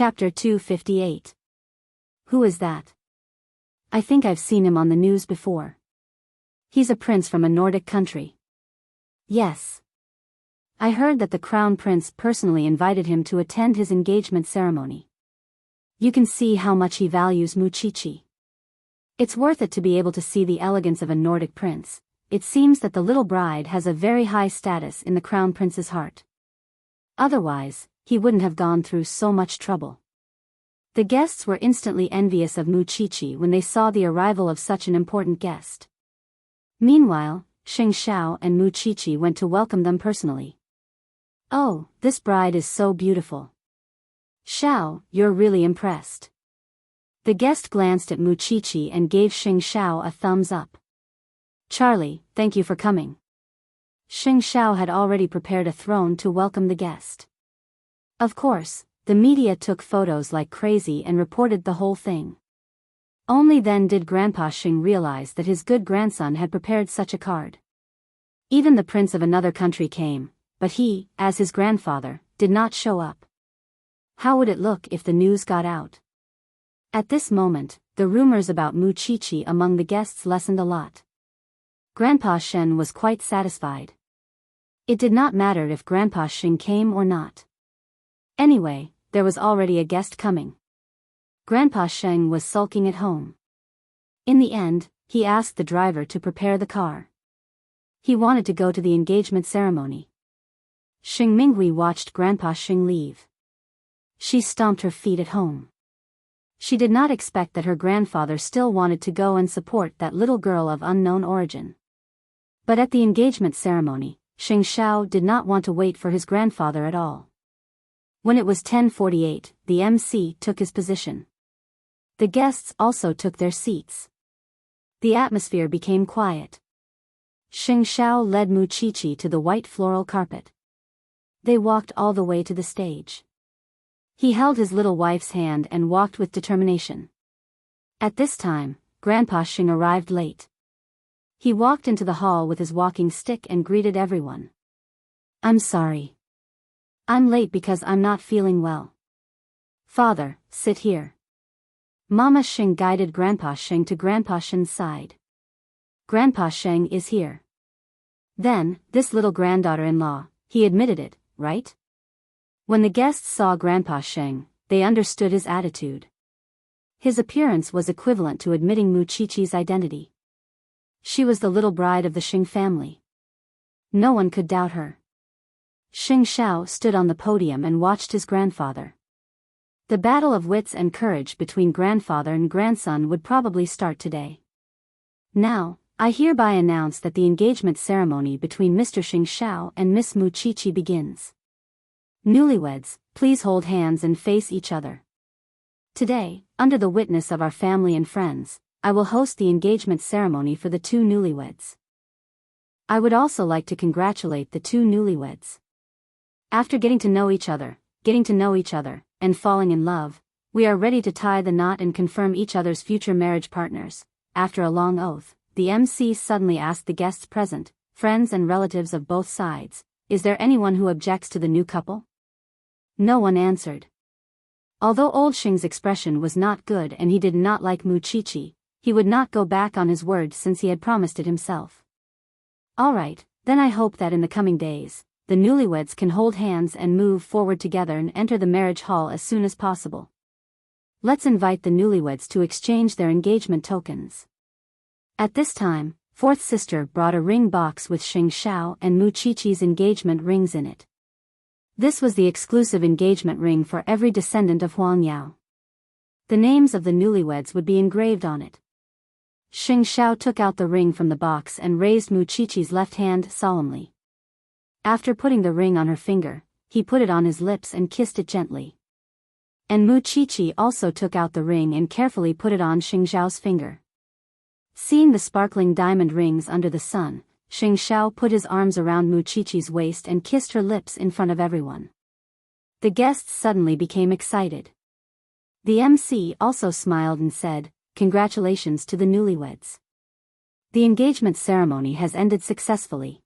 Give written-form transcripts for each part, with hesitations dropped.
Chapter 258. Who is that? I think I've seen him on the news before. He's a prince from a Nordic country. Yes. I heard that the crown prince personally invited him to attend his engagement ceremony. You can see how much he values Muchichi. It's worth it to be able to see the elegance of a Nordic prince. It seems that the little bride has a very high status in the crown prince's heart. Otherwise, he wouldn't have gone through so much trouble. The guests were instantly envious of Muchichi when they saw the arrival of such an important guest. Meanwhile, Xing Xiao and Muchichi went to welcome them personally. Oh, this bride is so beautiful. Xiao, you're really impressed. The guest glanced at Muchichi and gave Xing Xiao a thumbs up. Charlie, thank you for coming. Xing Xiao had already prepared a throne to welcome the guest. Of course, the media took photos like crazy and reported the whole thing. Only then did Grandpa Xing realize that his good grandson had prepared such a card. Even the prince of another country came, but he, as his grandfather, did not show up. How would it look if the news got out? At this moment, the rumors about Muchichi among the guests lessened a lot. Grandpa Shen was quite satisfied. It did not matter if Grandpa Xing came or not. Anyway, there was already a guest coming. Grandpa Sheng was sulking at home. In the end, he asked the driver to prepare the car. He wanted to go to the engagement ceremony. Xing Minghui watched Grandpa Xing leave. She stomped her feet at home. She did not expect that her grandfather still wanted to go and support that little girl of unknown origin. But at the engagement ceremony, Xing Xiao did not want to wait for his grandfather at all. When it was 10:48, the MC took his position. The guests also took their seats. The atmosphere became quiet. Xing Xiao led Muchichi to the white floral carpet. They walked all the way to the stage. He held his little wife's hand and walked with determination. At this time, Grandpa Xing arrived late. He walked into the hall with his walking stick and greeted everyone. I'm sorry. I'm late because I'm not feeling well. Father, sit here. Mama Xing guided Grandpa Xing to Grandpa Xing's side. Grandpa Xing is here. Then, this little granddaughter-in-law, he admitted it, right? When the guests saw Grandpa Xing, they understood his attitude. His appearance was equivalent to admitting Muchichi's identity. She was the little bride of the Xing family. No one could doubt her. Xing Xiao stood on the podium and watched his grandfather. The battle of wits and courage between grandfather and grandson would probably start today. Now, I hereby announce that the engagement ceremony between Mr. Xing Xiao and Miss Muchichi begins. Newlyweds, please hold hands and face each other. Today, under the witness of our family and friends, I will host the engagement ceremony for the two newlyweds. I would also like to congratulate the two newlyweds. After getting to know each other, and falling in love, we are ready to tie the knot and confirm each other's future marriage partners. After a long oath, the MC suddenly asked the guests present, friends and relatives of both sides, is there anyone who objects to the new couple? No one answered. Although old Xing's expression was not good and he did not like Muchichi, he would not go back on his word since he had promised it himself. Alright, then I hope that in the coming days, the newlyweds can hold hands and move forward together and enter the marriage hall as soon as possible. Let's invite the newlyweds to exchange their engagement tokens. At this time, fourth sister brought a ring box with Xing Xiao and Muchichi's engagement rings in it. This was the exclusive engagement ring for every descendant of Huang Yao. The names of the newlyweds would be engraved on it. Xing Xiao took out the ring from the box and raised Muchichi's left hand solemnly. After putting the ring on her finger, he put it on his lips and kissed it gently. And Muchichi also took out the ring and carefully put it on Xing Xiao's finger. Seeing the sparkling diamond rings under the sun, Xing Xiao put his arms around Muchichi's waist and kissed her lips in front of everyone. The guests suddenly became excited. The MC also smiled and said, "Congratulations to the newlyweds. The engagement ceremony has ended successfully.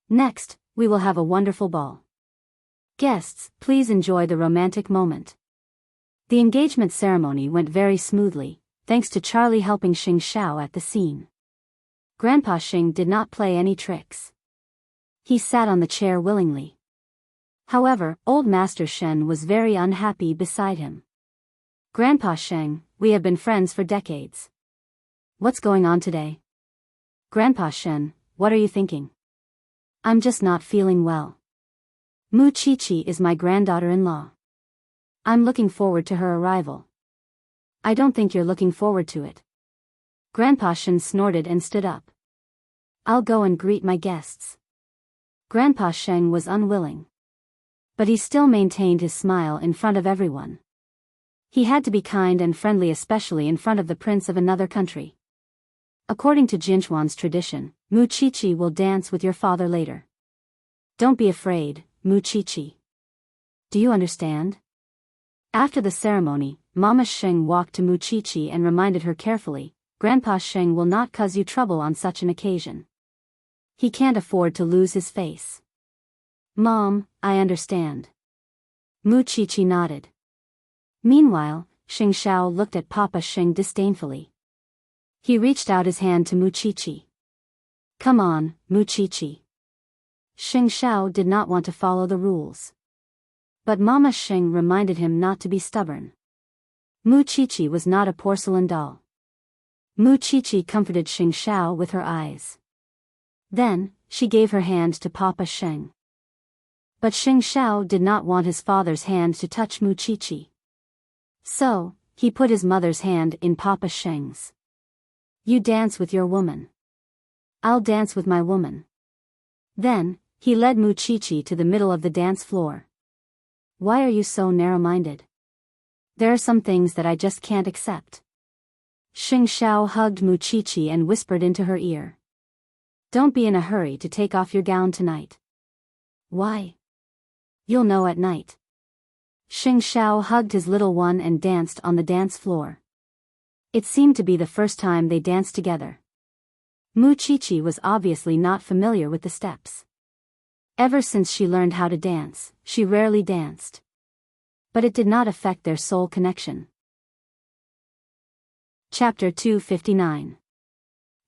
Next, we will have a wonderful ball. Guests, please enjoy the romantic moment." The engagement ceremony went very smoothly, thanks to Charlie helping Xing Xiao at the scene. Grandpa Xing did not play any tricks. He sat on the chair willingly. However, old Master Shen was very unhappy beside him. Grandpa Sheng, we have been friends for decades. What's going on today? Grandpa Shen, what are you thinking? I'm just not feeling well. Mu Qiqi is my granddaughter-in-law. I'm looking forward to her arrival. I don't think you're looking forward to it. Grandpa Shen snorted and stood up. I'll go and greet my guests. Grandpa Sheng was unwilling. But he still maintained his smile in front of everyone. He had to be kind and friendly, especially in front of the prince of another country. According to Jinchuan's tradition, Mu Qiqi will dance with your father later. Don't be afraid, Mu Qiqi. Do you understand? After the ceremony, Mama Sheng walked to Mu Qiqi and reminded her carefully, Grandpa Sheng will not cause you trouble on such an occasion. He can't afford to lose his face. Mom, I understand. Mu Qiqi nodded. Meanwhile, Xing Xiao looked at Papa Sheng disdainfully. He reached out his hand to Mu Qiqi. Come on, Mu Qiqi. Xing Xiao did not want to follow the rules. But Mama Sheng reminded him not to be stubborn. Mu Qiqi was not a porcelain doll. Mu Qiqi comforted Xing Xiao with her eyes. Then, she gave her hand to Papa Sheng. But Xing Xiao did not want his father's hand to touch Mu Qiqi. So, he put his mother's hand in Papa Sheng's. You dance with your woman. I'll dance with my woman. Then, he led Mu Qiqi to the middle of the dance floor. Why are you so narrow-minded? There are some things that I just can't accept. Xing Xiao hugged Mu Qiqi and whispered into her ear. Don't be in a hurry to take off your gown tonight. Why? You'll know at night. Xing Xiao hugged his little one and danced on the dance floor. It seemed to be the first time they danced together. Mu Qiqi was obviously not familiar with the steps. Ever since she learned how to dance, she rarely danced. But it did not affect their soul connection. Chapter 259.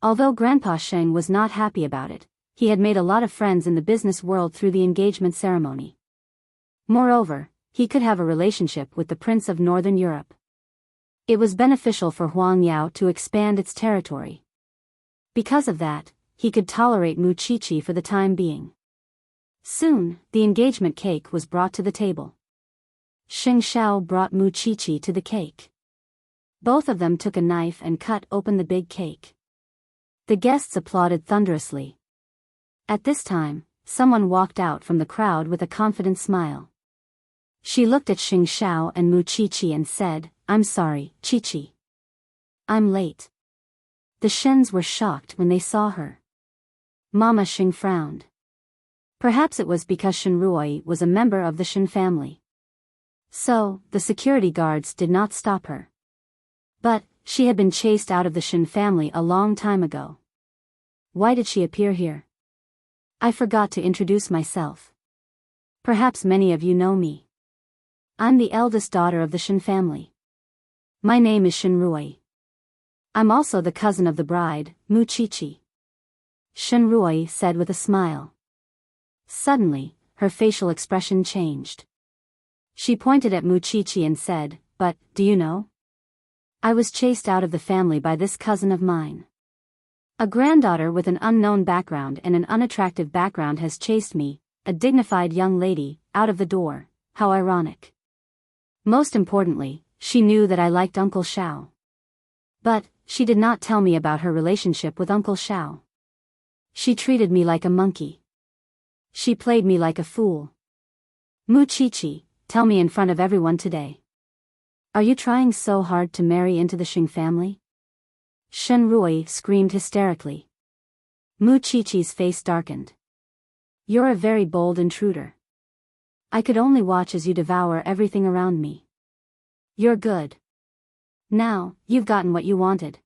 Although Grandpa Sheng was not happy about it, he had made a lot of friends in the business world through the engagement ceremony. Moreover, he could have a relationship with the Prince of Northern Europe. It was beneficial for Huang Yao to expand its territory. Because of that, he could tolerate Mu Qiqi for the time being. Soon, the engagement cake was brought to the table. Xing Xiao brought Mu Qiqi to the cake. Both of them took a knife and cut open the big cake. The guests applauded thunderously. At this time, someone walked out from the crowd with a confident smile. She looked at Xing Xiao and Mu Qiqi and said, I'm sorry, Qiqi. I'm late. The Shens were shocked when they saw her. Mama Xing frowned. Perhaps it was because Shen Ruoi was a member of the Shen family. So, the security guards did not stop her. But, she had been chased out of the Shen family a long time ago. Why did she appear here? I forgot to introduce myself. Perhaps many of you know me. I'm the eldest daughter of the Shen family. My name is Shen Ruoi. I'm also the cousin of the bride, Mu Qiqi. Shen Ruoi said with a smile. Suddenly, her facial expression changed. She pointed at Mu Qiqi and said, But, do you know? I was chased out of the family by this cousin of mine. A granddaughter with an unknown background and an unattractive background has chased me, a dignified young lady, out of the door. How ironic. Most importantly, she knew that I liked Uncle Xiao. But, she did not tell me about her relationship with Uncle Xiao. She treated me like a monkey. She played me like a fool. Mu Qiqi, tell me in front of everyone today. Are you trying so hard to marry into the Xing family? Shen Ruoi screamed hysterically. Mu Qiqi's face darkened. You're a very bold intruder. I could only watch as you devour everything around me. You're good. Now, you've gotten what you wanted.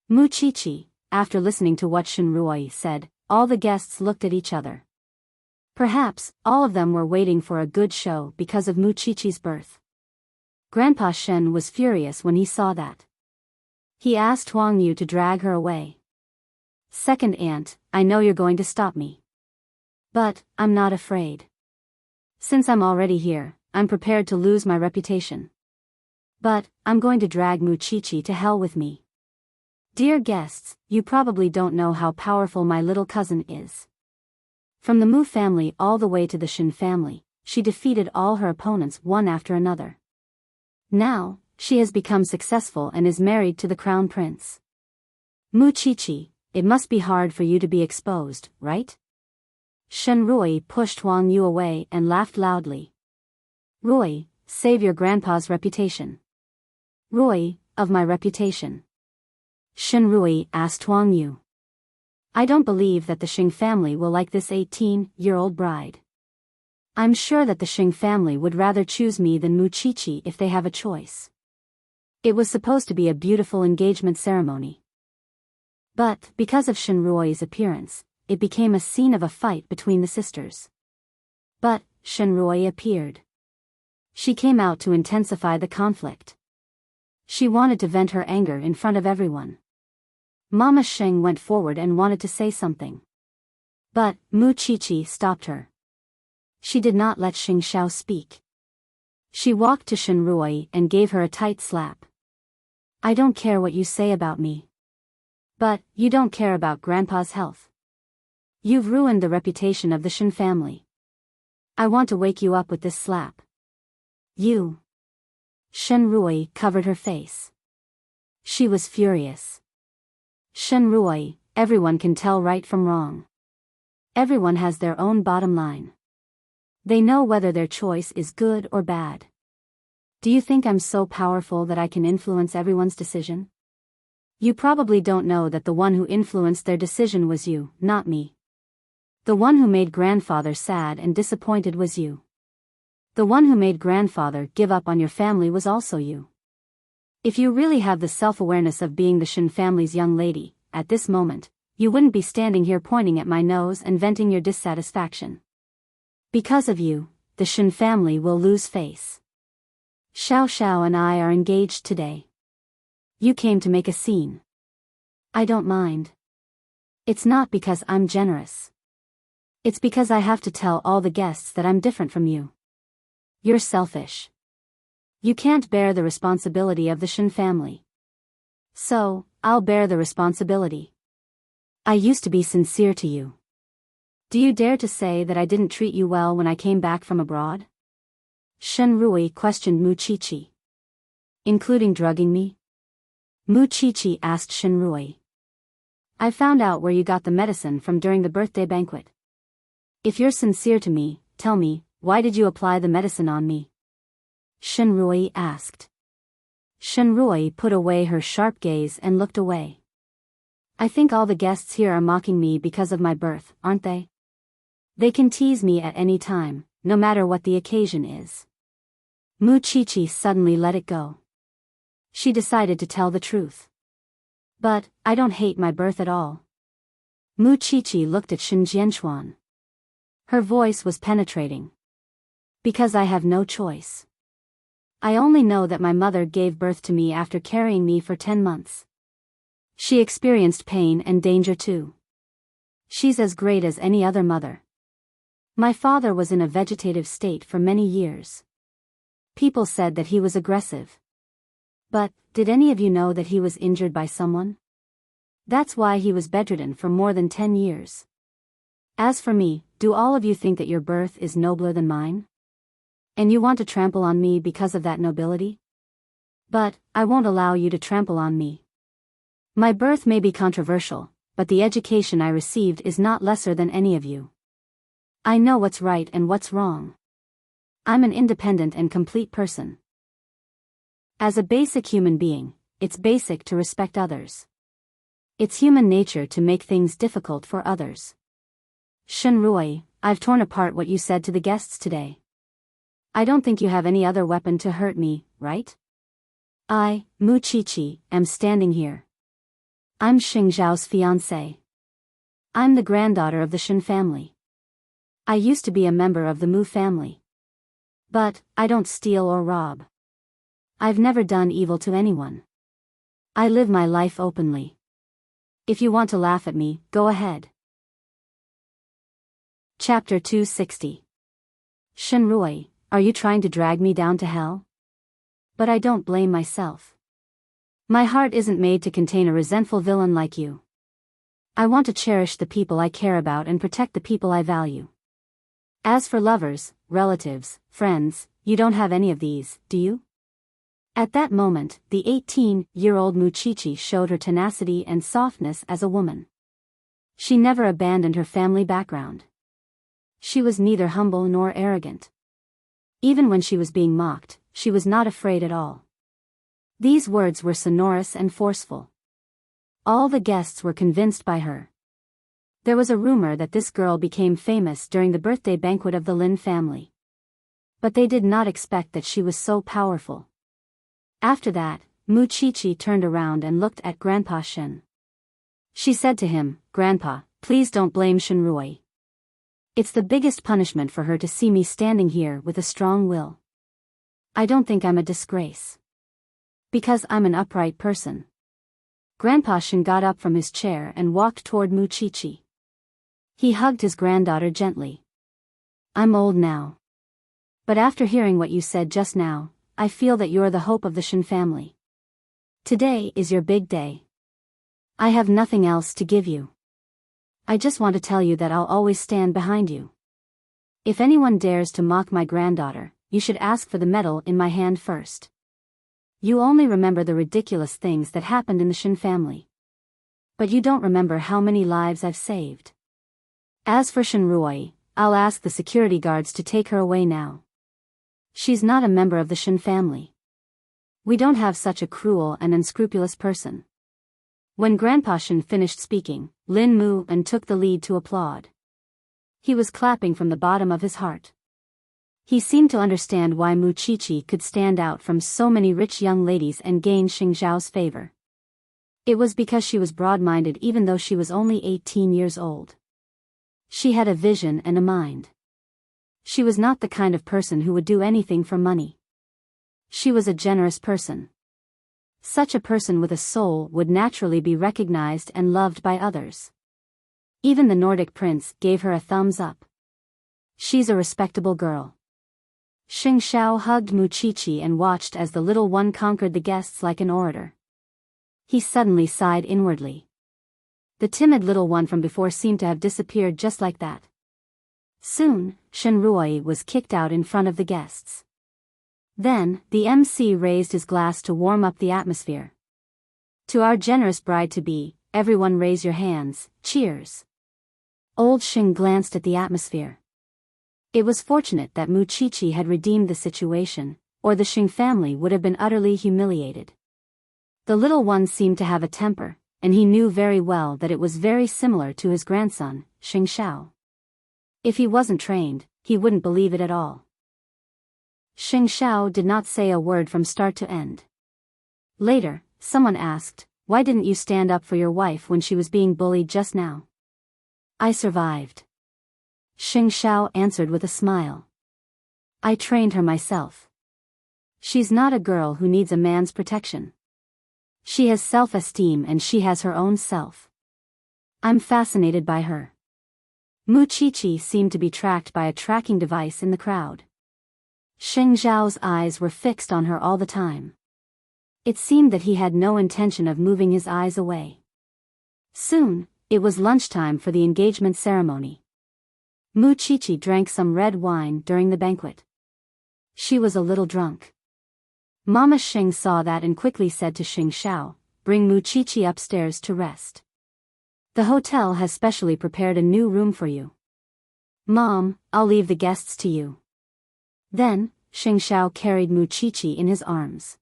Mu Qiqi, after listening to what Shen Ruoi said, all the guests looked at each other. Perhaps, all of them were waiting for a good show because of Mu Qiqi's birth. Grandpa Shen was furious when he saw that. He asked Huang Yu to drag her away. Second aunt, I know you're going to stop me. But, I'm not afraid. Since I'm already here, I'm prepared to lose my reputation. But, I'm going to drag Mu Chi-Chi to hell with me. Dear guests, you probably don't know how powerful my little cousin is. From the Mu family all the way to the Shen family, she defeated all her opponents one after another. Now, she has become successful and is married to the crown prince. Mu Chi-Chi, it must be hard for you to be exposed, right? Shen Rui pushed Huang Yu away and laughed loudly. Rui, save your grandpa's reputation. Rui, of my reputation. Shen Rui asked Huang Yu. I don't believe that the Xing family will like this 18-year-old bride. I'm sure that the Xing family would rather choose me than Mu Chi-Chi if they have a choice. It was supposed to be a beautiful engagement ceremony. But, because of Shen Rui's appearance, it became a scene of a fight between the sisters. But, Shen Rui appeared. She came out to intensify the conflict. She wanted to vent her anger in front of everyone. Mama Sheng went forward and wanted to say something. But, Mu Chi-Chi stopped her. She did not let Xing Xiao speak. She walked to Shen Rui and gave her a tight slap. I don't care what you say about me. But, you don't care about Grandpa's health. You've ruined the reputation of the Shen family. I want to wake you up with this slap. You. Shen Rui covered her face. She was furious. Shen Rui, everyone can tell right from wrong. Everyone has their own bottom line. They know whether their choice is good or bad. Do you think I'm so powerful that I can influence everyone's decision? You probably don't know that the one who influenced their decision was you, not me. The one who made grandfather sad and disappointed was you. The one who made grandfather give up on your family was also you. If you really have the self-awareness of being the Shen family's young lady, at this moment, you wouldn't be standing here pointing at my nose and venting your dissatisfaction. Because of you, the Shen family will lose face. Xiao Xiao and I are engaged today. You came to make a scene. I don't mind. It's not because I'm generous. It's because I have to tell all the guests that I'm different from you. You're selfish. You can't bear the responsibility of the Shen family. So, I'll bear the responsibility. I used to be sincere to you. Do you dare to say that I didn't treat you well when I came back from abroad? Shen Rui questioned Mu Chi-Chi. Including drugging me? Mu Chi-Chi asked Shen Rui. I found out where you got the medicine from during the birthday banquet. If you're sincere to me, tell me, why did you apply the medicine on me? Shen Rui asked. Shen Rui put away her sharp gaze and looked away. I think all the guests here are mocking me because of my birth, aren't they? They can tease me at any time, no matter what the occasion is. Mu Chi-Chi suddenly let it go. She decided to tell the truth. But, I don't hate my birth at all. Mu Chi-Chi looked at Shen Jianchuan. Her voice was penetrating. Because I have no choice. I only know that my mother gave birth to me after carrying me for 10 months. She experienced pain and danger too. She's as great as any other mother. My father was in a vegetative state for many years. People said that he was aggressive. But, did any of you know that he was injured by someone? That's why he was bedridden for more than 10 years. As for me, do all of you think that your birth is nobler than mine? And you want to trample on me because of that nobility? But, I won't allow you to trample on me. My birth may be controversial, but the education I received is not lesser than any of you. I know what's right and what's wrong. I'm an independent and complete person. As a basic human being, it's basic to respect others. It's human nature to make things difficult for others. Shen Rui, I've torn apart what you said to the guests today. I don't think you have any other weapon to hurt me, right? I, Mu Chi-Chi, am standing here. I'm Xing Zhao's fiancée. I'm the granddaughter of the Shen family. I used to be a member of the Mu family. But, I don't steal or rob. I've never done evil to anyone. I live my life openly. If you want to laugh at me, go ahead. Chapter 260. Shenrui, are you trying to drag me down to hell? But I don't blame myself. My heart isn't made to contain a resentful villain like you. I want to cherish the people I care about and protect the people I value. As for lovers, relatives, friends, you don't have any of these, do you? At that moment, the 18-year-old Muchichi showed her tenacity and softness as a woman. She never abandoned her family background. She was neither humble nor arrogant. Even when she was being mocked, she was not afraid at all. These words were sonorous and forceful. All the guests were convinced by her. There was a rumor that this girl became famous during the birthday banquet of the Lin family. But they did not expect that she was so powerful. After that, Muchichi turned around and looked at Grandpa Shen. She said to him, "Grandpa, please don't blame Shenrui. It's the biggest punishment for her to see me standing here with a strong will. I don't think I'm a disgrace. Because I'm an upright person." Grandpa Shen got up from his chair and walked toward Muchichi. He hugged his granddaughter gently. "I'm old now. But after hearing what you said just now, I feel that you're the hope of the Shen family. Today is your big day. I have nothing else to give you. I just want to tell you that I'll always stand behind you. If anyone dares to mock my granddaughter, you should ask for the medal in my hand first. You only remember the ridiculous things that happened in the Shen family. But you don't remember how many lives I've saved. As for Shenrui, I'll ask the security guards to take her away now. She's not a member of the Shen family. We don't have such a cruel and unscrupulous person." When Grandpa Shen finished speaking, Lin Mu and took the lead to applaud. He was clapping from the bottom of his heart. He seemed to understand why Muchichi could stand out from so many rich young ladies and gain Xing Zhao's favor. It was because she was broad-minded even though she was only 18 years old. She had a vision and a mind. She was not the kind of person who would do anything for money. She was a generous person. Such a person with a soul would naturally be recognized and loved by others. Even the Nordic prince gave her a thumbs up. She's a respectable girl. Xing Zhao hugged Muchichi and watched as the little one conquered the guests like an orator. He suddenly sighed inwardly. The timid little one from before seemed to have disappeared just like that. Soon, Shenrui was kicked out in front of the guests. Then, the MC raised his glass to warm up the atmosphere. "To our generous bride-to-be, everyone raise your hands, cheers." Old Xing glanced at the atmosphere. It was fortunate that Muchichi had redeemed the situation, or the Xing family would have been utterly humiliated. The little one seemed to have a temper, and he knew very well that it was very similar to his grandson, Xing Zhao. If he wasn't trained, he wouldn't believe it at all. Xing Zhao did not say a word from start to end. Later, someone asked, "Why didn't you stand up for your wife when she was being bullied just now?" "I survived." Xing Zhao answered with a smile. "I trained her myself. She's not a girl who needs a man's protection. She has self-esteem and she has her own self. I'm fascinated by her." Muchichi seemed to be tracked by a tracking device in the crowd. Xing Zhao's eyes were fixed on her all the time. It seemed that he had no intention of moving his eyes away. Soon, it was lunchtime for the engagement ceremony. Muchichi drank some red wine during the banquet. She was a little drunk. Mama Xing saw that and quickly said to Xing Zhao, "Bring Muchichi upstairs to rest. The hotel has specially prepared a new room for you." "Mom, I'll leave the guests to you." Then, Xing Zhao carried Muchichi in his arms.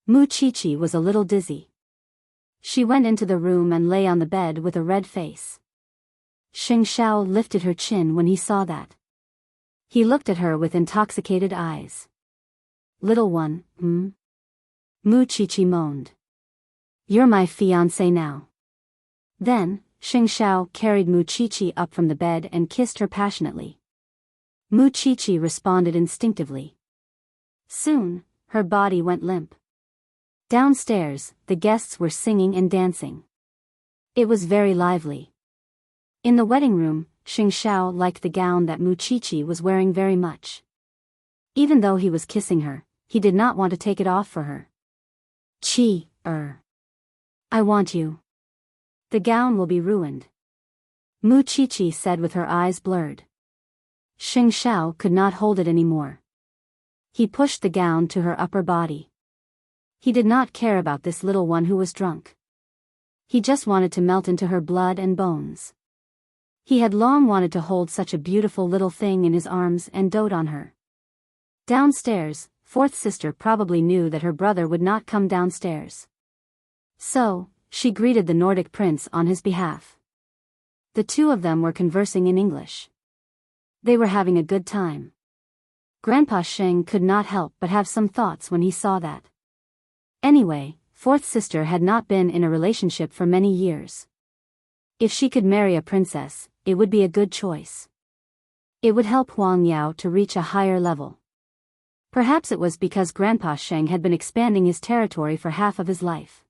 Muchichi was a little dizzy. She went into the room and lay on the bed with a red face. Xing Zhao lifted her chin when he saw that. He looked at her with intoxicated eyes. "Little one, Muchichi moaned. "You're my fiancé now." Then, Xing Zhao carried Muchichi up from the bed and kissed her passionately. Muchichi responded instinctively. Soon, her body went limp. Downstairs, the guests were singing and dancing. It was very lively. In the wedding room, Xing Xiao liked the gown that Mu Qiqi was wearing very much. Even though he was kissing her, he did not want to take it off for her. I want you. The gown will be ruined. Mu Qiqi said with her eyes blurred. Xing Xiao could not hold it anymore. He pushed the gown to her upper body. He did not care about this little one who was drunk. He just wanted to melt into her blood and bones. He had long wanted to hold such a beautiful little thing in his arms and dote on her. Downstairs, fourth sister probably knew that her brother would not come downstairs. So, she greeted the Nordic prince on his behalf. The two of them were conversing in English. They were having a good time. Grandpa Sheng could not help but have some thoughts when he saw that. Anyway, fourth sister had not been in a relationship for many years. If she could marry a princess, it would be a good choice. It would help Huang Yao to reach a higher level. Perhaps it was because Grandpa Sheng had been expanding his territory for half of his life.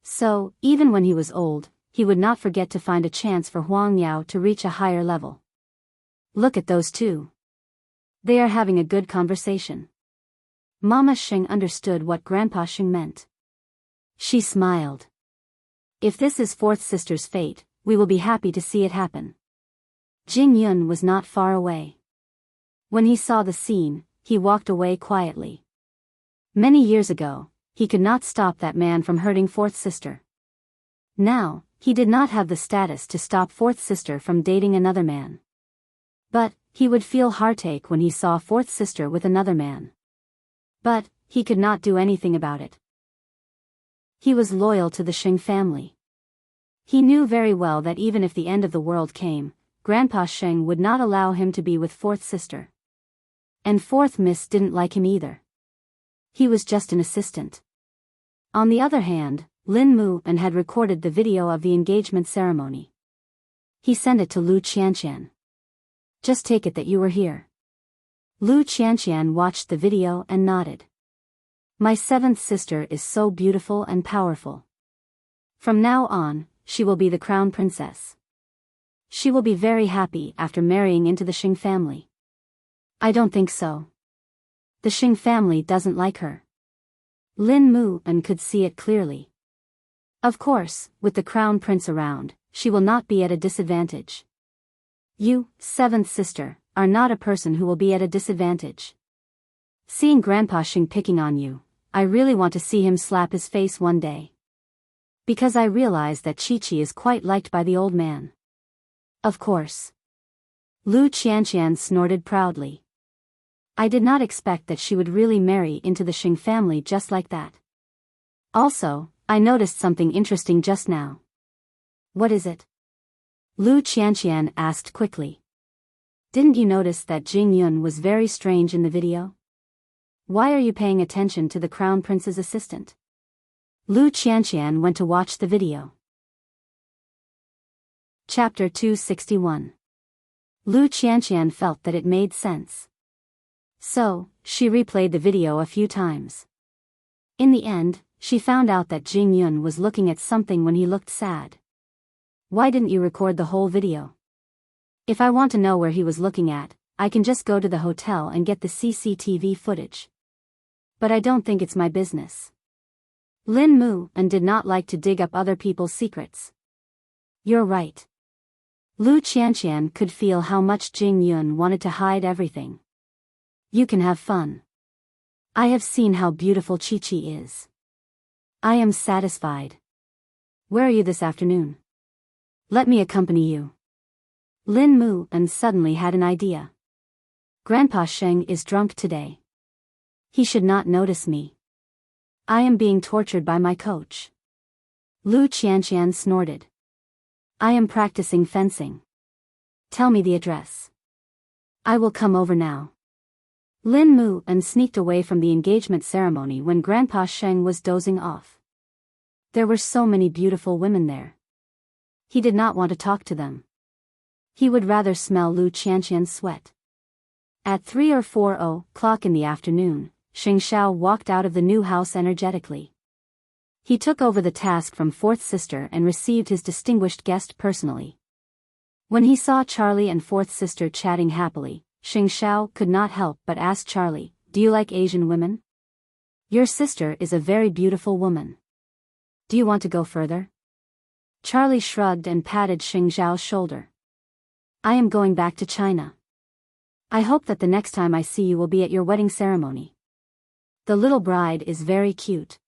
So, even when he was old, he would not forget to find a chance for Huang Yao to reach a higher level. Look at those two. They are having a good conversation. Mama Sheng understood what Grandpa Sheng meant. She smiled. If this is fourth sister's fate, we will be happy to see it happen. Jing Yun was not far away. When he saw the scene, he walked away quietly. Many years ago, he could not stop that man from hurting fourth sister. Now, he did not have the status to stop fourth sister from dating another man. But, he would feel heartache when he saw fourth sister with another man. But, he could not do anything about it. He was loyal to the Sheng family. He knew very well that even if the end of the world came, Grandpa Sheng would not allow him to be with fourth sister. And fourth miss didn't like him either. He was just an assistant. On the other hand, Lin Mu and had recorded the video of the engagement ceremony. He sent it to Lu Qianqian. Just take it that you were here. Lu Qianqian watched the video and nodded. My seventh sister is so beautiful and powerful. From now on, she will be the crown princess. She will be very happy after marrying into the Xing family. I don't think so. The Xing family doesn't like her. Lin Mu and could see it clearly. Of course, with the crown prince around, she will not be at a disadvantage. You, seventh sister, are not a person who will be at a disadvantage. Seeing Grandpa Xing picking on you, I really want to see him slap his face one day. Because I realize that Qiqi is quite liked by the old man. Of course. Lu Qianqian snorted proudly. I did not expect that she would really marry into the Xing family just like that. Also, I noticed something interesting just now. What is it? Lu Qianqian asked quickly. Didn't you notice that Jing Yun was very strange in the video? Why are you paying attention to the crown prince's assistant? Lu Qianqian went to watch the video. Chapter 261. Lu Qianqian felt that it made sense. So, she replayed the video a few times. In the end, she found out that Jing Yun was looking at something when he looked sad. Why didn't you record the whole video? If I want to know where he was looking at, I can just go to the hotel and get the CCTV footage. But I don't think it's my business. Lin Mu and did not like to dig up other people's secrets. You're right. Lu Qianqian could feel how much Jing Yun wanted to hide everything. You can have fun. I have seen how beautiful Qiqi is. I am satisfied. Where are you this afternoon? Let me accompany you. Lin Mu and suddenly had an idea. Grandpa Sheng is drunk today. He should not notice me. I am being tortured by my coach. Lu Qianqian snorted. I am practicing fencing. Tell me the address. I will come over now. Lin Mu and sneaked away from the engagement ceremony when Grandpa Sheng was dozing off. There were so many beautiful women there. He did not want to talk to them. He would rather smell Lu Qianqian's sweat. At 3 or 4 o'clock in the afternoon, Xing Xiao walked out of the new house energetically. He took over the task from fourth sister and received his distinguished guest personally. When he saw Charlie and fourth sister chatting happily, Xing Xiao could not help but ask Charlie, "Do you like Asian women? Your sister is a very beautiful woman. Do you want to go further?" Charlie shrugged and patted Xing Xiao's shoulder. "I am going back to China. I hope that the next time I see you will be at your wedding ceremony. The little bride is very cute.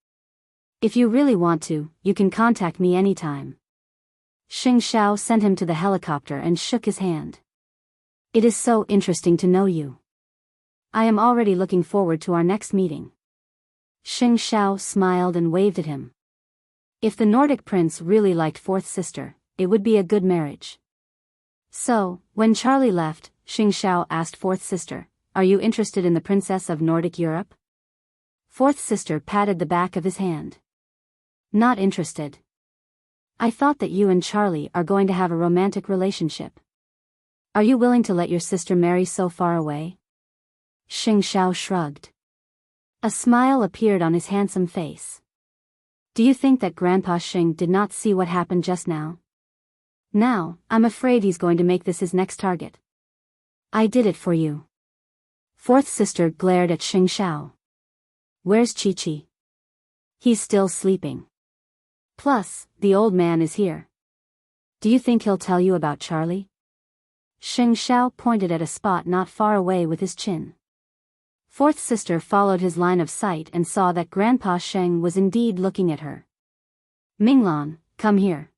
If you really want to, you can contact me anytime." Xing Xiao sent him to the helicopter and shook his hand. "It is so interesting to know you. I am already looking forward to our next meeting." Xing Xiao smiled and waved at him. If the Nordic prince really liked fourth sister, it would be a good marriage. So, when Charlie left, Xing Xiao asked fourth sister, "Are you interested in the princess of Nordic Europe?" Fourth sister patted the back of his hand. "Not interested. I thought that you and Charlie are going to have a romantic relationship. Are you willing to let your sister marry so far away?" Xing Xiao shrugged. A smile appeared on his handsome face. "Do you think that Grandpa Xing did not see what happened just now? Now, I'm afraid he's going to make this his next target. I did it for you." Fourth sister glared at Xing Xiao. "Where's Chi-Chi? He's still sleeping. Plus, the old man is here. Do you think he'll tell you about Charlie?" Xing Xiao pointed at a spot not far away with his chin. Fourth sister followed his line of sight and saw that Grandpa Sheng was indeed looking at her. "Minglan, come here."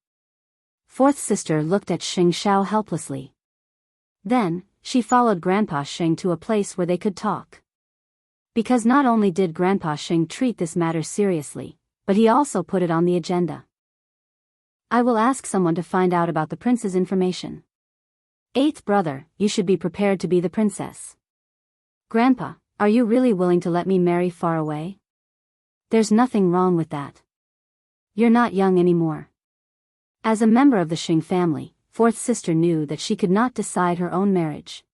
Fourth sister looked at Xing Xiao helplessly. Then, she followed Grandpa Sheng to a place where they could talk. Because not only did Grandpa Sheng treat this matter seriously, but he also put it on the agenda. "I will ask someone to find out about the prince's information. Eighth brother, you should be prepared to be the princess. Grandpa, are you really willing to let me marry far away? There's nothing wrong with that. You're not young anymore." As a member of the Xing family, fourth sister knew that she could not decide her own marriage.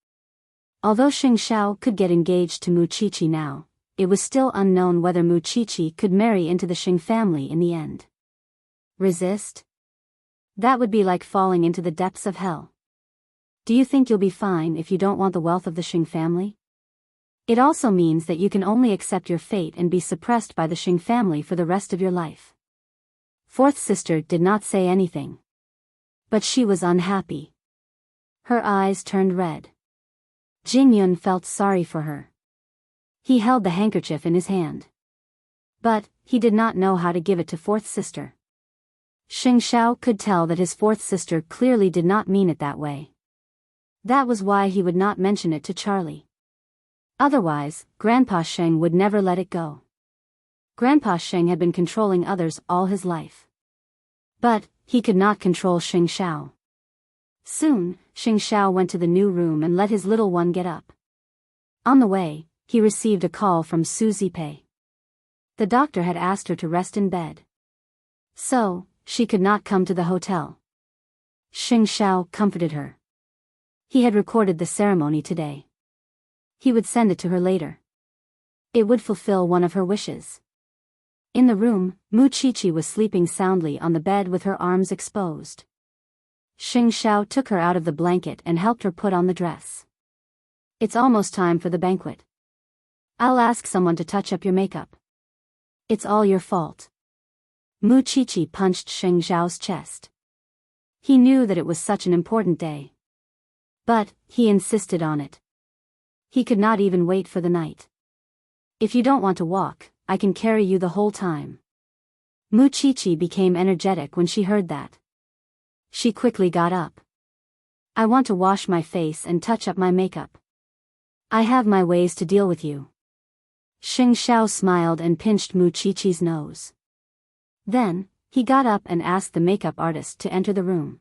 Although Xing Xiao could get engaged to Mu Chichi now, it was still unknown whether Mu Chichi could marry into the Xing family in the end. Resist? That would be like falling into the depths of hell. Do you think you'll be fine if you don't want the wealth of the Xing family? It also means that you can only accept your fate and be suppressed by the Xing family for the rest of your life. Fourth sister did not say anything. But she was unhappy. Her eyes turned red. Jing Yun felt sorry for her. He held the handkerchief in his hand. But, he did not know how to give it to fourth sister. Xing Xiao could tell that his fourth sister clearly did not mean it that way. That was why he would not mention it to Charlie. Otherwise, Grandpa Sheng would never let it go. Grandpa Sheng had been controlling others all his life. But, he could not control Xing Xiao. Soon, Xing Xiao went to the new room and let his little one get up. On the way, he received a call from Suzy Pei. The doctor had asked her to rest in bed. So, she could not come to the hotel. Xing Xiao comforted her. He had recorded the ceremony today. He would send it to her later. It would fulfill one of her wishes. In the room, Mu Chichi was sleeping soundly on the bed with her arms exposed. Xing Xiao took her out of the blanket and helped her put on the dress. "It's almost time for the banquet. I'll ask someone to touch up your makeup. It's all your fault." Mu Chichi punched Xing Xiao's chest. He knew that it was such an important day. But, he insisted on it. He could not even wait for the night. "If you don't want to walk, I can carry you the whole time." Mu Chichi became energetic when she heard that. She quickly got up. "I want to wash my face and touch up my makeup. I have my ways to deal with you." Xing Xiao smiled and pinched Mu Chichi's nose. Then, he got up and asked the makeup artist to enter the room.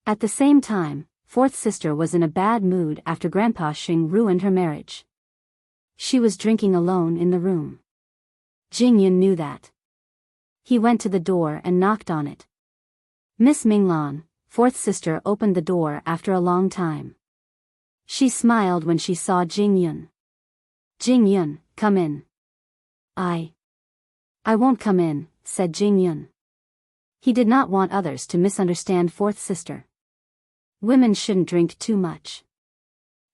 At the same time, fourth sister was in a bad mood after Grandpa Xing ruined her marriage. She was drinking alone in the room. Jing Yun knew that. He went to the door and knocked on it. "Miss Minglan," fourth sister opened the door after a long time. She smiled when she saw Jing Yun. "Jing Yun, come in. I won't come in, said Jing Yun. He did not want others to misunderstand fourth sister. Women shouldn't drink too much.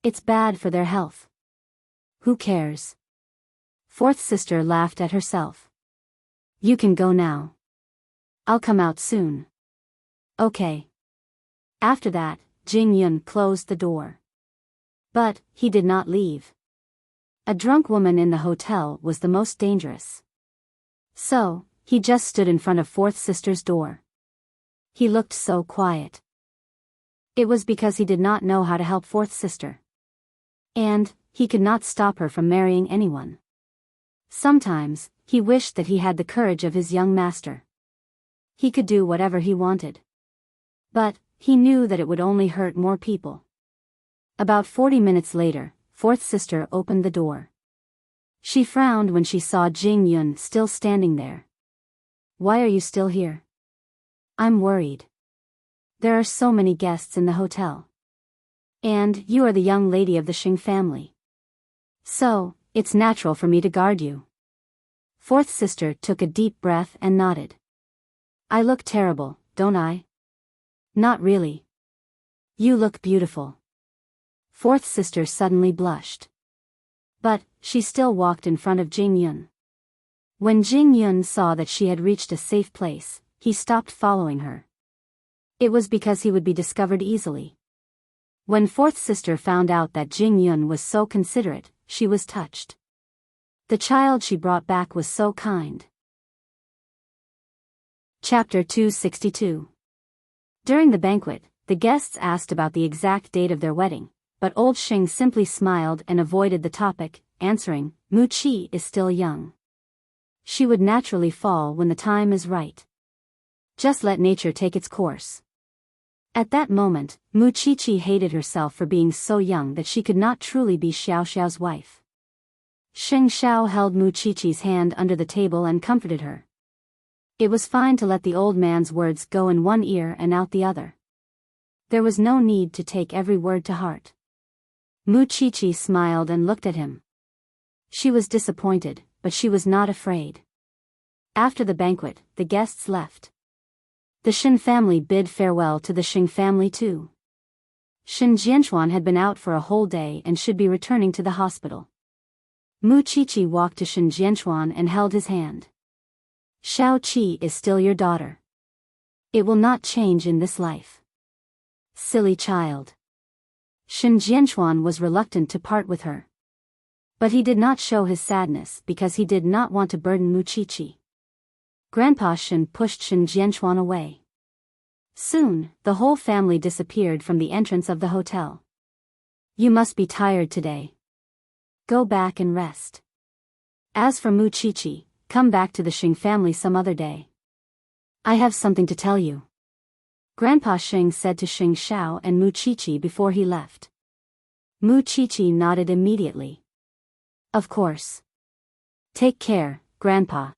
It's bad for their health. Who cares? Fourth sister laughed at herself. You can go now. I'll come out soon. Okay. After that, Jing Yun closed the door. But he did not leave. A drunk woman in the hotel was the most dangerous. So, he just stood in front of fourth sister's door. He looked so quiet. It was because he did not know how to help fourth sister. And he could not stop her from marrying anyone. Sometimes, he wished that he had the courage of his young master. He could do whatever he wanted. But, he knew that it would only hurt more people. About 40 minutes later, fourth sister opened the door. She frowned when she saw Jing Yun still standing there. Why are you still here? I'm worried. There are so many guests in the hotel. And you are the young lady of the Xing family. So, it's natural for me to guard you. Fourth sister took a deep breath and nodded. I look terrible, don't I? Not really. You look beautiful. Fourth sister suddenly blushed. But, she still walked in front of Jing Yun. When Jing Yun saw that she had reached a safe place, he stopped following her. It was because he would be discovered easily. When fourth sister found out that Jing Yun was so considerate, she was touched. The child she brought back was so kind. Chapter 262. During the banquet, the guests asked about the exact date of their wedding, but old Xing simply smiled and avoided the topic, answering, Mu Qi is still young. She would naturally fall when the time is right. Just let nature take its course. At that moment, Mu Qiqi hated herself for being so young that she could not truly be Xiao Xiao's wife. Xing Xiao held Mu Qiqi's hand under the table and comforted her. It was fine to let the old man's words go in one ear and out the other. There was no need to take every word to heart. Mu Qiqi smiled and looked at him. She was disappointed, but she was not afraid. After the banquet, the guests left. The Shin family bid farewell to the Xing family too. Shin Jianchuan had been out for a whole day and should be returning to the hospital. Mu Qiqi walked to Shin Jianchuan and held his hand. Xiao Qi is still your daughter. It will not change in this life. Silly child. Shin Jianchuan was reluctant to part with her. But he did not show his sadness because he did not want to burden Mu Qiqi. Grandpa Shin pushed Shin Jianchuan away. Soon, the whole family disappeared from the entrance of the hotel. You must be tired today. Go back and rest. As for Mu Qiqi, come back to the Xing family some other day. I have something to tell you. Grandpa Xing said to Xing Xiao and Mu Qiqi before he left. Mu Qiqi nodded immediately. Of course. Take care, Grandpa.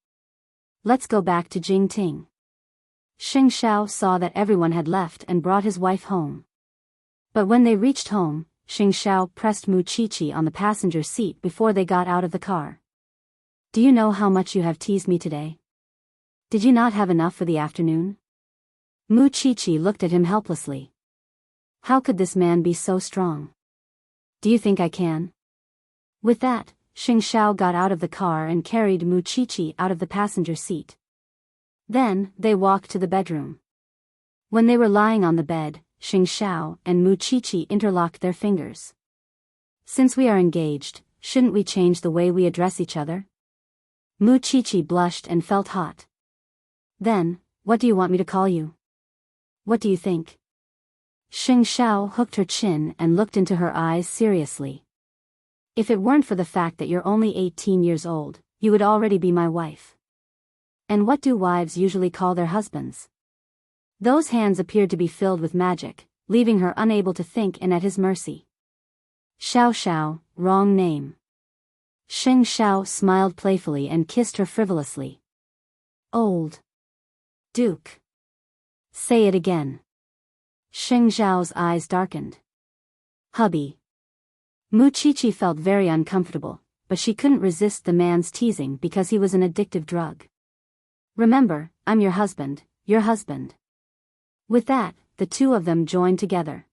Let's go back to Jingting. Xing Xiao saw that everyone had left and brought his wife home. But when they reached home, Xing Xiao pressed Mu Qiqi on the passenger seat before they got out of the car. Do you know how much you have teased me today? Did you not have enough for the afternoon? Mu Qiqi looked at him helplessly. How could this man be so strong? Do you think I can? With that, Xing Xiao got out of the car and carried Mu Qiqi out of the passenger seat. Then, they walked to the bedroom. When they were lying on the bed, Xing Xiao and Mu Qiqi interlocked their fingers. Since we are engaged, shouldn't we change the way we address each other? Mu Qiqi blushed and felt hot. Then, what do you want me to call you? What do you think? Xing Xiao hooked her chin and looked into her eyes seriously. If it weren't for the fact that you're only 18 years old, you would already be my wife. And what do wives usually call their husbands? Those hands appeared to be filled with magic, leaving her unable to think and at his mercy. Xiao Xiao, wrong name. Xing Xiao smiled playfully and kissed her frivolously. Old Duke. Say it again. Xing Xiao's eyes darkened. Hubby. Mu Qiqi felt very uncomfortable, but she couldn't resist the man's teasing because he was an addictive drug. "Remember, I'm your husband, your husband." With that, the two of them joined together.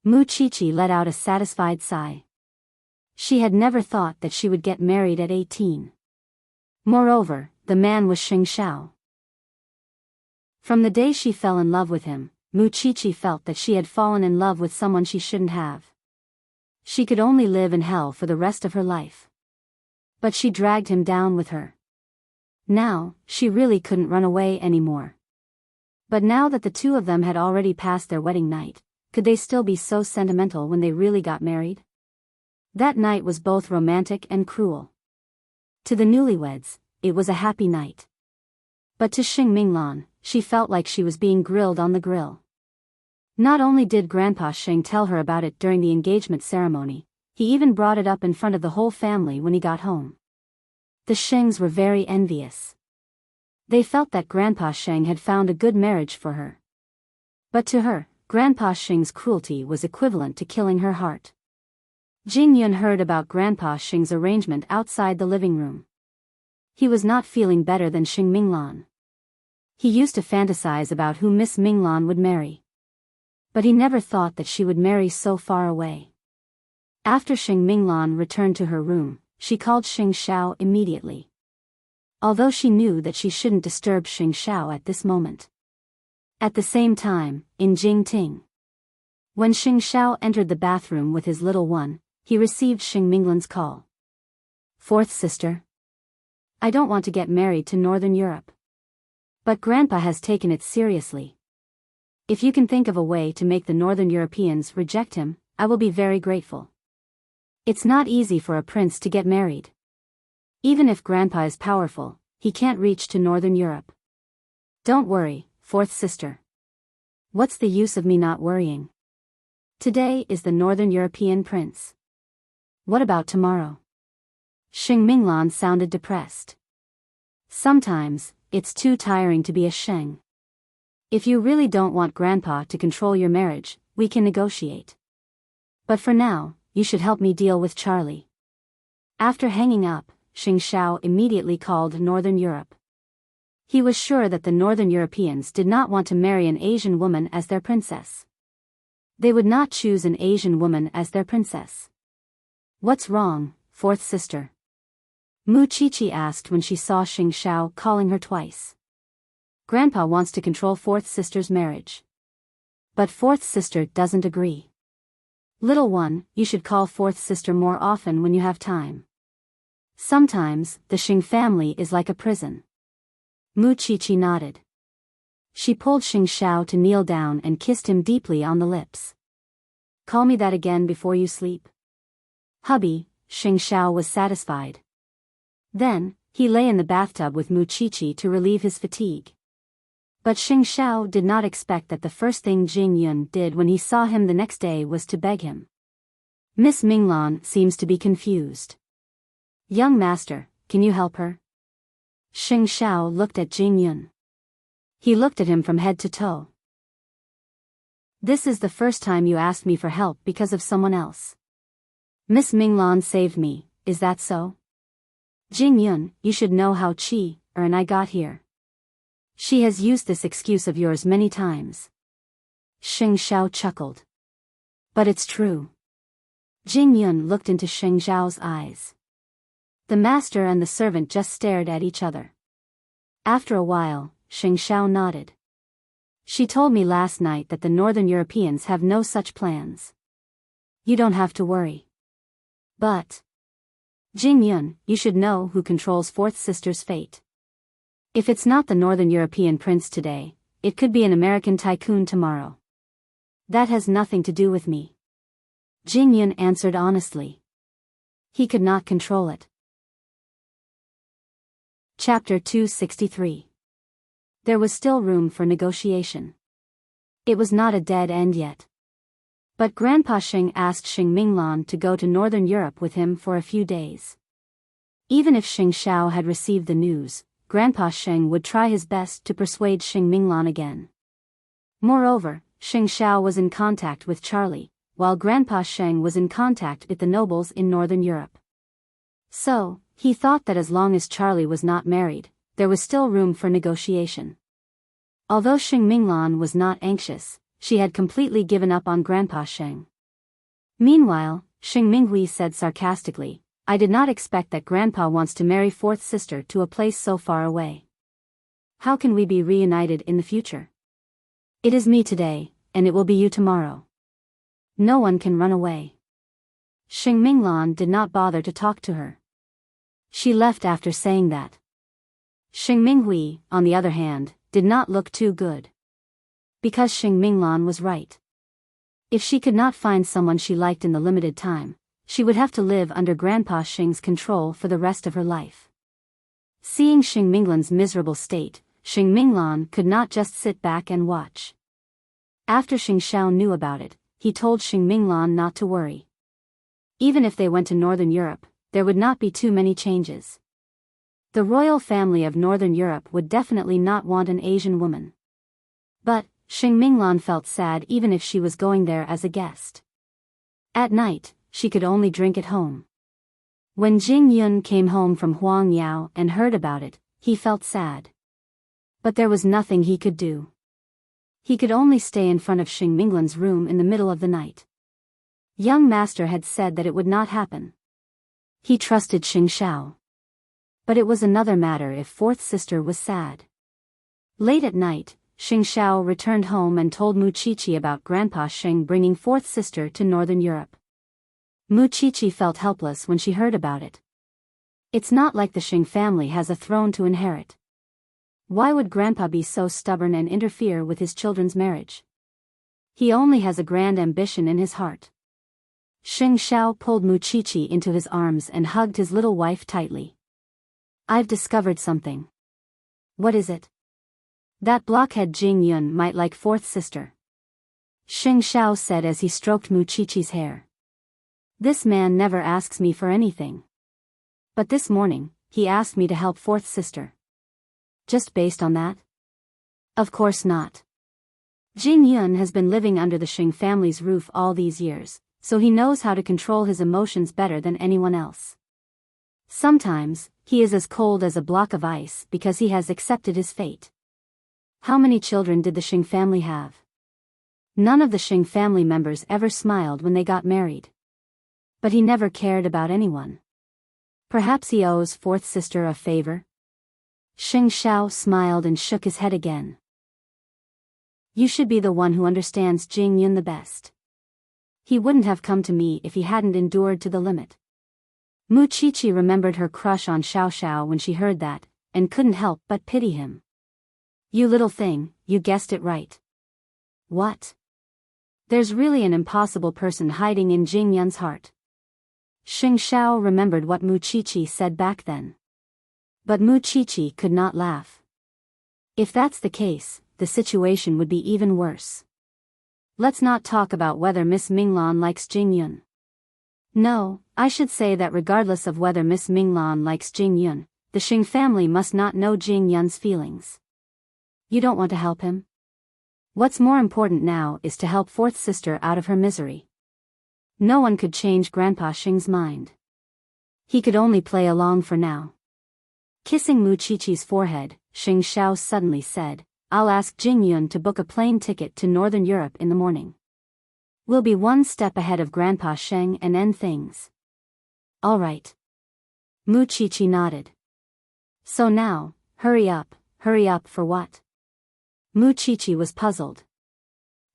Muchichi let out a satisfied sigh. She had never thought that she would get married at 18. Moreover, the man was Xing Xiao. From the day she fell in love with him, Muchichi felt that she had fallen in love with someone she shouldn't have. She could only live in hell for the rest of her life. But she dragged him down with her. Now, she really couldn't run away anymore. But now that the two of them had already passed their wedding night, could they still be so sentimental when they really got married? That night was both romantic and cruel. To the newlyweds, it was a happy night. But to Xing Minglan, she felt like she was being grilled on the grill. Not only did Grandpa Xing tell her about it during the engagement ceremony, he even brought it up in front of the whole family when he got home. The Xings were very envious. They felt that Grandpa Xing had found a good marriage for her. But to her, Grandpa Xing's cruelty was equivalent to killing her heart. Jing Yun heard about Grandpa Xing's arrangement outside the living room. He was not feeling better than Xing Minglan. He used to fantasize about who Miss Minglan would marry. But he never thought that she would marry so far away. After Xing Minglan returned to her room, she called Xing Xiao immediately. Although she knew that she shouldn't disturb Xing Xiao at this moment. At the same time, in Jingting. When Xing Xiao entered the bathroom with his little one, he received Xing Minglan's call. "Fourth sister. I don't want to get married to Northern Europe. But Grandpa has taken it seriously. If you can think of a way to make the Northern Europeans reject him, I will be very grateful. It's not easy for a prince to get married. Even if Grandpa is powerful, he can't reach to Northern Europe. Don't worry, fourth sister. What's the use of me not worrying? Today is the Northern European prince. What about tomorrow?" Xing Minglan sounded depressed. "Sometimes, it's too tiring to be a Sheng. If you really don't want Grandpa to control your marriage, we can negotiate. But for now, you should help me deal with Charlie." After hanging up, Xing Xiao immediately called Northern Europe. He was sure that the Northern Europeans did not want to marry an Asian woman as their princess. They would not choose an Asian woman as their princess. "What's wrong, fourth sister?" Muchichi asked when she saw Xing Xiao calling her twice. "Grandpa wants to control fourth sister's marriage. But fourth sister doesn't agree. Little one, you should call fourth sister more often when you have time. Sometimes, the Xing family is like a prison." Muchichi nodded. She pulled Xing Xiao to kneel down and kissed him deeply on the lips. "Call me that again before you sleep." "Hubby," Xing Xiao was satisfied. Then, he lay in the bathtub with Muchichi to relieve his fatigue. But Xing Xiao did not expect that the first thing Jing Yun did when he saw him the next day was to beg him. "Miss Minglan seems to be confused. Young master, can you help her?" Xing Xiao looked at Jing Yun. He looked at him from head to toe. "This is the first time you asked me for help because of someone else. Miss Minglan saved me, is that so? Jing Yun, you should know how and I got here. She has used this excuse of yours many times." Xing Xiao chuckled. "But it's true." Jing Yun looked into Xing Xiao's eyes. The master and the servant just stared at each other. After a while, Xing Xiao nodded. "She told me last night that the Northern Europeans have no such plans. You don't have to worry. But Jing Yun, you should know who controls fourth sister's fate. If it's not the Northern European prince today, it could be an American tycoon tomorrow. That has nothing to do with me." Jing Yun answered honestly. He could not control it. Chapter 263. There was still room for negotiation. It was not a dead end yet. But Grandpa Xing asked Xing Minglan to go to Northern Europe with him for a few days. Even if Xing Xiao had received the news, Grandpa Xing would try his best to persuade Xing Minglan again. Moreover, Xing Xiao was in contact with Charlie, while Grandpa Xing was in contact with the nobles in Northern Europe. So, he thought that as long as Charlie was not married, there was still room for negotiation. Although Xing Minglan was not anxious, she had completely given up on Grandpa Sheng. Meanwhile, Xing Minghui said sarcastically, I did not expect that Grandpa wants to marry fourth sister to a place so far away. How can we be reunited in the future? It is me today, and it will be you tomorrow. No one can run away. Xing Minglan did not bother to talk to her. She left after saying that. Xing Minghui, on the other hand, did not look too good. Because Xing Minglan was right. If she could not find someone she liked in the limited time, she would have to live under Grandpa Xing's control for the rest of her life. Seeing Xing Minglan's miserable state, Xing Minglan could not just sit back and watch. After Xing Xiao knew about it, he told Xing Minglan not to worry. Even if they went to Northern Europe, there would not be too many changes. The royal family of Northern Europe would definitely not want an Asian woman. But, Xing Minglan felt sad even if she was going there as a guest. At night, she could only drink at home. When Jing Yun came home from Huang Yao and heard about it, he felt sad. But there was nothing he could do. He could only stay in front of Xing Minglan's room in the middle of the night. Young master had said that it would not happen. He trusted Xing Xiao. But it was another matter if fourth sister was sad. Late at night, Xing Xiao returned home and told Mu Qiqi about Grandpa Xing bringing fourth sister to Northern Europe. Mu Qiqi felt helpless when she heard about it. It's not like the Xing family has a throne to inherit. Why would Grandpa be so stubborn and interfere with his children's marriage? He only has a grand ambition in his heart. Xing Xiao pulled Mu Qiqi into his arms and hugged his little wife tightly. I've discovered something. What is it? That blockhead Jing Yun might like fourth sister. Xing Xiao said as he stroked Mu Qiqi's hair. This man never asks me for anything. But this morning, he asked me to help fourth sister. Just based on that? Of course not. Jing Yun has been living under the Xing family's roof all these years, so he knows how to control his emotions better than anyone else. Sometimes, he is as cold as a block of ice because he has accepted his fate. How many children did the Xing family have? None of the Xing family members ever smiled when they got married. But he never cared about anyone. Perhaps he owes fourth sister a favor? Xing Xiao smiled and shook his head again. You should be the one who understands Jing Yun the best. He wouldn't have come to me if he hadn't endured to the limit. Mu Qiqi remembered her crush on Xiao Xiao when she heard that, and couldn't help but pity him. You little thing, you guessed it right. What? There's really an impossible person hiding in Jing Yun's heart. Xing Xiao remembered what Mu Qiqi said back then. But Mu Qiqi could not laugh. If that's the case, the situation would be even worse. Let's not talk about whether Miss Minglan likes Jing Yun. No, I should say that regardless of whether Miss Minglan likes Jing Yun, the Xing family must not know Jing Yun's feelings. You don't want to help him? What's more important now is to help fourth sister out of her misery. No one could change Grandpa Xing's mind. He could only play along for now. Kissing Mu Qiqi's forehead, Xing Xiao suddenly said, I'll ask Jing Yun to book a plane ticket to Northern Europe in the morning. We'll be one step ahead of Grandpa Sheng and end things. All right. Mu Qiqi nodded. So now, hurry up for what? Mu Qiqi was puzzled.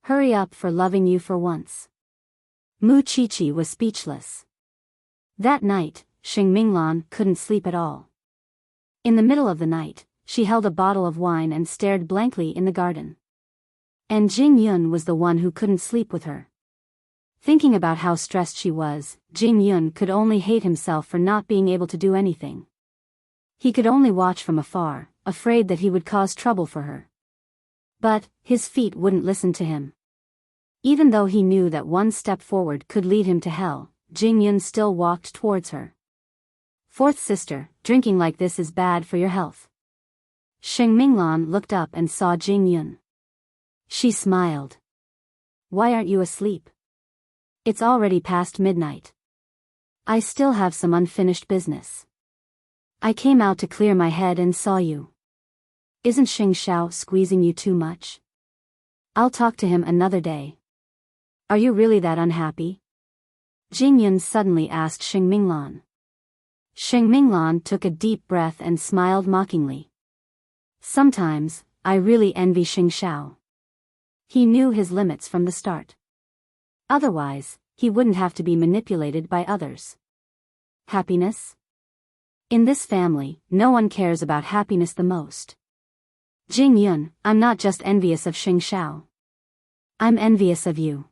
Hurry up for loving you for once. Mu Qiqi was speechless. That night, Xing Minglan couldn't sleep at all. In the middle of the night, she held a bottle of wine and stared blankly in the garden. And Jing Yun was the one who couldn't sleep with her. Thinking about how stressed she was, Jing Yun could only hate himself for not being able to do anything. He could only watch from afar, afraid that he would cause trouble for her. But, his feet wouldn't listen to him. Even though he knew that one step forward could lead him to hell, Jing Yun still walked towards her. Fourth sister, drinking like this is bad for your health. Xing Minglan looked up and saw Jing Yun. She smiled. Why aren't you asleep? It's already past midnight. I still have some unfinished business. I came out to clear my head and saw you. Isn't Xing Xiao squeezing you too much? I'll talk to him another day. Are you really that unhappy? Jing Yun suddenly asked Xing Minglan. Xing Minglan took a deep breath and smiled mockingly. Sometimes, I really envy Xing Xiao. He knew his limits from the start. Otherwise, he wouldn't have to be manipulated by others. Happiness? In this family, no one cares about happiness the most. Jing Yun, I'm not just envious of Xing Xiao. I'm envious of you.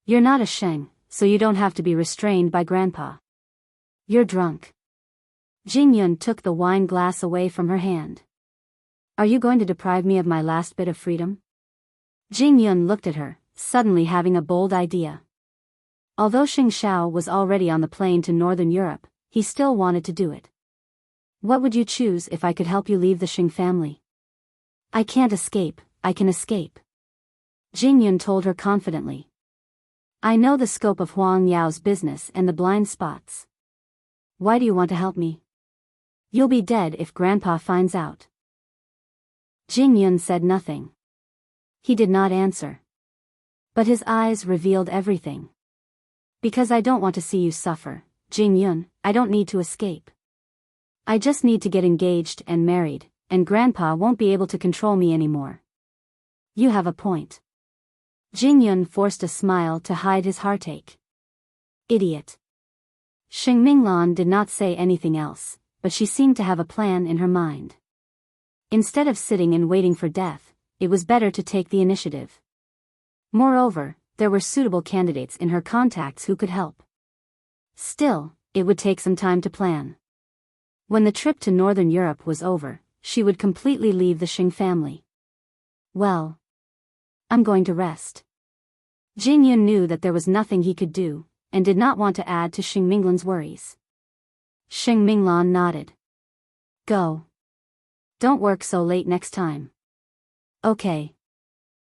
You're not a Sheng, so you don't have to be restrained by Grandpa. You're drunk. Jing Yun took the wine glass away from her hand. Are you going to deprive me of my last bit of freedom? Jing Yun looked at her, suddenly having a bold idea. Although Xing Xiao was already on the plane to Northern Europe, he still wanted to do it. What would you choose if I could help you leave the Xing family? I can't escape, I can escape. Jing Yun told her confidently. I know the scope of Huang Yao's business and the blind spots. Why do you want to help me? You'll be dead if Grandpa finds out. Jing Yun said nothing. He did not answer. But his eyes revealed everything. Because I don't want to see you suffer, Jing Yun, I don't need to escape. I just need to get engaged and married, and Grandpa won't be able to control me anymore. You have a point. Jing Yun forced a smile to hide his heartache. Idiot. Xing Minglan did not say anything else, but she seemed to have a plan in her mind. Instead of sitting and waiting for death, it was better to take the initiative. Moreover, there were suitable candidates in her contacts who could help. Still, it would take some time to plan. When the trip to Northern Europe was over, she would completely leave the Xing family. Well, I'm going to rest. Jing Yun knew that there was nothing he could do, and did not want to add to Xing Minglan's worries. Xing Minglan nodded. Go. Don't work so late next time. Okay.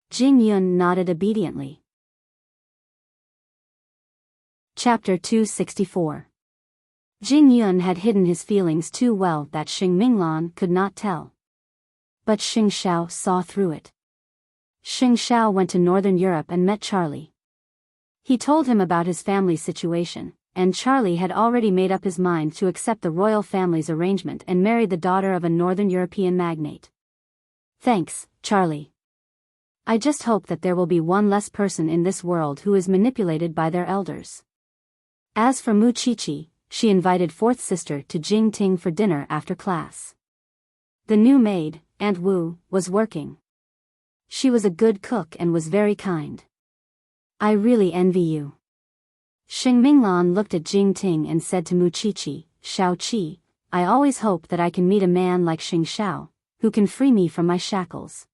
Jing Yun nodded obediently. Chapter 264. Jing Yun had hidden his feelings too well that Xing Minglan could not tell. But Xing Xiao saw through it. Xing Xiao went to Northern Europe and met Charlie. He told him about his family situation, and Charlie had already made up his mind to accept the royal family's arrangement and marry the daughter of a Northern European magnate. Thanks, Charlie. I just hope that there will be one less person in this world who is manipulated by their elders. As for Mu Qiqi, she invited fourth sister to Jingting for dinner after class. The new maid, Aunt Wu, was working. She was a good cook and was very kind. I really envy you. Xing Minglan looked at Jingting and said to Mu Qiqi, Xiao Qi, I always hope that I can meet a man like Xing Xiao, who can free me from my shackles.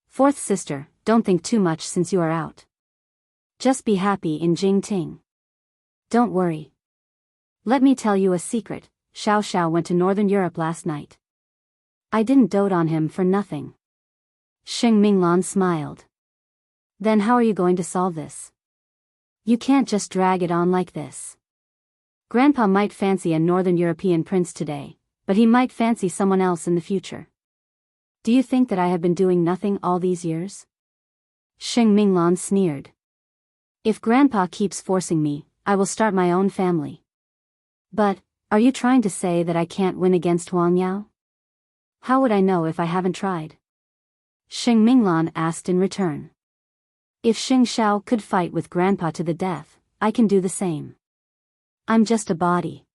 Fourth sister, don't think too much since you are out. Just be happy in Jingting. Don't worry. Let me tell you a secret, Xiao Xiao went to Northern Europe last night. I didn't dote on him for nothing. Xing Minglan smiled. Then how are you going to solve this? You can't just drag it on like this. Grandpa might fancy a Northern European prince today, but he might fancy someone else in the future. Do you think that I have been doing nothing all these years? Xing Minglan sneered. If Grandpa keeps forcing me, I will start my own family. But, are you trying to say that I can't win against Huang Yao? How would I know if I haven't tried? Xing Minglan asked in return. If Xing Xiao could fight with Grandpa to the death, I can do the same. I'm just a body.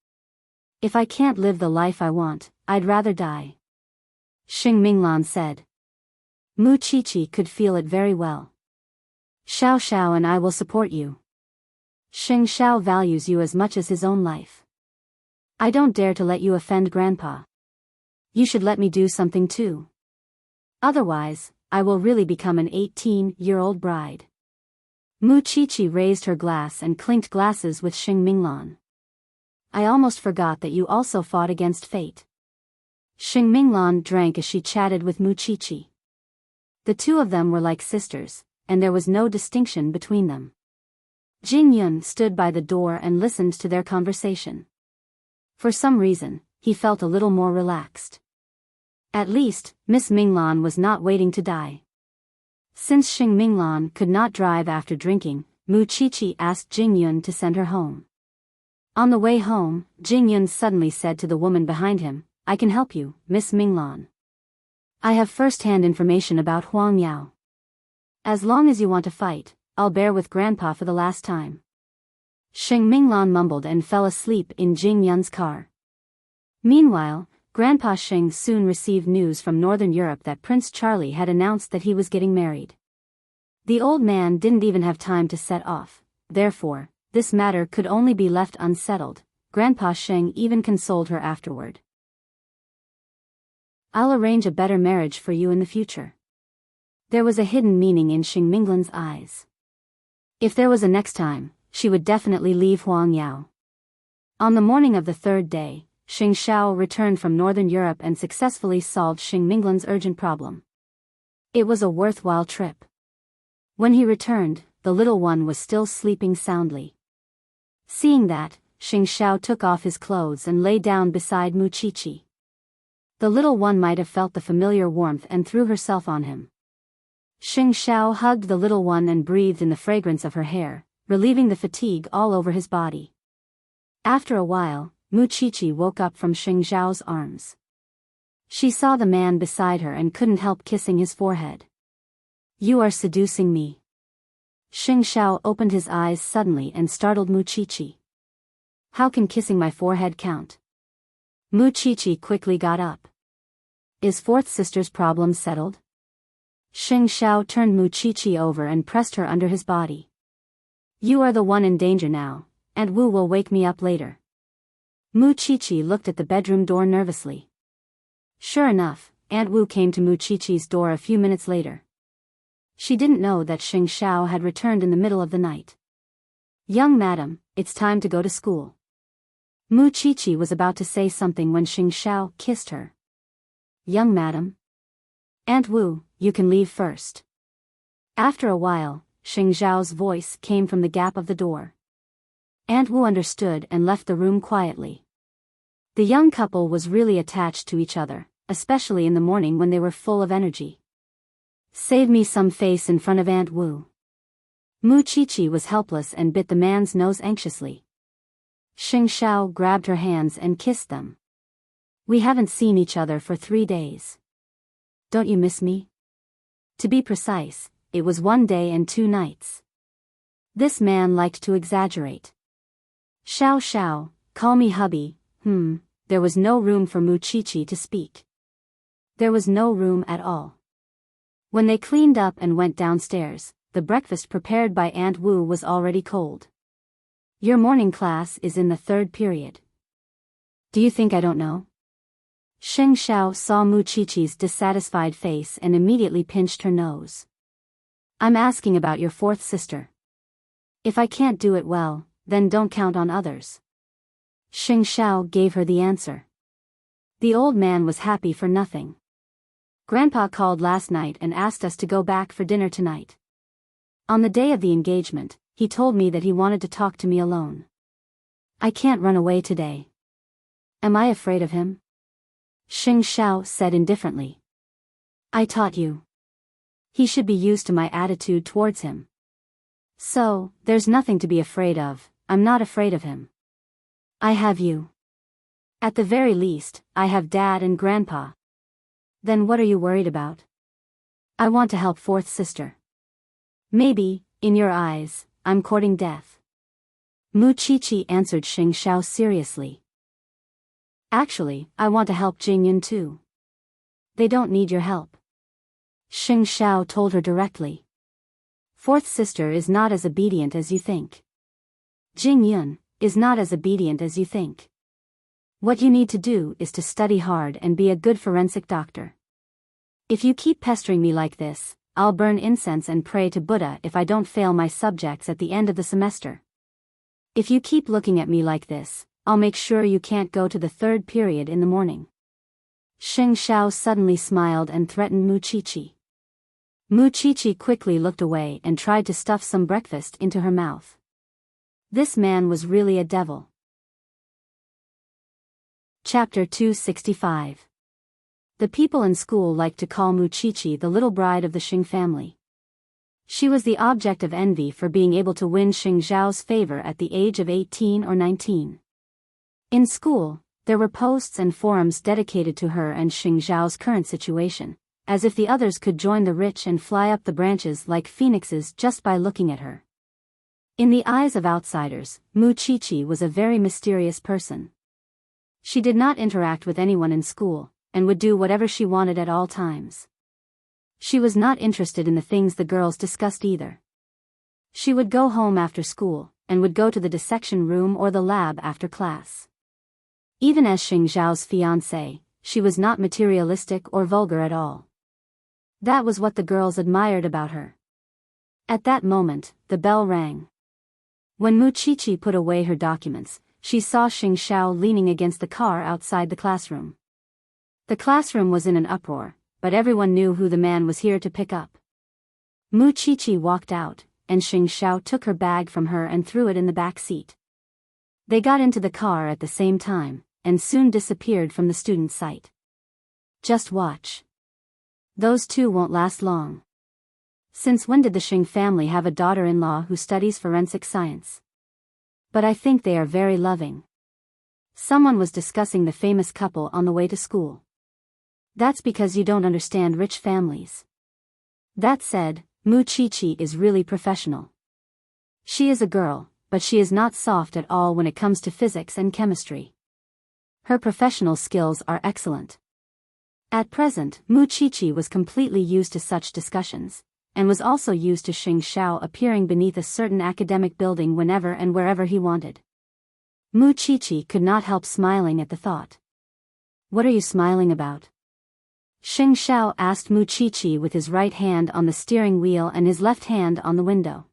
If I can't live the life I want, I'd rather die. Xing Minglan said. Mu Qiqi could feel it very well. Xiao Xiao and I will support you. Xing Xiao values you as much as his own life. I don't dare to let you offend Grandpa. You should let me do something too. Otherwise, I will really become an 18-year-old bride. Mu Qiqi raised her glass and clinked glasses with Xing Minglan. I almost forgot that you also fought against fate. Xing Minglan drank as she chatted with Mu Qiqi. The two of them were like sisters, and there was no distinction between them. Jing Yun stood by the door and listened to their conversation. For some reason, he felt a little more relaxed. At least, Miss Minglan was not waiting to die. Since Xing Minglan could not drive after drinking, Mu Qiqi asked Jing Yun to send her home. On the way home, Jing Yun suddenly said to the woman behind him, "I can help you, Miss Minglan. I have first-hand information about Huang Yao. As long as you want to fight, I'll bear with Grandpa for the last time." Xing Minglan mumbled and fell asleep in Jing Yun's car. Meanwhile, Grandpa Xing soon received news from Northern Europe that Prince Charlie had announced that he was getting married. The old man didn't even have time to set off, therefore, this matter could only be left unsettled. Grandpa Xing even consoled her afterward. "I'll arrange a better marriage for you in the future." There was a hidden meaning in Xing Minglan's eyes. If there was a next time, she would definitely leave Huang Yao. On the morning of the third day, Xing Xiao returned from Northern Europe and successfully solved Xing Minglan's urgent problem. It was a worthwhile trip. When he returned, the little one was still sleeping soundly. Seeing that, Xing Xiao took off his clothes and lay down beside Mu Qiqi. The little one might have felt the familiar warmth and threw herself on him. Xing Xiao hugged the little one and breathed in the fragrance of her hair, relieving the fatigue all over his body. After a while, Mu Qiqi woke up from Xing Xiao's arms. She saw the man beside her and couldn't help kissing his forehead. "You are seducing me." Xing Xiao opened his eyes suddenly and startled Mu Qiqi. "How can kissing my forehead count?" Mu Qiqi quickly got up. "Is fourth sister's problem settled?" Xing Xiao turned Mu Qiqi over and pressed her under his body. "You are the one in danger now, and Wu will wake me up later." Mu Qiqi looked at the bedroom door nervously. Sure enough, Aunt Wu came to Mu Qiqi's door a few minutes later. She didn't know that Xing Xiao had returned in the middle of the night. "Young madam, it's time to go to school." Mu Qiqi was about to say something when Xing Xiao kissed her. "Young madam? Aunt Wu, you can leave first." After a while, Xing Xiao's voice came from the gap of the door. Aunt Wu understood and left the room quietly. The young couple was really attached to each other, especially in the morning when they were full of energy. "Save me some face in front of Aunt Wu." Mu Qiqi was helpless and bit the man's nose anxiously. Xing Xiao grabbed her hands and kissed them. "We haven't seen each other for 3 days. Don't you miss me?" To be precise, it was 1 day and 2 nights. This man liked to exaggerate. "Xiao Xiao, call me hubby." There was no room for Mu Qiqi to speak. There was no room at all. When they cleaned up and went downstairs, the breakfast prepared by Aunt Wu was already cold. "Your morning class is in the 3rd period. Do you think I don't know?" Xing Xiao saw Mu Qiqi's dissatisfied face and immediately pinched her nose. "I'm asking about your 4th sister. If I can't do it well, then don't count on others." Xing Xiao gave her the answer. The old man was happy for nothing. "Grandpa called last night and asked us to go back for dinner tonight. On the day of the engagement, he told me that he wanted to talk to me alone. I can't run away today. Am I afraid of him?" Xing Xiao said indifferently. "I taught you. He should be used to my attitude towards him. So, there's nothing to be afraid of. I'm not afraid of him. I have you. At the very least, I have Dad and Grandpa. Then what are you worried about?" "I want to help 4th sister. Maybe, in your eyes, I'm courting death." Mu Qiqi answered Xing Xiao seriously. "Actually, I want to help Jing Yun too." "They don't need your help," Xing Xiao told her directly. "4th sister is not as obedient as you think. Jing Yun is not as obedient as you think. What you need to do is to study hard and be a good forensic doctor. If you keep pestering me like this, I'll burn incense and pray to Buddha if I don't fail my subjects at the end of the semester. If you keep looking at me like this, I'll make sure you can't go to the 3rd period in the morning." Xing Xiao suddenly smiled and threatened Mu Qiqi. Mu Qiqi quickly looked away and tried to stuff some breakfast into her mouth. This man was really a devil. Chapter 265. The people in school liked to call Muchichi the little bride of the Xing family. She was the object of envy for being able to win Xing Zhao's favor at the age of 18 or 19. In school, there were posts and forums dedicated to her and Xing Zhao's current situation, as if the others could join the rich and fly up the branches like phoenixes just by looking at her. In the eyes of outsiders, Muchichi was a very mysterious person. She did not interact with anyone in school, and would do whatever she wanted at all times. She was not interested in the things the girls discussed either. She would go home after school, and would go to the dissection room or the lab after class. Even as Xing Zhao's fiancée, she was not materialistic or vulgar at all. That was what the girls admired about her. At that moment, the bell rang. When Muchichi put away her documents, she saw Xing Zhao leaning against the car outside the classroom. The classroom was in an uproar, but everyone knew who the man was here to pick up. Muchichi walked out, and Xing Zhao took her bag from her and threw it in the back seat. They got into the car at the same time, and soon disappeared from the student's sight. Just watch. Those two won't last long. Since when did the Xing family have a daughter-in-law who studies forensic science? But I think they are very loving. Someone was discussing the famous couple on the way to school. That's because you don't understand rich families. That said, Muchichi is really professional. She is a girl, but she is not soft at all when it comes to physics and chemistry. Her professional skills are excellent. At present, Muchichi was completely used to such discussions, and was also used to Xing Zhao appearing beneath a certain academic building whenever and wherever he wanted. Muchichi could not help smiling at the thought. What are you smiling about? Xing Zhao asked Muchichi with his right hand on the steering wheel and his left hand on the window.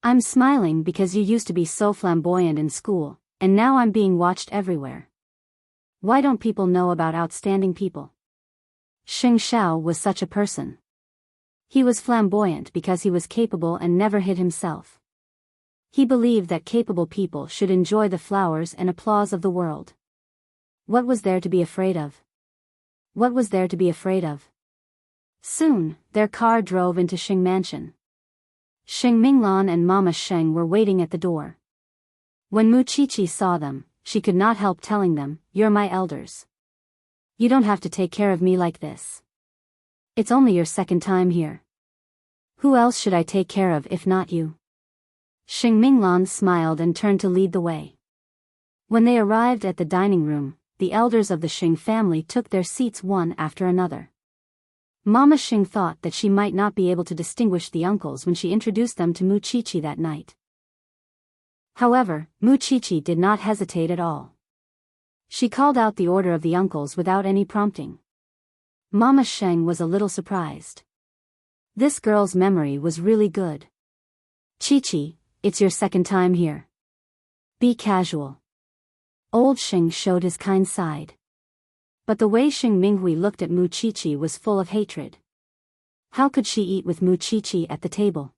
I'm smiling because you used to be so flamboyant in school, and now I'm being watched everywhere. Why don't people know about outstanding people? Xing Zhao was such a person. He was flamboyant because he was capable and never hid himself. He believed that capable people should enjoy the flowers and applause of the world. What was there to be afraid of? What was there to be afraid of? Soon, their car drove into Xing Mansion. Xing Minglan and Mama Sheng were waiting at the door. When Muchichi saw them, she could not help telling them, "You're my elders. You don't have to take care of me like this. It's only your second time here. Who else should I take care of if not you?" Xing Minglan smiled and turned to lead the way. When they arrived at the dining room, the elders of the Xing family took their seats one after another. Mama Xing thought that she might not be able to distinguish the uncles when she introduced them to Muchichi that night. However, Muchichi did not hesitate at all. She called out the order of the uncles without any prompting. Mama Sheng was a little surprised. This girl's memory was really good. "Chichi, it's your second time here. Be casual." Old Xing showed his kind side. But the way Xing Minghui looked at Muchichi was full of hatred. How could she eat with Muchichi at the table?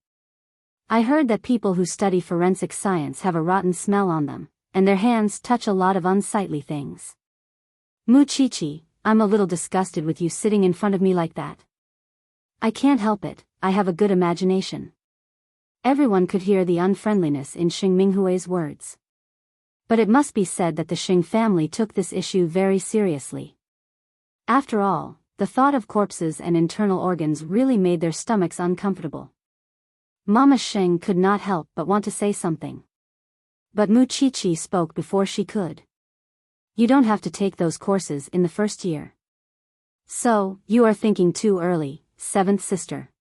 "I heard that people who study forensic science have a rotten smell on them, and their hands touch a lot of unsightly things. Muchichi, I'm a little disgusted with you sitting in front of me like that." "I can't help it, I have a good imagination." Everyone could hear the unfriendliness in Xing Minghui's words. But it must be said that the Xing family took this issue very seriously. After all, the thought of corpses and internal organs really made their stomachs uncomfortable. Mama Sheng could not help but want to say something. But Muchichi spoke before she could. "You don't have to take those courses in the first year. So, you are thinking too early, seventh sister."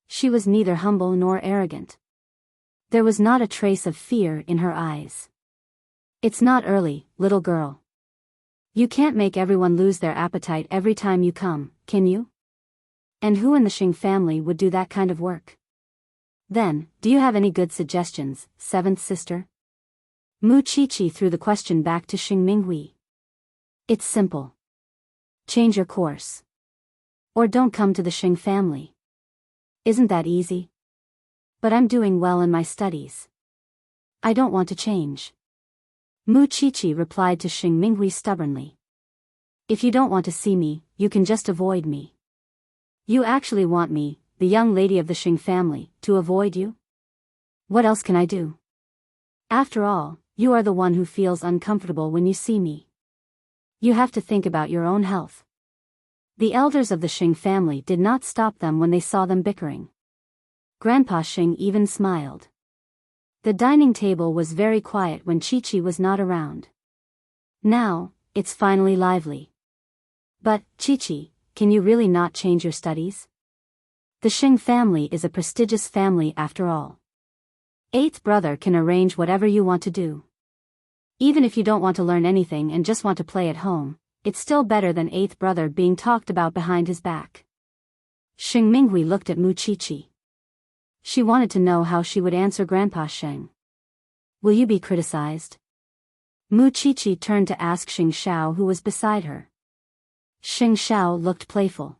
She was neither humble nor arrogant. There was not a trace of fear in her eyes. "It's not early, little girl. You can't make everyone lose their appetite every time you come, can you? And who in the Xing family would do that kind of work? Then, do you have any good suggestions, seventh sister?" Muchichi threw the question back to Xing Minghui. "It's simple. Change your course. Or don't come to the Xing family. Isn't that easy? But I'm doing well in my studies." I don't want to change. Mu Chichi replied to Xing Minghui stubbornly. If you don't want to see me, you can just avoid me. You actually want me, the young lady of the Xing family, to avoid you? What else can I do? After all, you are the one who feels uncomfortable when you see me. You have to think about your own health. The elders of the Xing family did not stop them when they saw them bickering. Grandpa Xing even smiled. The dining table was very quiet when Chi-Chi was not around. Now, it's finally lively. But, Chi-Chi, can you really not change your studies? The Xing family is a prestigious family after all. Eighth brother can arrange whatever you want to do. Even if you don't want to learn anything and just want to play at home, it's still better than eighth brother being talked about behind his back. Xing Minghui looked at Mu Chi-Chi. She wanted to know how she would answer Grandpa Sheng. Will you be criticized? Mu Chi-Chi turned to ask Xing Xiao, who was beside her. Xing Xiao looked playful.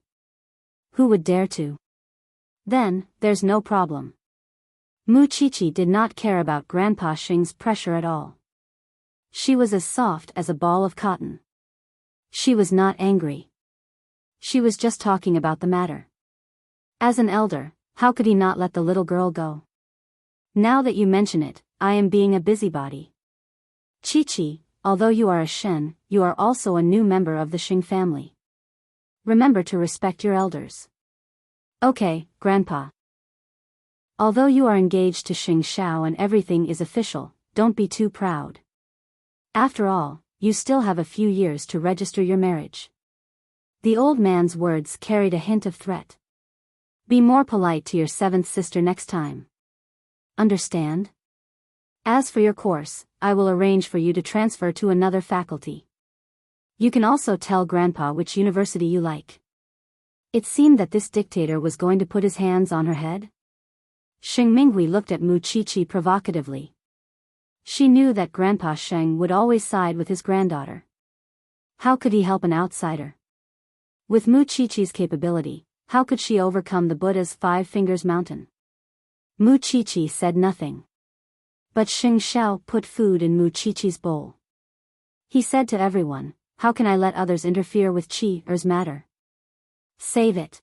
Who would dare to? Then, there's no problem. Mu Chi-Chi did not care about Grandpa Sheng's pressure at all. She was as soft as a ball of cotton. She was not angry. She was just talking about the matter. As an elder, how could he not let the little girl go? Now that you mention it, I am being a busybody. Chi-Chi, although you are a Shen, you are also a new member of the Xing family. Remember to respect your elders. Okay, Grandpa. Although you are engaged to Xing Xiao and everything is official, don't be too proud. After all, you still have a few years to register your marriage. The old man's words carried a hint of threat. Be more polite to your seventh sister next time. Understand? As for your course, I will arrange for you to transfer to another faculty. You can also tell Grandpa which university you like. It seemed that this dictator was going to put his hands on her head. Xing Minghui looked at Mu Chi-Chi provocatively. She knew that Grandpa Sheng would always side with his granddaughter. How could he help an outsider? With Mu Chi-Chi's capability, how could she overcome the Buddha's 5 fingers mountain? Mu Chi-Chi said nothing. But Xing Xiao put food in Mu Chi-Chi's bowl. He said to everyone, how can I let others interfere with Chi-Er's matter? Save it.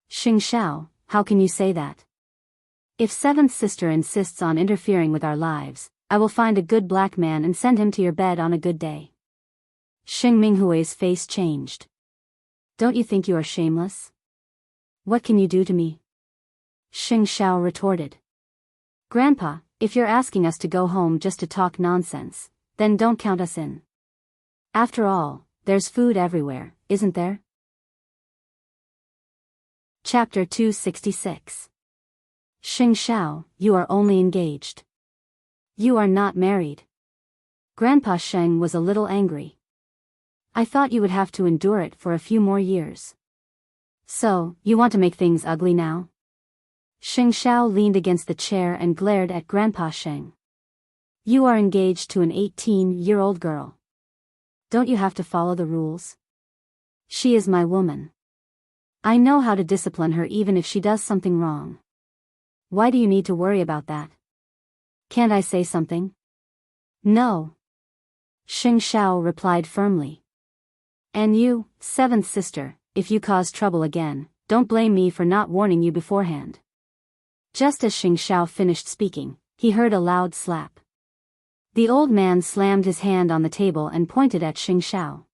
Xing Xiao, how can you say that? If seventh sister insists on interfering with our lives, I will find a good black man and send him to your bed on a good day. Xing Minghui's face changed. Don't you think you are shameless? What can you do to me? Xing Xiao retorted. Grandpa, if you're asking us to go home just to talk nonsense, then don't count us in. After all, there's food everywhere, isn't there? Chapter 266. Xing Xiao, you are only engaged. You are not married. Grandpa Sheng was a little angry. I thought you would have to endure it for a few more years. So, you want to make things ugly now? Xing Xiao leaned against the chair and glared at Grandpa Sheng. You are engaged to an 18-year-old girl. Don't you have to follow the rules? She is my woman. I know how to discipline her even if she does something wrong. Why do you need to worry about that? Can't I say something? No. Xing Xiao replied firmly. And you, seventh sister, if you cause trouble again, don't blame me for not warning you beforehand. Just as Xing Xiao finished speaking, he heard a loud slap. The old man slammed his hand on the table and pointed at Xing Xiao.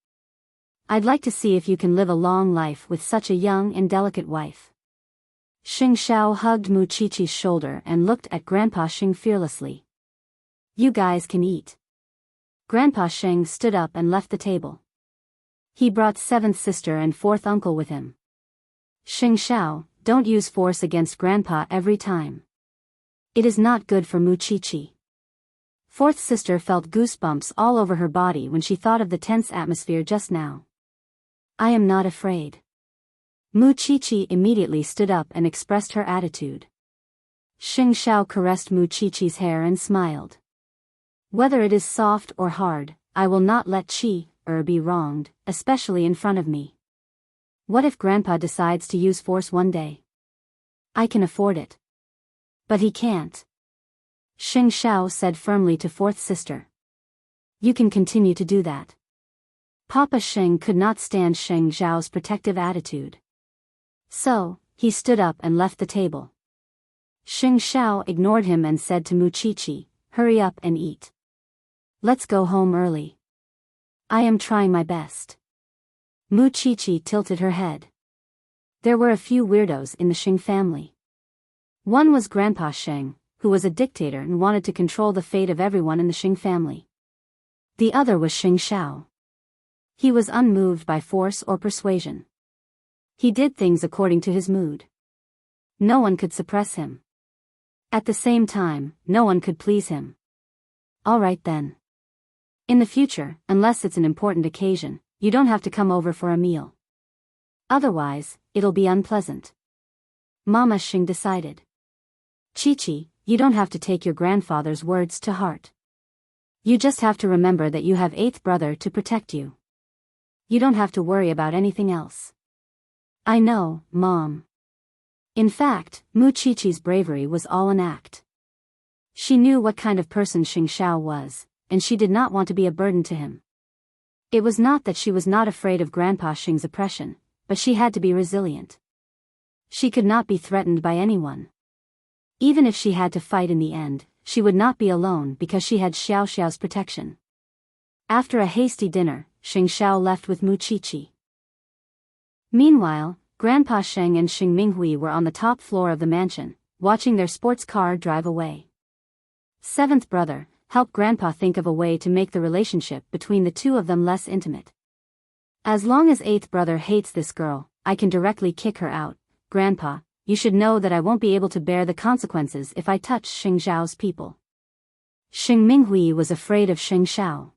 I'd like to see if you can live a long life with such a young and delicate wife. Xing Xiao hugged Mu Chi-Chi's shoulder and looked at Grandpa Sheng fearlessly. You guys can eat. Grandpa Sheng stood up and left the table. He brought seventh sister and fourth uncle with him. Xing Xiao, don't use force against Grandpa every time. It is not good for Mu Chi-Chi. Fourth sister felt goosebumps all over her body when she thought of the tense atmosphere just now. I am not afraid. Mu Chi-Chi immediately stood up and expressed her attitude. Xing Xiao caressed Mu Chi-Chi's hair and smiled. Whether it is soft or hard, I will not let Chi-Er be wronged, especially in front of me. What if Grandpa decides to use force one day? I can afford it. But he can't. Xing Xiao said firmly to fourth sister. You can continue to do that. Papa Xing could not stand Xing Xiao's protective attitude. So, he stood up and left the table. Xing Xiao ignored him and said to Mu Qiqi, hurry up and eat. Let's go home early. I am trying my best. Mu Qiqi tilted her head. There were a few weirdos in the Xing family. One was Grandpa Xing, who was a dictator and wanted to control the fate of everyone in the Xing family. The other was Xing Xiao. He was unmoved by force or persuasion. He did things according to his mood. No one could suppress him. At the same time, no one could please him. All right then. In the future, unless it's an important occasion, you don't have to come over for a meal. Otherwise, it'll be unpleasant. Mama Xing decided. Qiqi, you don't have to take your grandfather's words to heart. You just have to remember that you have eighth brother to protect you. You don't have to worry about anything else. I know, Mom. In fact, Mu Qiqi's bravery was all an act. She knew what kind of person Xing Xiao was, and she did not want to be a burden to him. It was not that she was not afraid of Grandpa Xing's oppression, but she had to be resilient. She could not be threatened by anyone. Even if she had to fight in the end, she would not be alone because she had Xiao Xiao's protection. After a hasty dinner, Xing Xiao left with Mu Qiqi. Meanwhile, Grandpa Sheng and Xing Minghui were on the top floor of the mansion, watching their sports car drive away. Seventh brother, help Grandpa think of a way to make the relationship between the two of them less intimate. As long as eighth brother hates this girl, I can directly kick her out. Grandpa, you should know that I won't be able to bear the consequences if I touch Xing Xiao's people. Xing Minghui was afraid of Xing Xiao.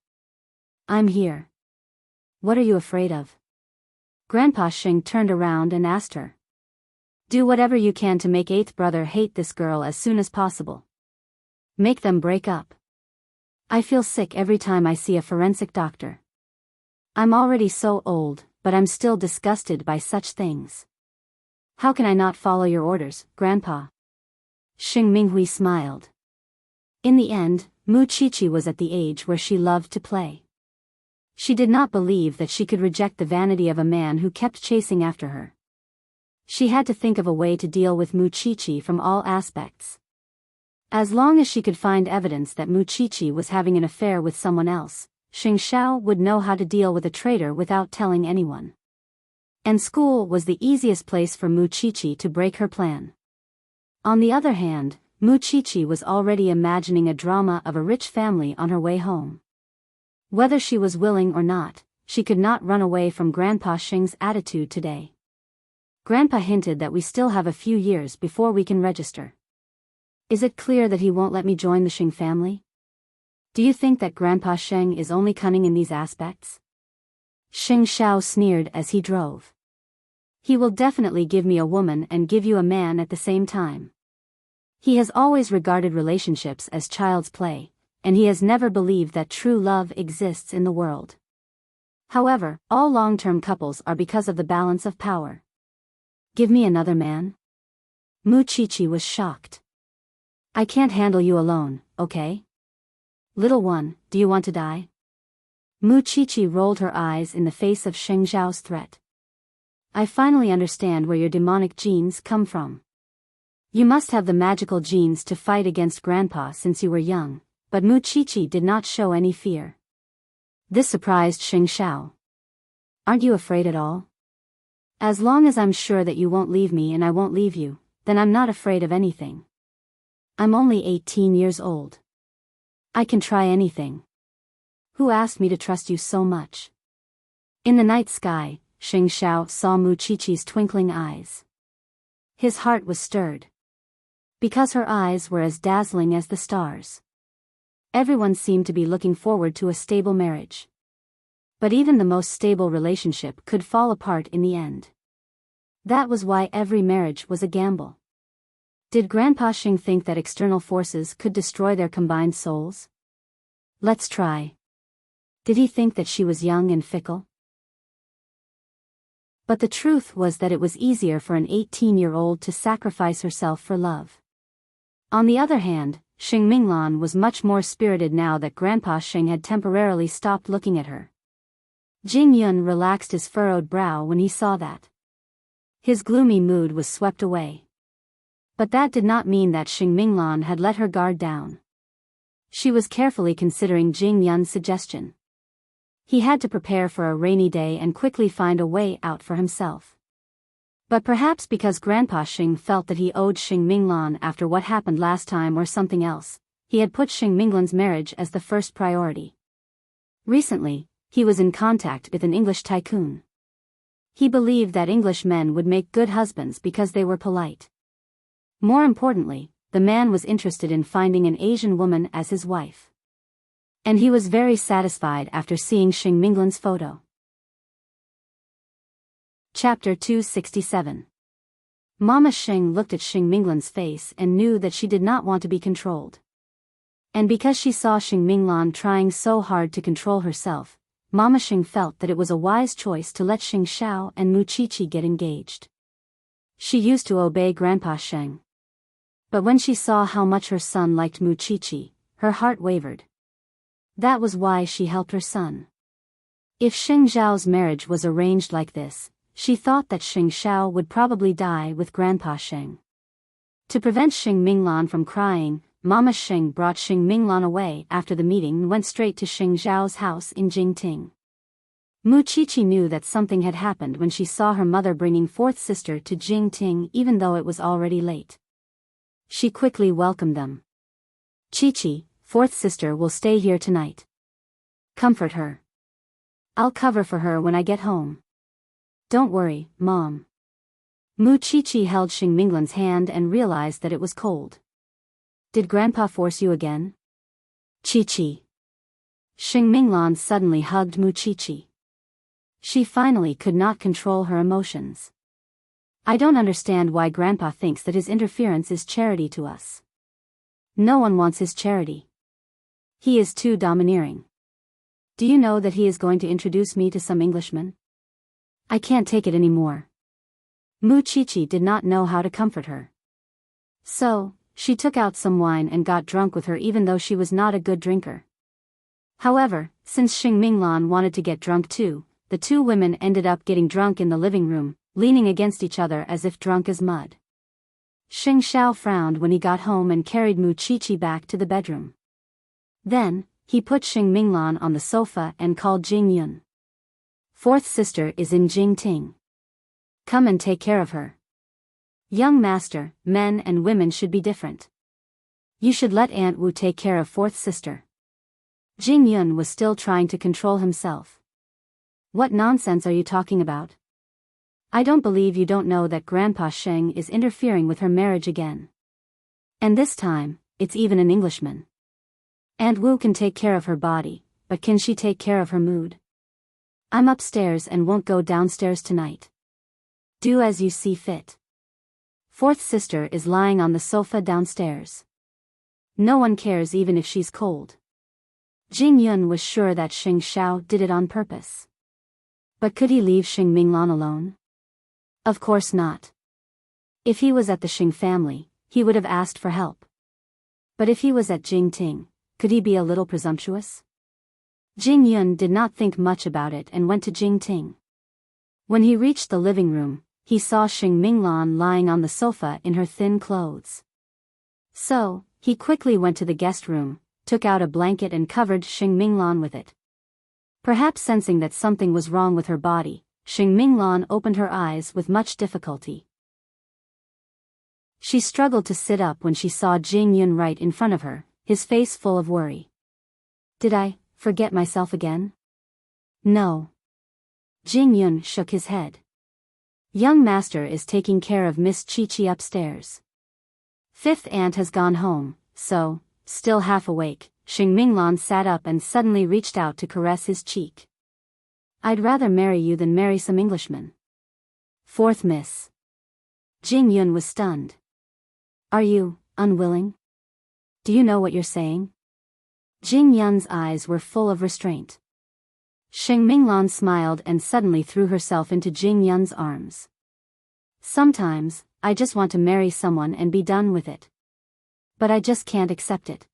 I'm here. What are you afraid of? Grandpa Xing turned around and asked her. Do whatever you can to make eighth brother hate this girl as soon as possible. Make them break up. I feel sick every time I see a forensic doctor. I'm already so old, but I'm still disgusted by such things. How can I not follow your orders, Grandpa? Xing Minghui smiled. In the end, Mu Qiqi was at the age where she loved to play. She did not believe that she could reject the vanity of a man who kept chasing after her. She had to think of a way to deal with Mu Qiqi from all aspects. As long as she could find evidence that Mu Qiqi was having an affair with someone else, Xing Xiao would know how to deal with a traitor without telling anyone. And school was the easiest place for Mu Qiqi to break her plan. On the other hand, Mu Qiqi was already imagining a drama of a rich family on her way home. Whether she was willing or not, she could not run away from Grandpa Xing's attitude today. Grandpa hinted that we still have a few years before we can register. Is it clear that he won't let me join the Xing family? Do you think that Grandpa Xing is only cunning in these aspects? Xing Xiao sneered as he drove. He will definitely give me a woman and give you a man at the same time. He has always regarded relationships as child's play, and he has never believed that true love exists in the world. However, all long-term couples are because of the balance of power. Give me another man? Mu Qiqi was shocked. I can't handle you alone, okay? Little one, do you want to die? Mu Qiqi rolled her eyes in the face of Xing Xiao's threat. I finally understand where your demonic genes come from. You must have the magical genes to fight against Grandpa since you were young. But Mu Qiqi did not show any fear. This surprised Xing Xiao. Aren't you afraid at all? As long as I'm sure that you won't leave me and I won't leave you, then I'm not afraid of anything. I'm only 18 years old. I can try anything. Who asked me to trust you so much? In the night sky, Xing Xiao saw Mu Qiqi's twinkling eyes. His heart was stirred. Because her eyes were as dazzling as the stars. Everyone seemed to be looking forward to a stable marriage. But even the most stable relationship could fall apart in the end. That was why every marriage was a gamble. Did Grandpa Xing think that external forces could destroy their combined souls? Let's try. Did he think that she was young and fickle? But the truth was that it was easier for an 18-year-old to sacrifice herself for love. On the other hand, Xing Minglan was much more spirited now that Grandpa Xing had temporarily stopped looking at her. Jing Yun relaxed his furrowed brow when he saw that. His gloomy mood was swept away. But that did not mean that Xing Minglan had let her guard down. She was carefully considering Jing Yun's suggestion. He had to prepare for a rainy day and quickly find a way out for himself. But perhaps because Grandpa Xing felt that he owed Xing Minglan after what happened last time or something else, he had put Xing Minglan's marriage as the first priority. Recently, he was in contact with an English tycoon. He believed that English men would make good husbands because they were polite. More importantly, the man was interested in finding an Asian woman as his wife. And he was very satisfied after seeing Xing Minglan's photo. Chapter 267. Mama Xing looked at Xing Minglan's face and knew that she did not want to be controlled. And because she saw Xing Minglan trying so hard to control herself, Mama Xing felt that it was a wise choice to let Xing Xiao and Mu Qiqi get engaged. She used to obey Grandpa Xing. But when she saw how much her son liked Mu Qiqi, her heart wavered. That was why she helped her son. If Xing Xiao's marriage was arranged like this, she thought that Xing Xiao would probably die with Grandpa Xing. To prevent Xing Minglan from crying, Mama Xing brought Xing Minglan away after the meeting and went straight to Xing Xiao's house in Jingting. Mu Qiqi knew that something had happened when she saw her mother bringing fourth sister to Jingting even though it was already late. She quickly welcomed them. Qiqi, fourth sister will stay here tonight. Comfort her. I'll cover for her when I get home. Don't worry, Mom. Mu Qiqi held Xing Minglan's hand and realized that it was cold. Did Grandpa force you again? Qiqi. Xing Minglan suddenly hugged Mu Qiqi. She finally could not control her emotions. I don't understand why Grandpa thinks that his interference is charity to us. No one wants his charity. He is too domineering. Do you know that he is going to introduce me to some Englishman? I can't take it anymore. Mu Qiqi did not know how to comfort her. So, she took out some wine and got drunk with her even though she was not a good drinker. However, since Xing Minglan wanted to get drunk too, the two women ended up getting drunk in the living room, leaning against each other as if drunk as mud. Xing Xiao frowned when he got home and carried Mu Qiqi back to the bedroom. Then, he put Xing Minglan on the sofa and called Jing Yun. Fourth sister is in Jingting. Come and take care of her. Young master, men and women should be different. You should let Aunt Wu take care of fourth sister. Jing Yun was still trying to control himself. What nonsense are you talking about? I don't believe you don't know that Grandpa Xing is interfering with her marriage again. And this time, it's even an Englishman. Aunt Wu can take care of her body, but can she take care of her mood? I'm upstairs and won't go downstairs tonight. Do as you see fit. Fourth sister is lying on the sofa downstairs. No one cares even if she's cold. Jing Yun was sure that Xing Xiao did it on purpose. But could he leave Xing Minglan alone? Of course not. If he was at the Xing family, he would have asked for help. But if he was at Jingting, could he be a little presumptuous? Jing Yun did not think much about it and went to Jingting. When he reached the living room, he saw Xing Minglan lying on the sofa in her thin clothes. So, he quickly went to the guest room, took out a blanket and covered Xing Minglan with it. Perhaps sensing that something was wrong with her body, Xing Minglan opened her eyes with much difficulty. She struggled to sit up when she saw Jing Yun right in front of her, his face full of worry. Did I forget myself again? No. Jing Yun shook his head. Young master is taking care of Miss Qiqi upstairs. Fifth aunt has gone home, so, still half awake, Xing Minglan sat up and suddenly reached out to caress his cheek. I'd rather marry you than marry some Englishman. Fourth miss. Jing Yun was stunned. Are you unwilling? Do you know what you're saying? Jing Yun's eyes were full of restraint. Xing Minglan smiled and suddenly threw herself into Jing Yun's arms. Sometimes, I just want to marry someone and be done with it. But I just can't accept it.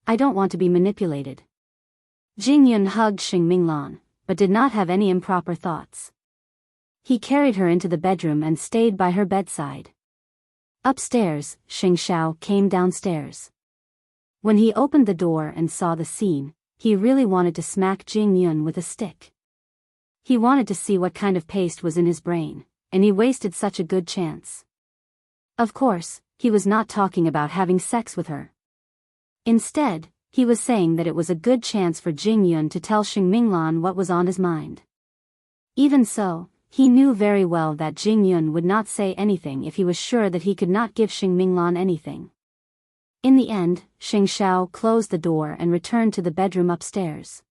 I don't want to be manipulated. Jing Yun hugged Xing Minglan, but did not have any improper thoughts. He carried her into the bedroom and stayed by her bedside. Upstairs, Xing Xiao came downstairs. When he opened the door and saw the scene, he really wanted to smack Jing Yun with a stick. He wanted to see what kind of paste was in his brain, and he wasted such a good chance. Of course, he was not talking about having sex with her. Instead, he was saying that it was a good chance for Jing Yun to tell Xing Minglan what was on his mind. Even so, he knew very well that Jing Yun would not say anything if he was sure that he could not give Xing Minglan anything. In the end, Xing Xiao closed the door and returned to the bedroom upstairs.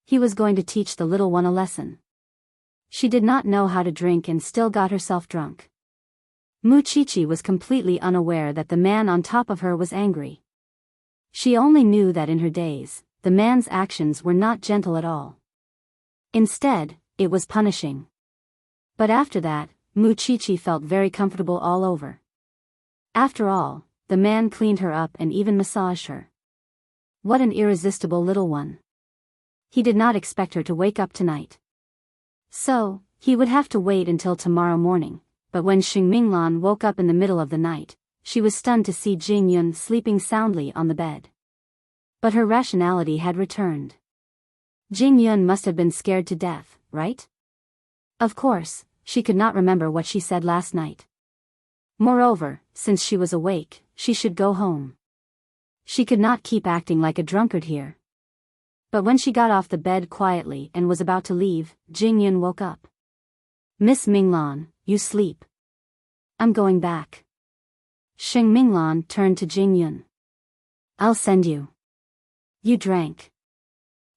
He was going to teach the little one a lesson. She did not know how to drink and still got herself drunk. Mu Chichi was completely unaware that the man on top of her was angry. She only knew that in her days, the man's actions were not gentle at all. Instead, it was punishing. But after that, Mu Chichi felt very comfortable all over. After all, the man cleaned her up and even massaged her. What an irresistible little one. He did not expect her to wake up tonight. So, he would have to wait until tomorrow morning, but when Xing Minglan woke up in the middle of the night, she was stunned to see Jing Yun sleeping soundly on the bed. But her rationality had returned. Jing Yun must have been scared to death, right? Of course, she could not remember what she said last night. Moreover, since she was awake, she should go home. She could not keep acting like a drunkard here. But when she got off the bed quietly and was about to leave, Jing Yun woke up. Miss Minglan, you sleep. I'm going back. Xing Minglan turned to Jing Yun. I'll send you. You drank.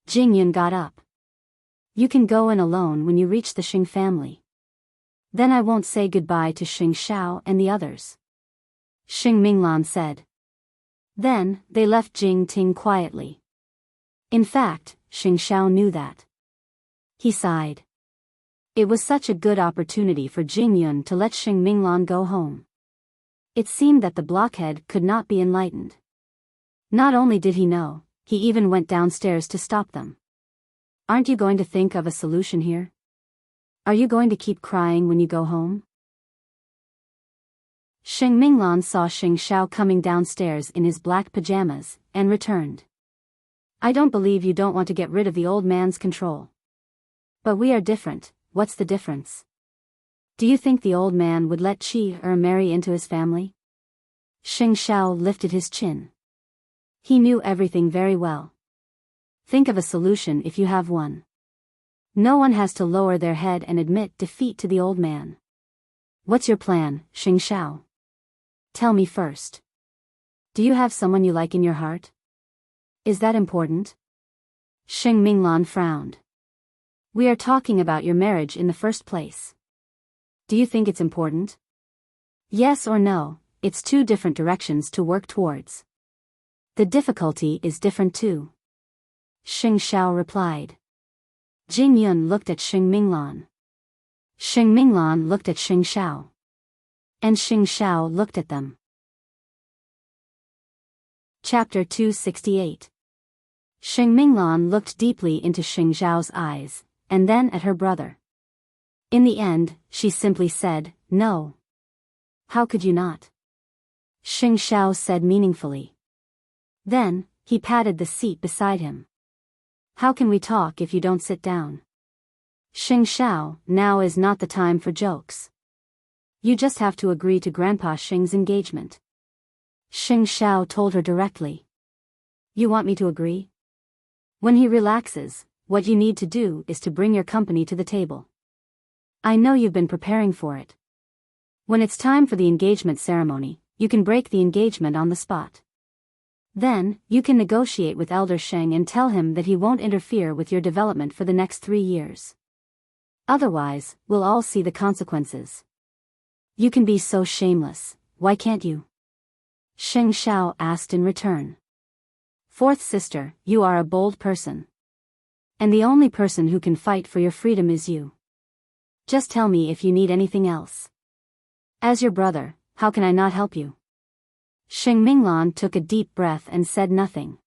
Jing Yun got up. You can go in alone when you reach the Xing family. Then I won't say goodbye to Xing Xiao and the others. Xing Minglan said. Then, they left Jing Ting quietly. In fact, Xing Xiao knew that. He sighed. It was such a good opportunity for Jing Yun to let Xing Minglan go home. It seemed that the blockhead could not be enlightened. Not only did he know, he even went downstairs to stop them. Aren't you going to think of a solution here? Are you going to keep crying when you go home? Xing Minglan saw Xing Xiao coming downstairs in his black pajamas, and returned. I don't believe you don't want to get rid of the old man's control. But we are different. What's the difference? Do you think the old man would let Qi marry into his family? Xing Xiao lifted his chin. He knew everything very well. Think of a solution if you have one. No one has to lower their head and admit defeat to the old man. What's your plan, Xing Xiao? Tell me first. Do you have someone you like in your heart? Is that important? Xing Minglan frowned. We are talking about your marriage in the first place. Do you think it's important? Yes or no, it's two different directions to work towards. The difficulty is different too. Xing Xiao replied. Jing Yun looked at Xing Minglan. Xing Minglan looked at Xing Xiao. And Xing Xiao looked at them. Chapter 268. Xing Minglan looked deeply into Xing Xiao's eyes, and then at her brother. In the end, she simply said, no. How could you not? Xing Xiao said meaningfully. Then, he patted the seat beside him. How can we talk if you don't sit down? Xing Xiao, now is not the time for jokes. You just have to agree to Grandpa Xing's engagement. Xing Xiao told her directly. You want me to agree? When he relaxes, what you need to do is to bring your company to the table. I know you've been preparing for it. When it's time for the engagement ceremony, you can break the engagement on the spot. Then, you can negotiate with Elder Sheng and tell him that he won't interfere with your development for the next 3 years. Otherwise, we'll all see the consequences. You can be so shameless, why can't you? Xing Xiao asked in return. Fourth sister, you are a bold person. And the only person who can fight for your freedom is you. Just tell me if you need anything else. As your brother, how can I not help you? Xing Minglan took a deep breath and said nothing.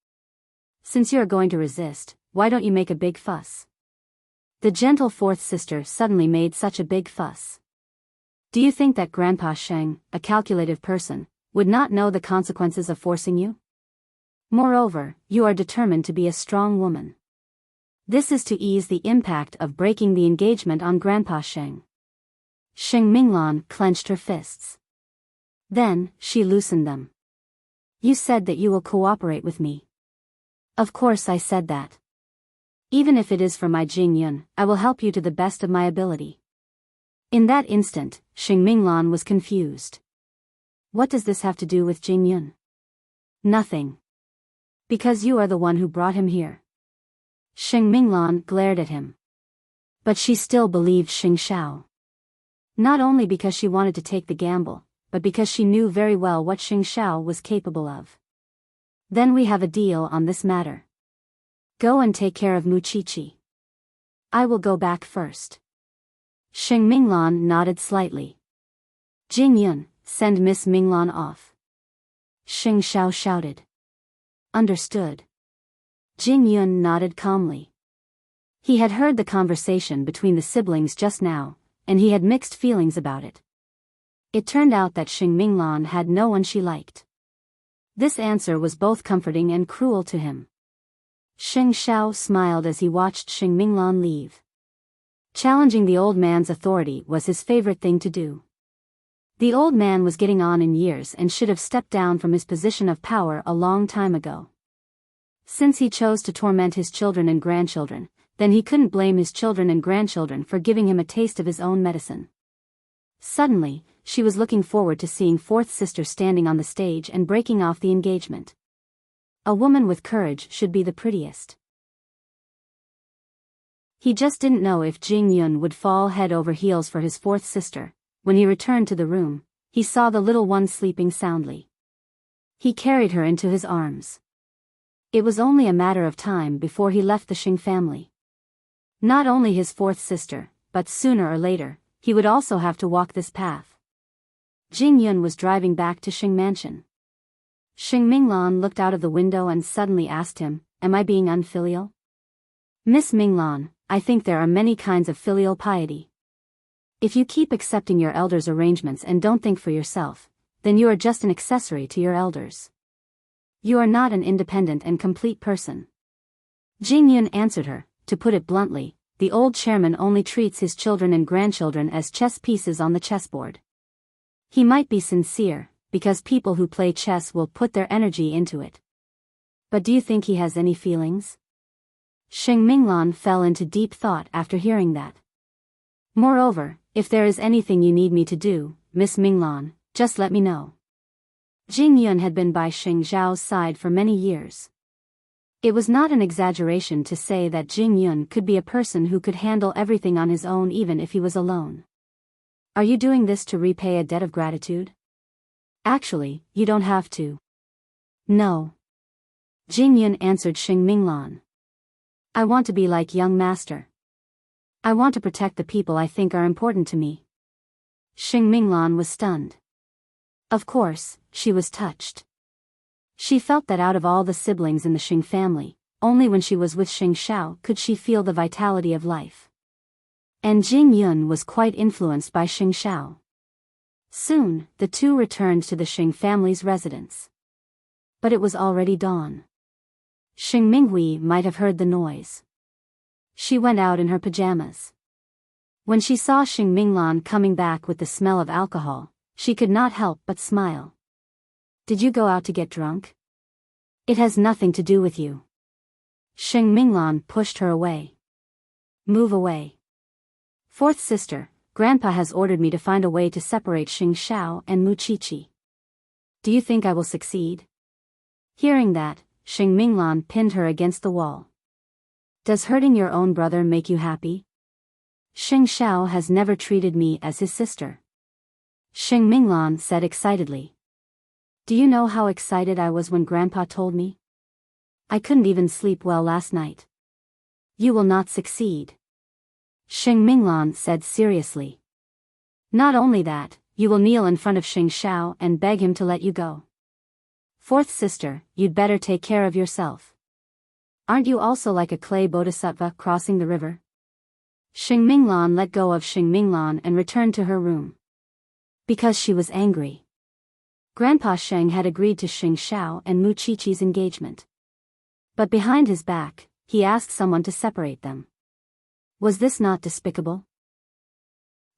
Since you are going to resist, why don't you make a big fuss? The gentle fourth sister suddenly made such a big fuss. Do you think that Grandpa Sheng, a calculative person, would not know the consequences of forcing you? Moreover, you are determined to be a strong woman. This is to ease the impact of breaking the engagement on Grandpa Sheng. Xing Minglan clenched her fists. Then, she loosened them. You said that you will cooperate with me. Of course I said that. Even if it is for my Jing Yun, I will help you to the best of my ability. In that instant, Xing Minglan was confused. What does this have to do with Jing Yun? Nothing. Because you are the one who brought him here. Xing Minglan glared at him. But she still believed Xing Xiao. Not only because she wanted to take the gamble, but because she knew very well what Xing Xiao was capable of. Then we have a deal on this matter. Go and take care of Muqiqi. I will go back first. Xing Minglan nodded slightly. Jing Yun, send Miss Minglan off. Xing Xiao shouted. Understood. Jing Yun nodded calmly. He had heard the conversation between the siblings just now, and he had mixed feelings about it. It turned out that Xing Minglan had no one she liked. This answer was both comforting and cruel to him. Xing Xiao smiled as he watched Xing Minglan leave. Challenging the old man's authority was his favorite thing to do. The old man was getting on in years and should have stepped down from his position of power a long time ago. Since he chose to torment his children and grandchildren, then he couldn't blame his children and grandchildren for giving him a taste of his own medicine. Suddenly, she was looking forward to seeing fourth sister standing on the stage and breaking off the engagement. A woman with courage should be the prettiest. He just didn't know if Jing Yun would fall head over heels for his fourth sister. When he returned to the room, he saw the little one sleeping soundly. He carried her into his arms. It was only a matter of time before he left the Xing family. Not only his fourth sister, but sooner or later, he would also have to walk this path. Jing Yun was driving back to Xing Mansion. Xing Minglan looked out of the window and suddenly asked him, "Am I being unfilial?" "Miss Minglan, I think there are many kinds of filial piety. If you keep accepting your elders' arrangements and don't think for yourself, then you are just an accessory to your elders. You are not an independent and complete person." Jing Yun answered her, "To put it bluntly, the old chairman only treats his children and grandchildren as chess pieces on the chessboard. He might be sincere, because people who play chess will put their energy into it. But do you think he has any feelings?" Xing Minglan fell into deep thought after hearing that. "Moreover, if there is anything you need me to do, Miss Minglan, just let me know." Jing Yun had been by Xing Zhao's side for many years. It was not an exaggeration to say that Jing Yun could be a person who could handle everything on his own even if he was alone. "Are you doing this to repay a debt of gratitude?" "Actually, you don't have to." "No." Jing Yun answered Xing Minglan. "I want to be like young master. I want to protect the people I think are important to me." Xing Minglan was stunned. Of course, she was touched. She felt that out of all the siblings in the Xing family, only when she was with Xing Xiao could she feel the vitality of life. And Jing Yun was quite influenced by Xing Xiao. Soon, the two returned to the Xing family's residence. But it was already dawn. Xing Minghui might have heard the noise. She went out in her pajamas. When she saw Xing Minglan coming back with the smell of alcohol, she could not help but smile. "Did you go out to get drunk?" "It has nothing to do with you." Xing Minglan pushed her away. "Move away. Fourth sister, Grandpa has ordered me to find a way to separate Xing Xiao and Muqiqi. Do you think I will succeed?" Hearing that, Xing Minglan pinned her against the wall. "Does hurting your own brother make you happy?" "Xing Xiao has never treated me as his sister." Xing Minglan said excitedly. "Do you know how excited I was when Grandpa told me? I couldn't even sleep well last night." "You will not succeed." Xing Minglan said seriously. "Not only that, you will kneel in front of Xing Xiao and beg him to let you go." Fourth sister, you'd better take care of yourself. Aren't you also like a clay bodhisattva crossing the river? Xing Minglan let go of Xing Minglan and returned to her room. Because she was angry. Grandpa Sheng had agreed to Xing Xiao and Mu Qiqi's engagement. But behind his back, he asked someone to separate them. Was this not despicable?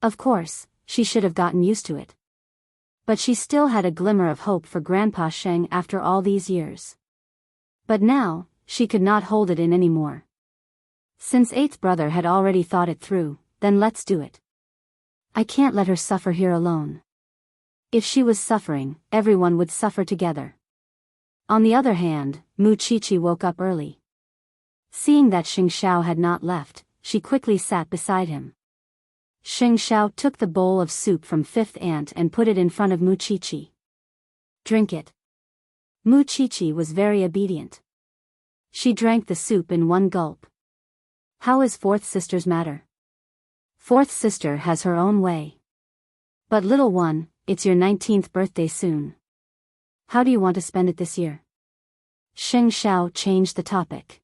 Of course, she should have gotten used to it. But she still had a glimmer of hope for Grandpa Sheng after all these years. But now, she could not hold it in anymore. Since eighth brother had already thought it through, then let's do it. I can't let her suffer here alone. If she was suffering, everyone would suffer together. On the other hand, Mu Qiqi woke up early. Seeing that Xing Xiao had not left, she quickly sat beside him. Xing Xiao took the bowl of soup from fifth aunt and put it in front of Mu Qiqi. Drink it. Mu Qiqi was very obedient. She drank the soup in one gulp. How is fourth sister's matter? Fourth sister has her own way. But little one, it's your 19th birthday soon. How do you want to spend it this year? Xing Xiao changed the topic.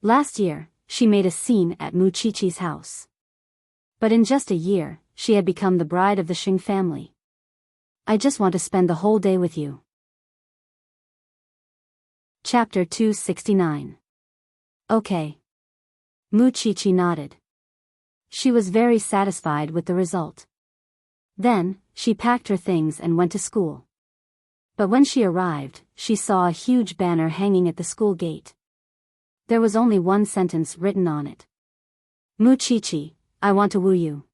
Last year, she made a scene at Mu Qiqi's house. But in just a year, she had become the bride of the Xing family. I just want to spend the whole day with you. Chapter 269. Okay. Mu Qiqi nodded. She was very satisfied with the result. Then, she packed her things and went to school. But when she arrived, she saw a huge banner hanging at the school gate. There was only one sentence written on it. Mu Qiqi, I want to woo you.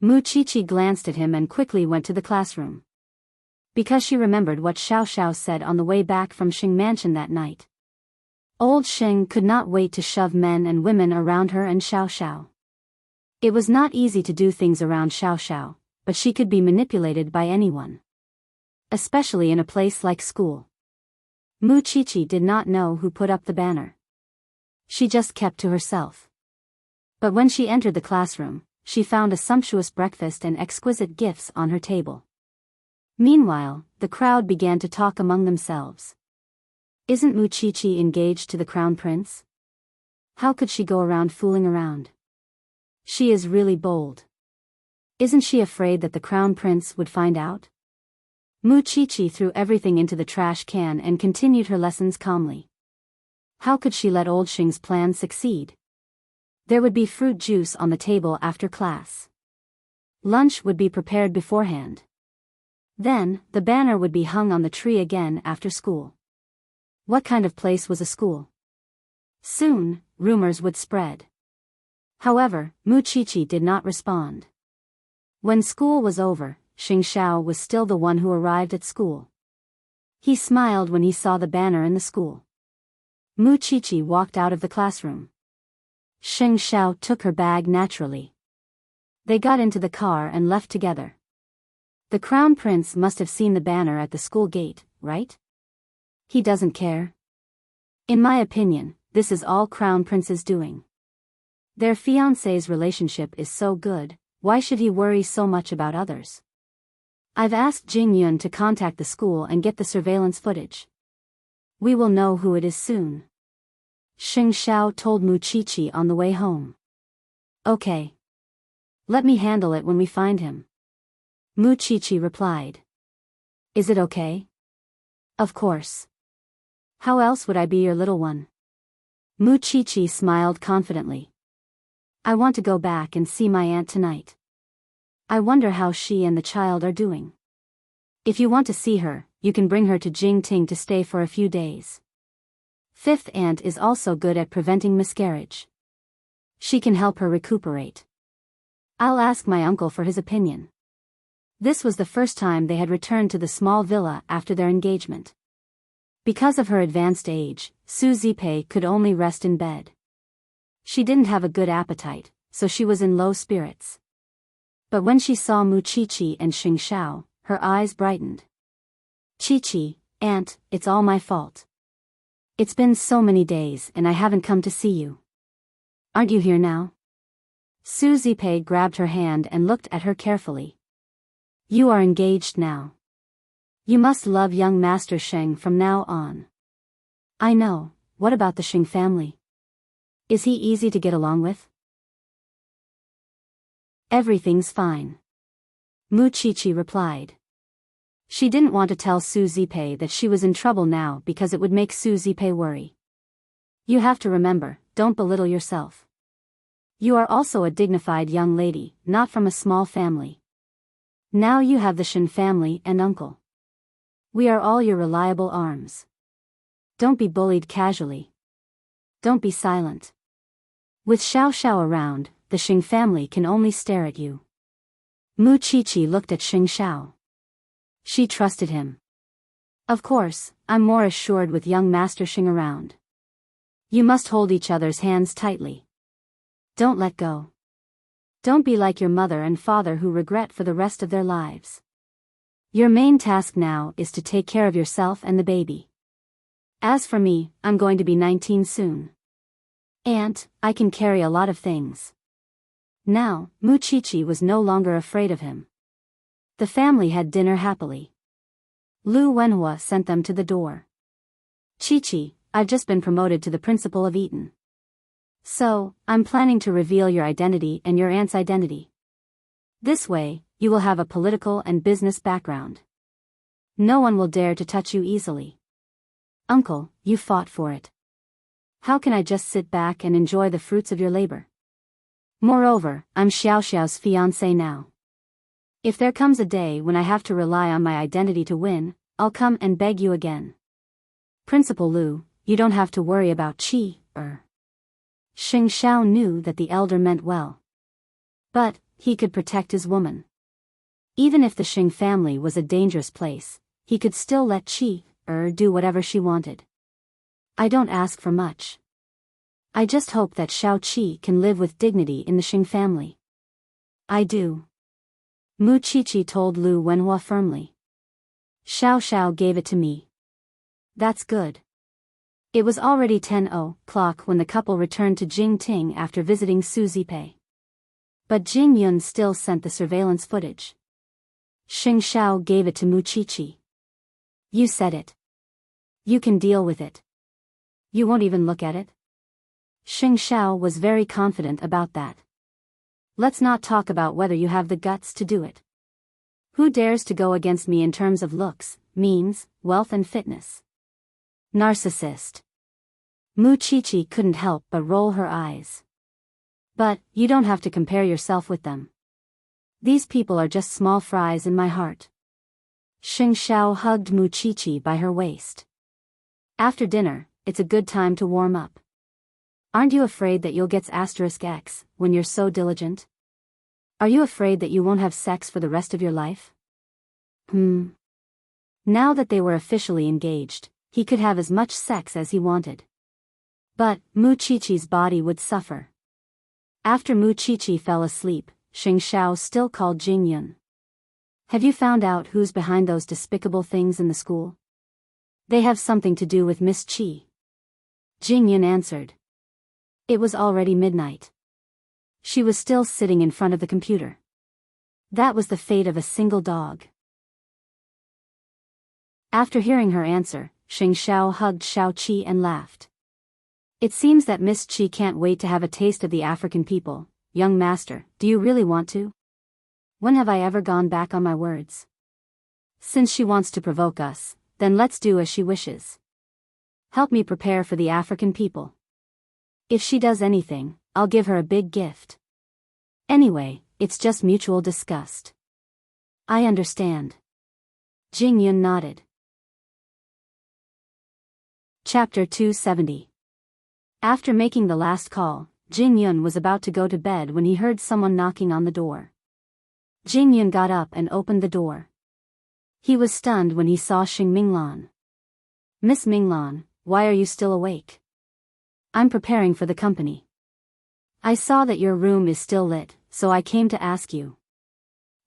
Mu Qiqi glanced at him and quickly went to the classroom. Because she remembered what Xiao Xiao said on the way back from Xing Mansion that night. Old Xing could not wait to shove men and women around her and Xiao Xiao. It was not easy to do things around Xiao Xiao, but she could be manipulated by anyone. Especially in a place like school. Mu Qiqi did not know who put up the banner. She just kept to herself. But when she entered the classroom, she found a sumptuous breakfast and exquisite gifts on her table. Meanwhile, the crowd began to talk among themselves. Isn't Mu Qiqi engaged to the crown prince? How could she go around fooling around? She is really bold. Isn't she afraid that the crown prince would find out? Mu Qiqi threw everything into the trash can and continued her lessons calmly. How could she let old Xing's plan succeed? There would be fruit juice on the table after class. Lunch would be prepared beforehand. Then, the banner would be hung on the tree again after school. What kind of place was a school? Soon, rumors would spread. However, Mu Qiqi did not respond. When school was over, Xing Xiao was still the one who arrived at school. He smiled when he saw the banner in the school. Mu Qiqi walked out of the classroom. Xing Xiao took her bag naturally. They got into the car and left together. The crown prince must have seen the banner at the school gate, right? He doesn't care. In my opinion, this is all crown prince's doing. Their fiancé's relationship is so good, why should he worry so much about others? I've asked Jing Yun to contact the school and get the surveillance footage. We will know who it is soon. Xing Xiao told Mu Qiqi on the way home. Okay. Let me handle it when we find him. Mu Qiqi replied. Is it okay? Of course. How else would I be your little one? Mu Qiqi smiled confidently. I want to go back and see my aunt tonight. I wonder how she and the child are doing. If you want to see her, you can bring her to Jingting to stay for a few days. Fifth aunt is also good at preventing miscarriage. She can help her recuperate. I'll ask my uncle for his opinion. This was the first time they had returned to the small villa after their engagement. Because of her advanced age, Su Zipei could only rest in bed. She didn't have a good appetite, so she was in low spirits. But when she saw Mu Qiqi and Xing Xiao, her eyes brightened. Qiqi, aunt, it's all my fault. It's been so many days and I haven't come to see you. Aren't you here now? Su Zipei grabbed her hand and looked at her carefully. You are engaged now. You must love young Master Sheng from now on. I know, what about the Sheng family? Is he easy to get along with? Everything's fine. Mu Qiqi replied. She didn't want to tell Su Zipei that she was in trouble now because it would make Su Zipei worry. You have to remember, don't belittle yourself. You are also a dignified young lady, not from a small family. Now you have the Shen family and uncle. We are all your reliable arms. Don't be bullied casually. Don't be silent. With Xiao Xiao around, the Xing family can only stare at you. Mu Qiqi looked at Xing Xiao. She trusted him. Of course, I'm more assured with young Master Xing around. You must hold each other's hands tightly. Don't let go. Don't be like your mother and father who regret for the rest of their lives. Your main task now is to take care of yourself and the baby. As for me, I'm going to be 19 soon. Aunt, I can carry a lot of things. Now, Mu Qiqi was no longer afraid of him. The family had dinner happily. Lu Wenhua sent them to the door. Qiqi, I've just been promoted to the principal of Eton. So, I'm planning to reveal your identity and your aunt's identity. This way, you will have a political and business background. No one will dare to touch you easily. Uncle, you fought for it. How can I just sit back and enjoy the fruits of your labor? Moreover, I'm Xiao Xiao's fiancé now. If there comes a day when I have to rely on my identity to win, I'll come and beg you again. Principal Lu, you don't have to worry about Qi. Xing Xiao knew that the elder meant well. But, he could protect his woman. Even if the Xing family was a dangerous place, he could still let Qi do whatever she wanted. I don't ask for much. I just hope that Xiao Qi can live with dignity in the Xing family. I do. Mu Qiqi told Lu Wenhua firmly. Xiao Xiao gave it to me. That's good. It was already 10:00 when the couple returned to Jingting after visiting Su Zipei. But Jing Yun still sent the surveillance footage. Xing Xiao gave it to Mu Qiqi. You said it. You can deal with it. You won't even look at it? Xing Xiao was very confident about that. Let's not talk about whether you have the guts to do it. Who dares to go against me in terms of looks, means, wealth and fitness? Narcissist. Mu Qiqi couldn't help but roll her eyes. But, you don't have to compare yourself with them. These people are just small fries in my heart. Xing Xiao hugged Mu Qiqi by her waist. After dinner, it's a good time to warm up. Aren't you afraid that you'll get *X when you're so diligent? Are you afraid that you won't have sex for the rest of your life? Now that they were officially engaged, he could have as much sex as he wanted. But, Mu Qiqi's body would suffer. After Mu Qiqi fell asleep, Xing Xiao still called Jing Yun. Have you found out who's behind those despicable things in the school? They have something to do with Miss Qi. Jing Yun answered. It was already midnight. She was still sitting in front of the computer. That was the fate of a single dog. After hearing her answer, Xing Xiao hugged Xiao Qi and laughed. It seems that Miss Qi can't wait to have a taste of the African people. Young master, do you really want to? When have I ever gone back on my words? Since she wants to provoke us, then let's do as she wishes. Help me prepare for the African people. If she does anything, I'll give her a big gift. Anyway, it's just mutual disgust. I understand. Jing Yun nodded. Chapter 270. After making the last call, Jing Yun was about to go to bed when he heard someone knocking on the door. Jing Yun got up and opened the door. He was stunned when he saw Xing Minglan. Miss Minglan, why are you still awake? I'm preparing for the company. I saw that your room is still lit, so I came to ask you.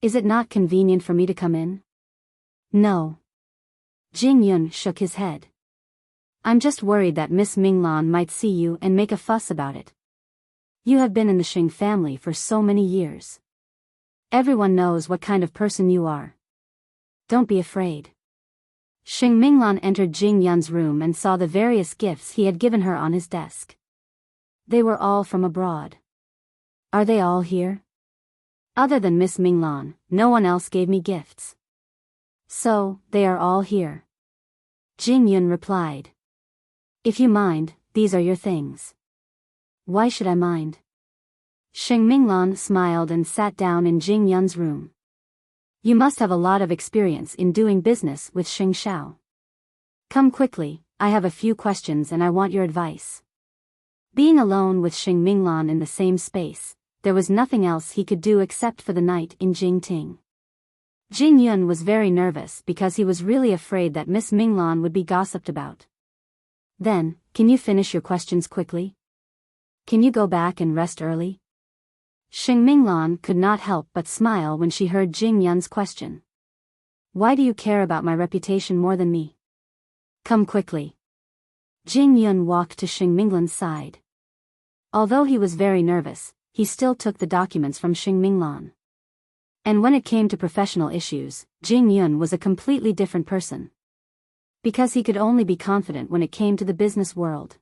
Is it not convenient for me to come in? No. Jing Yun shook his head. I'm just worried that Miss Minglan might see you and make a fuss about it. You have been in the Xing family for so many years. Everyone knows what kind of person you are. Don't be afraid. Xing Minglan entered Jing Yun's room and saw the various gifts he had given her on his desk. They were all from abroad. Are they all here? Other than Miss Minglan, no one else gave me gifts. So, they are all here. Jing Yun replied. If you mind, these are your things. Why should I mind? Xing Minglan smiled and sat down in Jing Yun's room. You must have a lot of experience in doing business with Xing Xiao. Come quickly, I have a few questions and I want your advice. Being alone with Xing Minglan in the same space, there was nothing else he could do except for the night in Jingting. Jing Yun was very nervous because he was really afraid that Miss Minglan would be gossiped about. Then, can you finish your questions quickly? Can you go back and rest early? Xing Minglan could not help but smile when she heard Jing Yun's question. Why do you care about my reputation more than me? Come quickly. Jing Yun walked to Xing Minglan's side. Although he was very nervous, he still took the documents from Xing Minglan. And when it came to professional issues, Jing Yun was a completely different person. Because he could only be confident when it came to the business world.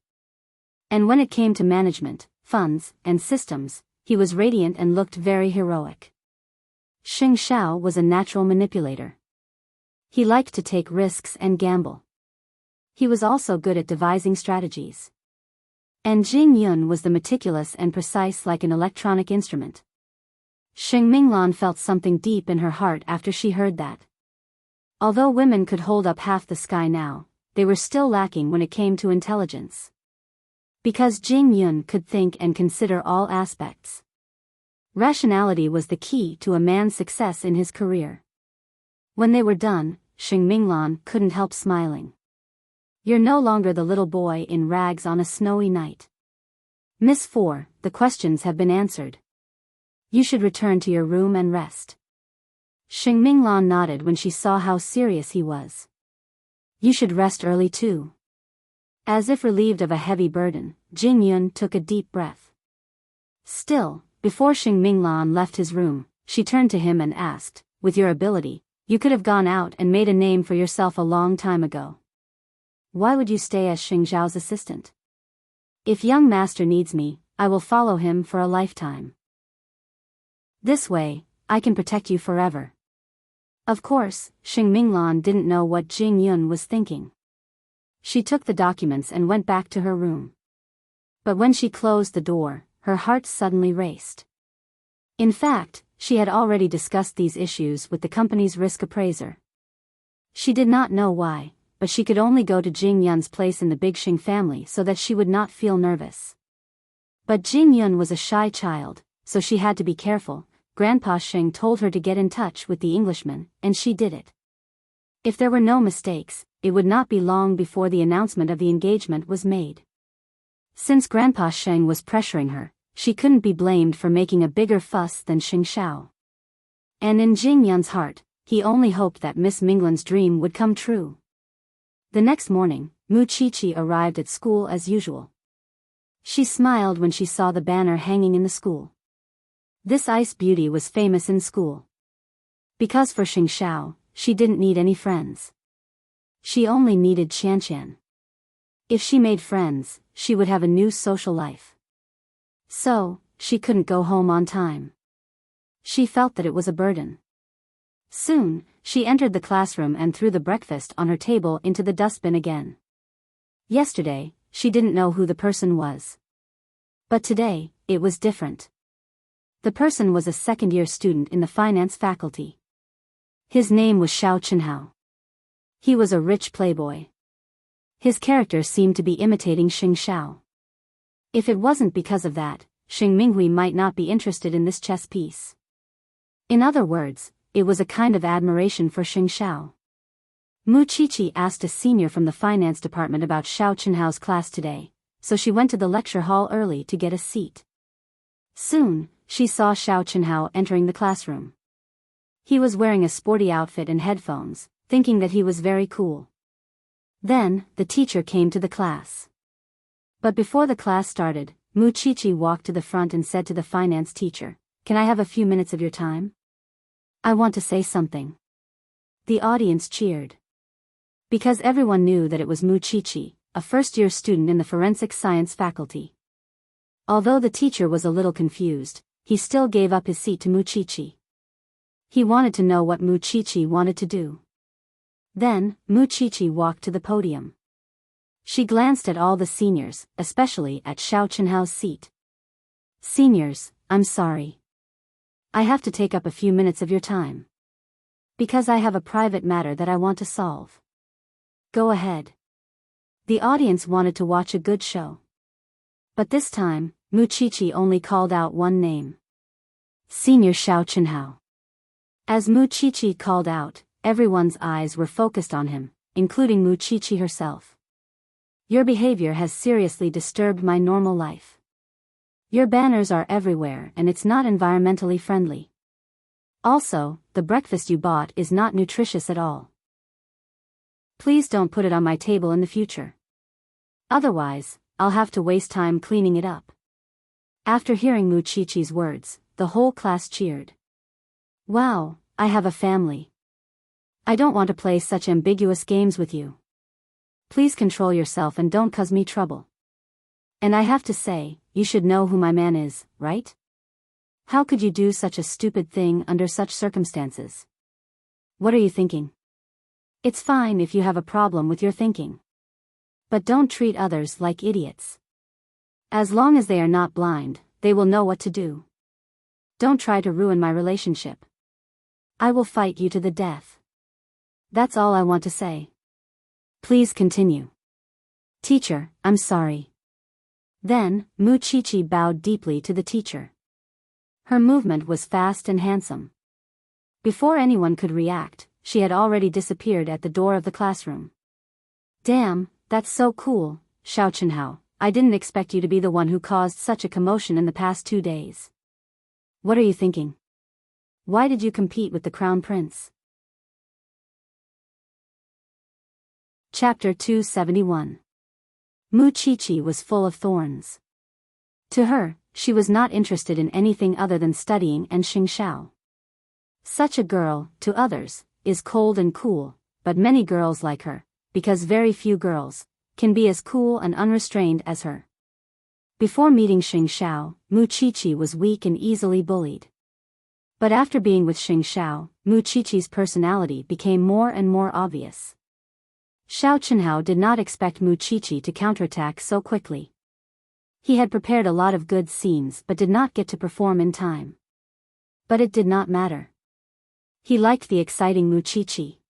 And when it came to management, funds, and systems, he was radiant and looked very heroic. Xing Xiao was a natural manipulator. He liked to take risks and gamble. He was also good at devising strategies. And Jing Yun was the meticulous and precise like an electronic instrument. Xing Minglan felt something deep in her heart after she heard that. Although women could hold up half the sky now, they were still lacking when it came to intelligence. Because Jing Yun could think and consider all aspects. Rationality was the key to a man's success in his career. When they were done, Xing Minglan couldn't help smiling. You're no longer the little boy in rags on a snowy night. Miss 4, the questions have been answered. You should return to your room and rest. Xing Minglan nodded when she saw how serious he was. You should rest early too. As if relieved of a heavy burden, Jing Yun took a deep breath. Still, before Xing Minglan left his room, she turned to him and asked, with your ability, you could have gone out and made a name for yourself a long time ago. Why would you stay as Xing Zhao's assistant? If young master needs me, I will follow him for a lifetime. This way, I can protect you forever. Of course, Xing Minglan didn't know what Jing Yun was thinking. She took the documents and went back to her room. But when she closed the door, her heart suddenly raced. In fact, she had already discussed these issues with the company's risk appraiser. She did not know why, but she could only go to Jing Yun's place in the Big Xing family so that she would not feel nervous. But Jing Yun was a shy child, so she had to be careful. Grandpa Xing told her to get in touch with the Englishman, and she did it. If there were no mistakes, it would not be long before the announcement of the engagement was made. Since Grandpa Xing was pressuring her, she couldn't be blamed for making a bigger fuss than Xing Xiao. And in Jing Yun's heart, he only hoped that Miss Minglan's dream would come true. The next morning, Mu Qiqi arrived at school as usual. She smiled when she saw the banner hanging in the school. This ice beauty was famous in school. Because for Xing Xiao, she didn't need any friends. She only needed Qianqian. If she made friends, she would have a new social life. So, she couldn't go home on time. She felt that it was a burden. Soon, she entered the classroom and threw the breakfast on her table into the dustbin again. Yesterday, she didn't know who the person was. But today, it was different. The person was a second-year student in the finance faculty. His name was Xiao Chenhao. He was a rich playboy. His character seemed to be imitating Xing Xiao. If it wasn't because of that, Xing Minghui might not be interested in this chess piece. In other words, it was a kind of admiration for Xing Xiao. Mu Qiqi asked a senior from the finance department about Xiao Chenhao's class today, so she went to the lecture hall early to get a seat. Soon, she saw Xiao Chenhao entering the classroom. He was wearing a sporty outfit and headphones, thinking that he was very cool. Then, the teacher came to the class. But before the class started, Mu Qiqi walked to the front and said to the finance teacher, "Can I have a few minutes of your time? I want to say something." The audience cheered. Because everyone knew that it was Mu Chichi, a first-year student in the forensic science faculty. Although the teacher was a little confused, he still gave up his seat to Mu Chichi. He wanted to know what Mu Chichi wanted to do. Then, Mu Chichi walked to the podium. She glanced at all the seniors, especially at Xiao Chenhao's seat. Seniors, I'm sorry. I have to take up a few minutes of your time. Because I have a private matter that I want to solve. Go ahead. The audience wanted to watch a good show. But this time, Mu Chichi only called out one name. Senior Xiao Chenhao. As Mu Chichi called out, everyone's eyes were focused on him, including Mu Chichi herself. Your behavior has seriously disturbed my normal life. Your banners are everywhere and it's not environmentally friendly. Also, the breakfast you bought is not nutritious at all. Please don't put it on my table in the future. Otherwise, I'll have to waste time cleaning it up. After hearing Mu Chichi's words, the whole class cheered. Wow, I have a family. I don't want to play such ambiguous games with you. Please control yourself and don't cause me trouble. And I have to say, you should know who my man is, right? How could you do such a stupid thing under such circumstances? What are you thinking? It's fine if you have a problem with your thinking. But don't treat others like idiots. As long as they are not blind, they will know what to do. Don't try to ruin my relationship. I will fight you to the death. That's all I want to say. Please continue. Teacher, I'm sorry. Then, Mu Chichi bowed deeply to the teacher. Her movement was fast and handsome. Before anyone could react, she had already disappeared at the door of the classroom. Damn, that's so cool, Xiao Chenhao. I didn't expect you to be the one who caused such a commotion in the past 2 days. What are you thinking? Why did you compete with the Crown Prince? Chapter 271. Mu Chichi was full of thorns. To her, she was not interested in anything other than studying and Xingxiao. Such a girl, to others, is cold and cool, but many girls like her, because very few girls can be as cool and unrestrained as her. Before meeting Xingxiao, Mu Chichi was weak and easily bullied. But after being with Xingxiao, Mu Chichi's personality became more and more obvious. Xiao Chenhao did not expect Mu Chichi to counterattack so quickly. He had prepared a lot of good scenes but did not get to perform in time. But it did not matter. He liked the exciting Mu Chichi.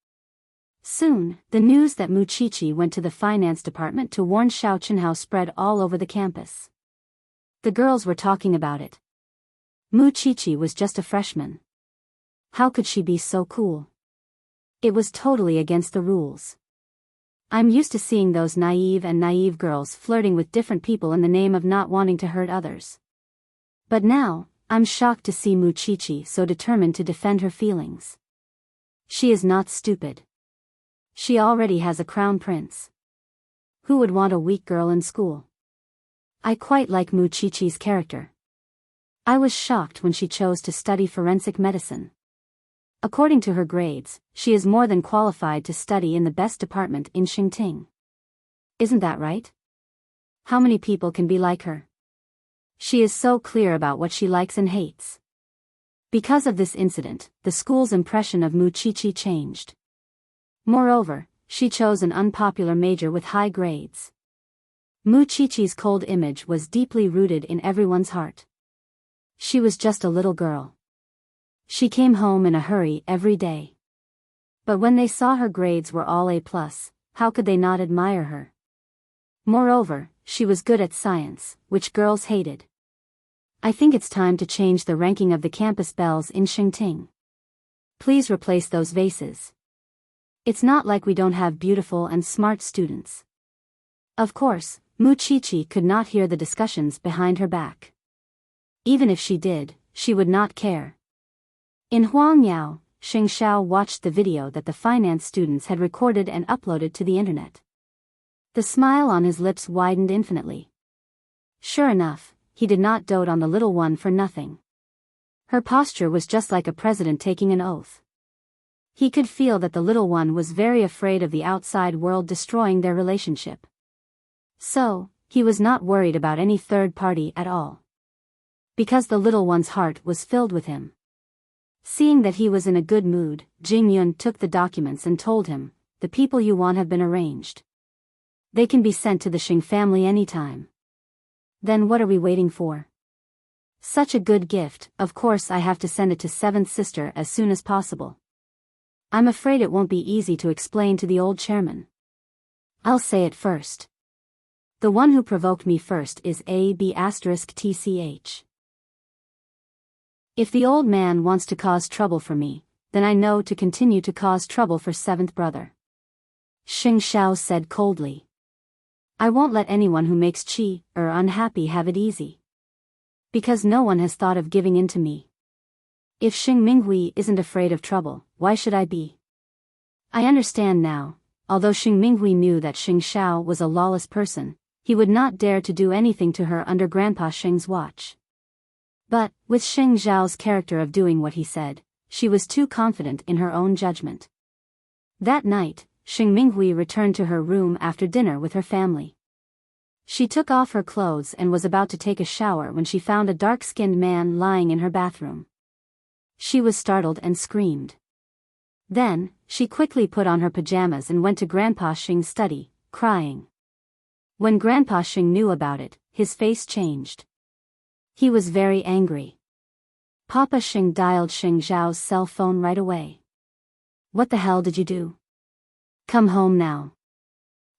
Soon, the news that Mu Chichi went to the finance department to warn Xiao Chenhao spread all over the campus. The girls were talking about it. Mu Chichi was just a freshman. How could she be so cool? It was totally against the rules. I'm used to seeing those naive girls flirting with different people in the name of not wanting to hurt others. But now, I'm shocked to see Mu Chichi so determined to defend her feelings. She is not stupid. She already has a crown prince. Who would want a weak girl in school? I quite like Mu Chichi's character. I was shocked when she chose to study forensic medicine. According to her grades, she is more than qualified to study in the best department in Enchanting. Isn't that right? How many people can be like her? She is so clear about what she likes and hates. Because of this incident, the school's impression of Mu Chichi changed. Moreover, she chose an unpopular major with high grades. Mu Chichi's cold image was deeply rooted in everyone's heart. She was just a little girl. She came home in a hurry every day. But when they saw her grades were all A+, how could they not admire her? Moreover, she was good at science, which girls hated. I think it's time to change the ranking of the campus bells in Enchanting. Please replace those vases. It's not like we don't have beautiful and smart students. Of course, Mu Chichi could not hear the discussions behind her back. Even if she did, she would not care. In Huangyao, Xingxiao watched the video that the finance students had recorded and uploaded to the internet. The smile on his lips widened infinitely. Sure enough, he did not dote on the little one for nothing. Her posture was just like a president taking an oath. He could feel that the little one was very afraid of the outside world destroying their relationship. So, he was not worried about any third party at all. Because the little one's heart was filled with him. Seeing that he was in a good mood, Jing Yun took the documents and told him, "The people you want have been arranged. They can be sent to the Xing family anytime." "Then what are we waiting for? Such a good gift, of course I have to send it to seventh sister as soon as possible. I'm afraid it won't be easy to explain to the old chairman. I'll say it first. The one who provoked me first is AB*TCH. If the old man wants to cause trouble for me, then I know to continue to cause trouble for seventh brother." Xing Xiao said coldly. "I won't let anyone who makes Qi unhappy have it easy. Because no one has thought of giving in to me. If Xing Minghui isn't afraid of trouble, why should I be?" I understand now. Although Xing Minghui knew that Xing Xiao was a lawless person, he would not dare to do anything to her under Grandpa Xing's watch. But, with Xing Xiao's character of doing what he said, she was too confident in her own judgment. That night, Xing Minghui returned to her room after dinner with her family. She took off her clothes and was about to take a shower when she found a dark-skinned man lying in her bathroom. She was startled and screamed. Then, she quickly put on her pajamas and went to Grandpa Xing's study, crying. When Grandpa Xing knew about it, his face changed. He was very angry. Papa Xing dialed Xing Zhao's cell phone right away. "What the hell did you do? Come home now."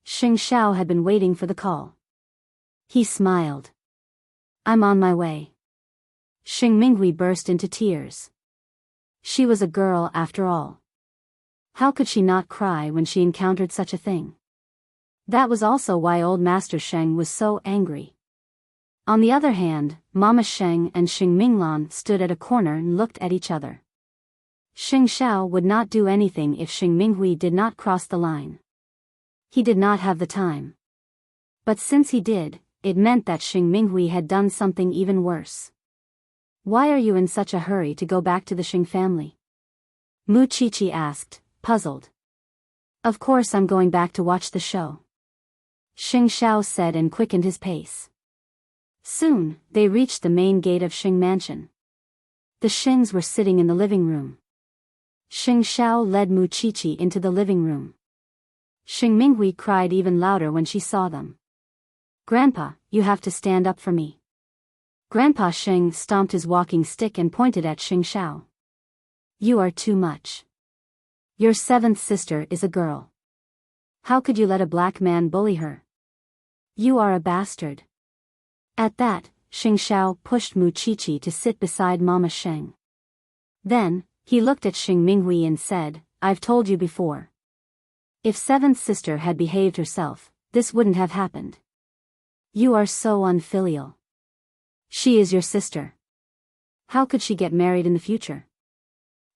Xing Xiao had been waiting for the call. He smiled. "I'm on my way." Xing Minghui burst into tears. She was a girl after all. How could she not cry when she encountered such a thing? That was also why old Master Sheng was so angry. On the other hand, Mama Sheng and Xing Minglan stood at a corner and looked at each other. Xing Xiao would not do anything if Xing Minghui did not cross the line. He did not have the time. But since he did, it meant that Xing Minghui had done something even worse. "Why are you in such a hurry to go back to the Xing family?" Mu Qiqi asked, puzzled. "Of course I'm going back to watch the show," Xing Xiao said and quickened his pace. Soon, they reached the main gate of Xing Mansion. The Xings were sitting in the living room. Xing Xiao led Mu Qiqi into the living room. Xing Minghui cried even louder when she saw them. "Grandpa, you have to stand up for me." Grandpa Xing stomped his walking stick and pointed at Xing Xiao. "You are too much. Your seventh sister is a girl. How could you let a black man bully her? You are a bastard." At that, Xing Xiao pushed Mu Qiqi to sit beside Mama Sheng. Then, he looked at Xing Minghui and said, "I've told you before. If seventh sister had behaved herself, this wouldn't have happened. You are so unfilial. She is your sister. How could she get married in the future?"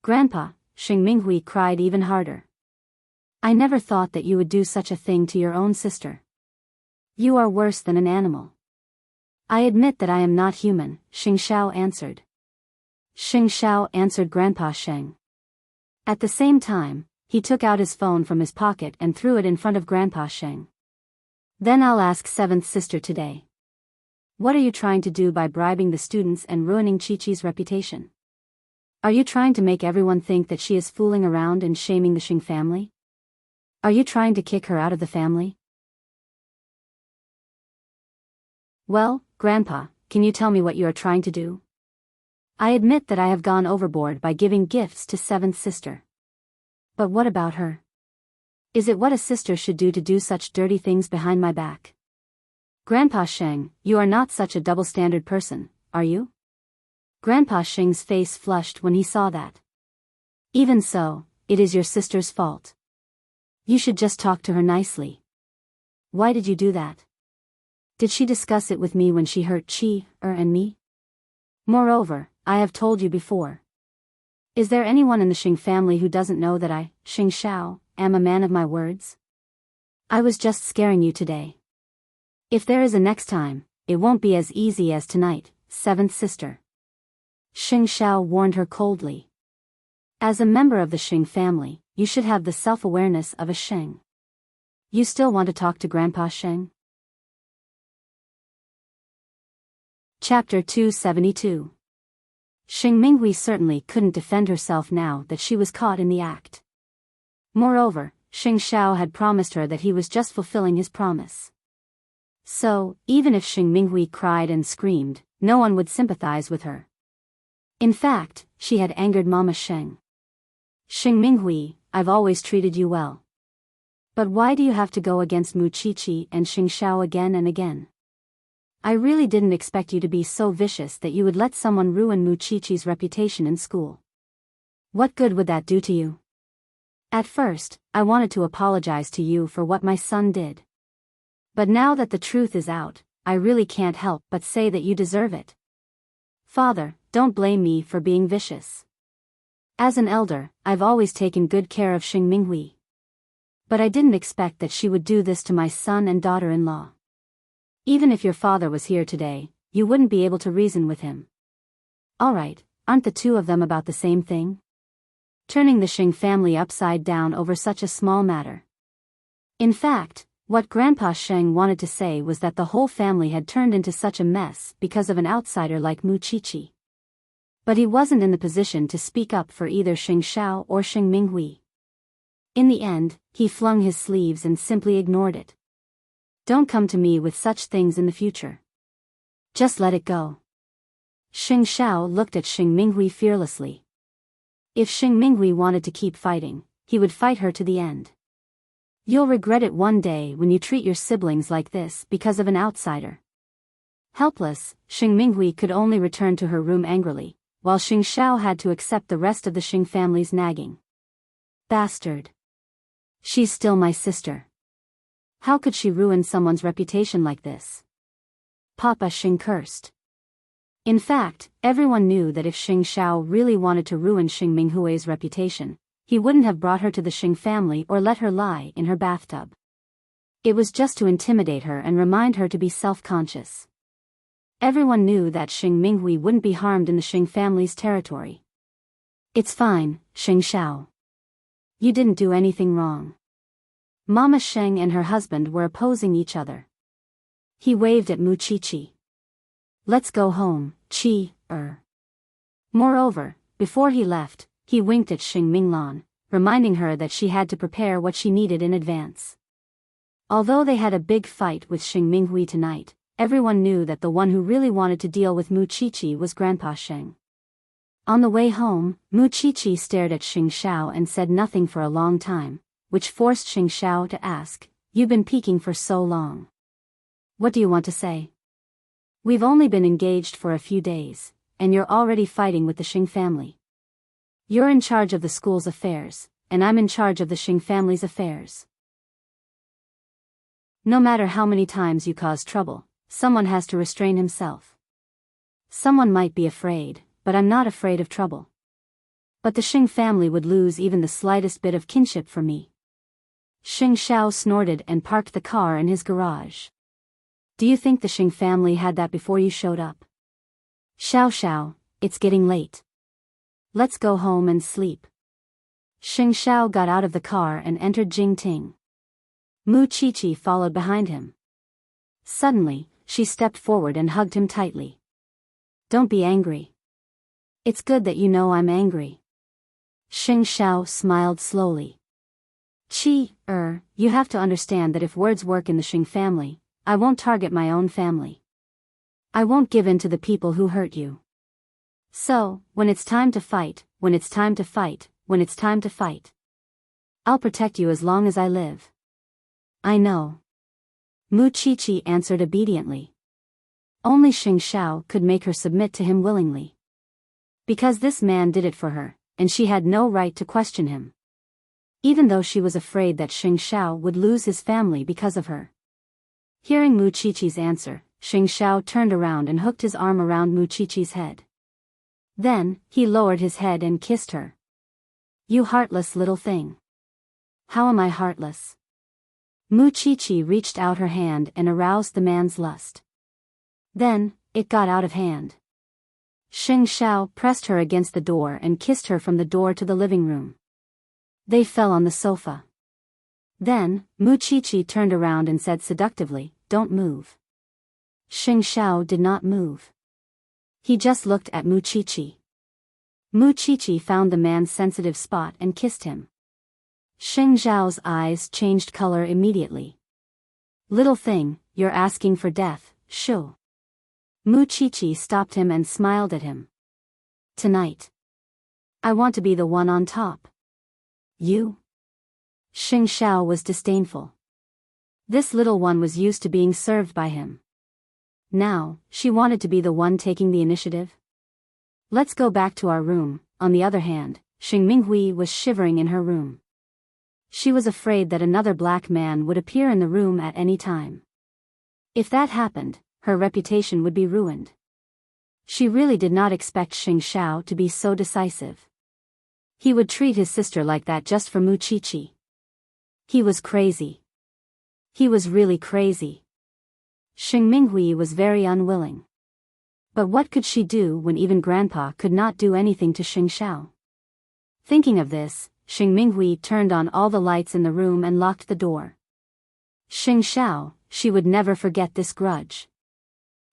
"Grandpa," Xing Minghui cried even harder. "I never thought that you would do such a thing to your own sister. You are worse than an animal." "I admit that I am not human," Xing Xiao answered. Xing Xiao answered Grandpa Sheng. At the same time, he took out his phone from his pocket and threw it in front of Grandpa Sheng. "Then I'll ask seventh sister today. What are you trying to do by bribing the students and ruining Qiqi's reputation? Are you trying to make everyone think that she is fooling around and shaming the Xing family? Are you trying to kick her out of the family?" "Well, Grandpa, can you tell me what you are trying to do? I admit that I have gone overboard by giving gifts to seventh sister. But what about her? Is it what a sister should do to do such dirty things behind my back? Grandpa Sheng, you are not such a double-standard person, are you?" Grandpa Sheng's face flushed when he saw that. "Even so, it is your sister's fault. You should just talk to her nicely. Why did you do that? Did she discuss it with me when she hurt Qi and me? Moreover, I have told you before. Is there anyone in the Xing family who doesn't know that I, Xing Xiao, am a man of my words? I was just scaring you today. If there is a next time, it won't be as easy as tonight, seventh sister." Xing Xiao warned her coldly. As a member of the Xing family, you should have the self-awareness of a Sheng. You still want to talk to Grandpa Sheng? Chapter 272. Xing Minghui certainly couldn't defend herself now that she was caught in the act. Moreover, Xing Xiao had promised her that he was just fulfilling his promise. So, even if Xing Minghui cried and screamed, no one would sympathize with her. In fact, she had angered Mama Sheng. Xing Minghui, I've always treated you well. But why do you have to go against Mu Qiqi and Xing Xiao again and again? I really didn't expect you to be so vicious that you would let someone ruin Mu Qiqi's reputation in school. What good would that do to you? At first, I wanted to apologize to you for what my son did. But now that the truth is out, I really can't help but say that you deserve it. Father, don't blame me for being vicious. As an elder, I've always taken good care of Xing Minghui. But I didn't expect that she would do this to my son and daughter-in-law. Even if your father was here today, you wouldn't be able to reason with him. Alright, aren't the two of them about the same thing? Turning the Xing family upside down over such a small matter. In fact, what Grandpa Sheng wanted to say was that the whole family had turned into such a mess because of an outsider like Mu Qiqi. But he wasn't in the position to speak up for either Xing Xiao or Xing Minghui. In the end, he flung his sleeves and simply ignored it. Don't come to me with such things in the future. Just let it go. Xing Xiao looked at Xing Minghui fearlessly. If Xing Minghui wanted to keep fighting, he would fight her to the end. You'll regret it one day when you treat your siblings like this because of an outsider. Helpless, Xing Minghui could only return to her room angrily, while Xing Xiao had to accept the rest of the Xing family's nagging. Bastard. She's still my sister. How could she ruin someone's reputation like this? Papa Xing cursed. In fact, everyone knew that if Xing Xiao really wanted to ruin Xing Minghui's reputation, he wouldn't have brought her to the Xing family or let her lie in her bathtub. It was just to intimidate her and remind her to be self-conscious. Everyone knew that Xing Minghui wouldn't be harmed in the Xing family's territory. It's fine, Xing Xiao. You didn't do anything wrong. Mama Sheng and her husband were opposing each other. He waved at Mu Qiqi. Let's go home, Qi. Moreover, before he left, he winked at Xing Minglan, reminding her that she had to prepare what she needed in advance. Although they had a big fight with Xing Minghui tonight, everyone knew that the one who really wanted to deal with Mu Qiqi was Grandpa Sheng. On the way home, Mu Qiqi stared at Xing Xiao and said nothing for a long time, which forced Xing Xiao to ask, "You've been peeking for so long. What do you want to say? We've only been engaged for a few days, and you're already fighting with the Xing family. You're in charge of the school's affairs, and I'm in charge of the Xing family's affairs. No matter how many times you cause trouble, someone has to restrain himself. Someone might be afraid, but I'm not afraid of trouble. But the Xing family would lose even the slightest bit of kinship for me." Xing Xiao snorted and parked the car in his garage. "Do you think the Xing family had that before you showed up? Xiao, it's getting late. Let's go home and sleep." Xing Xiao got out of the car and entered Jingting. Mu Qiqi followed behind him. Suddenly, she stepped forward and hugged him tightly. "Don't be angry. It's good that you know I'm angry." Xing Xiao smiled slowly. "Qi, you have to understand that if words work in the Xing family, I won't target my own family. I won't give in to the people who hurt you. So, when it's time to fight, I'll protect you as long as I live." "I know." Mu Qiqi answered obediently. Only Xing Xiao could make her submit to him willingly. Because this man did it for her, and she had no right to question him. Even though she was afraid that Xing Xiao would lose his family because of her. Hearing Mu Qiqi's answer, Xing Xiao turned around and hooked his arm around Mu Qiqi's head. Then, he lowered his head and kissed her. "You heartless little thing." "How am I heartless?" Mu Qiqi reached out her hand and aroused the man's lust. Then, it got out of hand. Xing Xiao pressed her against the door and kissed her from the door to the living room. They fell on the sofa. Then, Mu Qiqi turned around and said seductively, "Don't move." Xing Xiao did not move. He just looked at Mu Qiqi. Mu Qiqi found the man's sensitive spot and kissed him. Xing Xiao's eyes changed color immediately. "Little thing, you're asking for death, shu." Mu Qiqi stopped him and smiled at him. "Tonight, I want to be the one on top." "You?" Xing Xiao was disdainful. This little one was used to being served by him. Now, she wanted to be the one taking the initiative. "Let's go back to our room." On the other hand, Xing Minghui was shivering in her room. She was afraid that another black man would appear in the room at any time. If that happened, her reputation would be ruined. She really did not expect Xing Xiao to be so decisive. He would treat his sister like that just for Mu Qiqi. He was crazy. He was really crazy. Xing Minghui was very unwilling. But what could she do when even Grandpa could not do anything to Xing Xiao? Thinking of this, Xing Minghui turned on all the lights in the room and locked the door. Xing Xiao, she would never forget this grudge.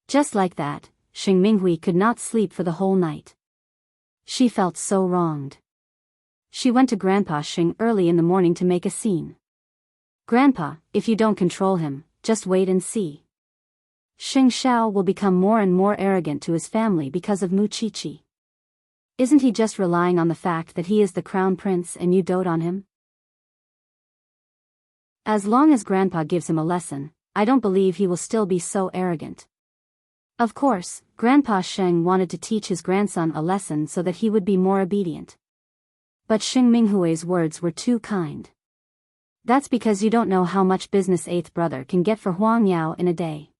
Just like that, Xing Minghui could not sleep for the whole night. She felt so wronged. She went to Grandpa Xing early in the morning to make a scene. "Grandpa, if you don't control him, just wait and see. Xing Xiao will become more and more arrogant to his family because of Mu Qiqi. Isn't he just relying on the fact that he is the crown prince and you dote on him? As long as Grandpa gives him a lesson, I don't believe he will still be so arrogant." Of course, Grandpa Sheng wanted to teach his grandson a lesson so that he would be more obedient. But Xing Minghui's words were too kind. "That's because you don't know how much business eighth brother can get for Huang Yao in a day.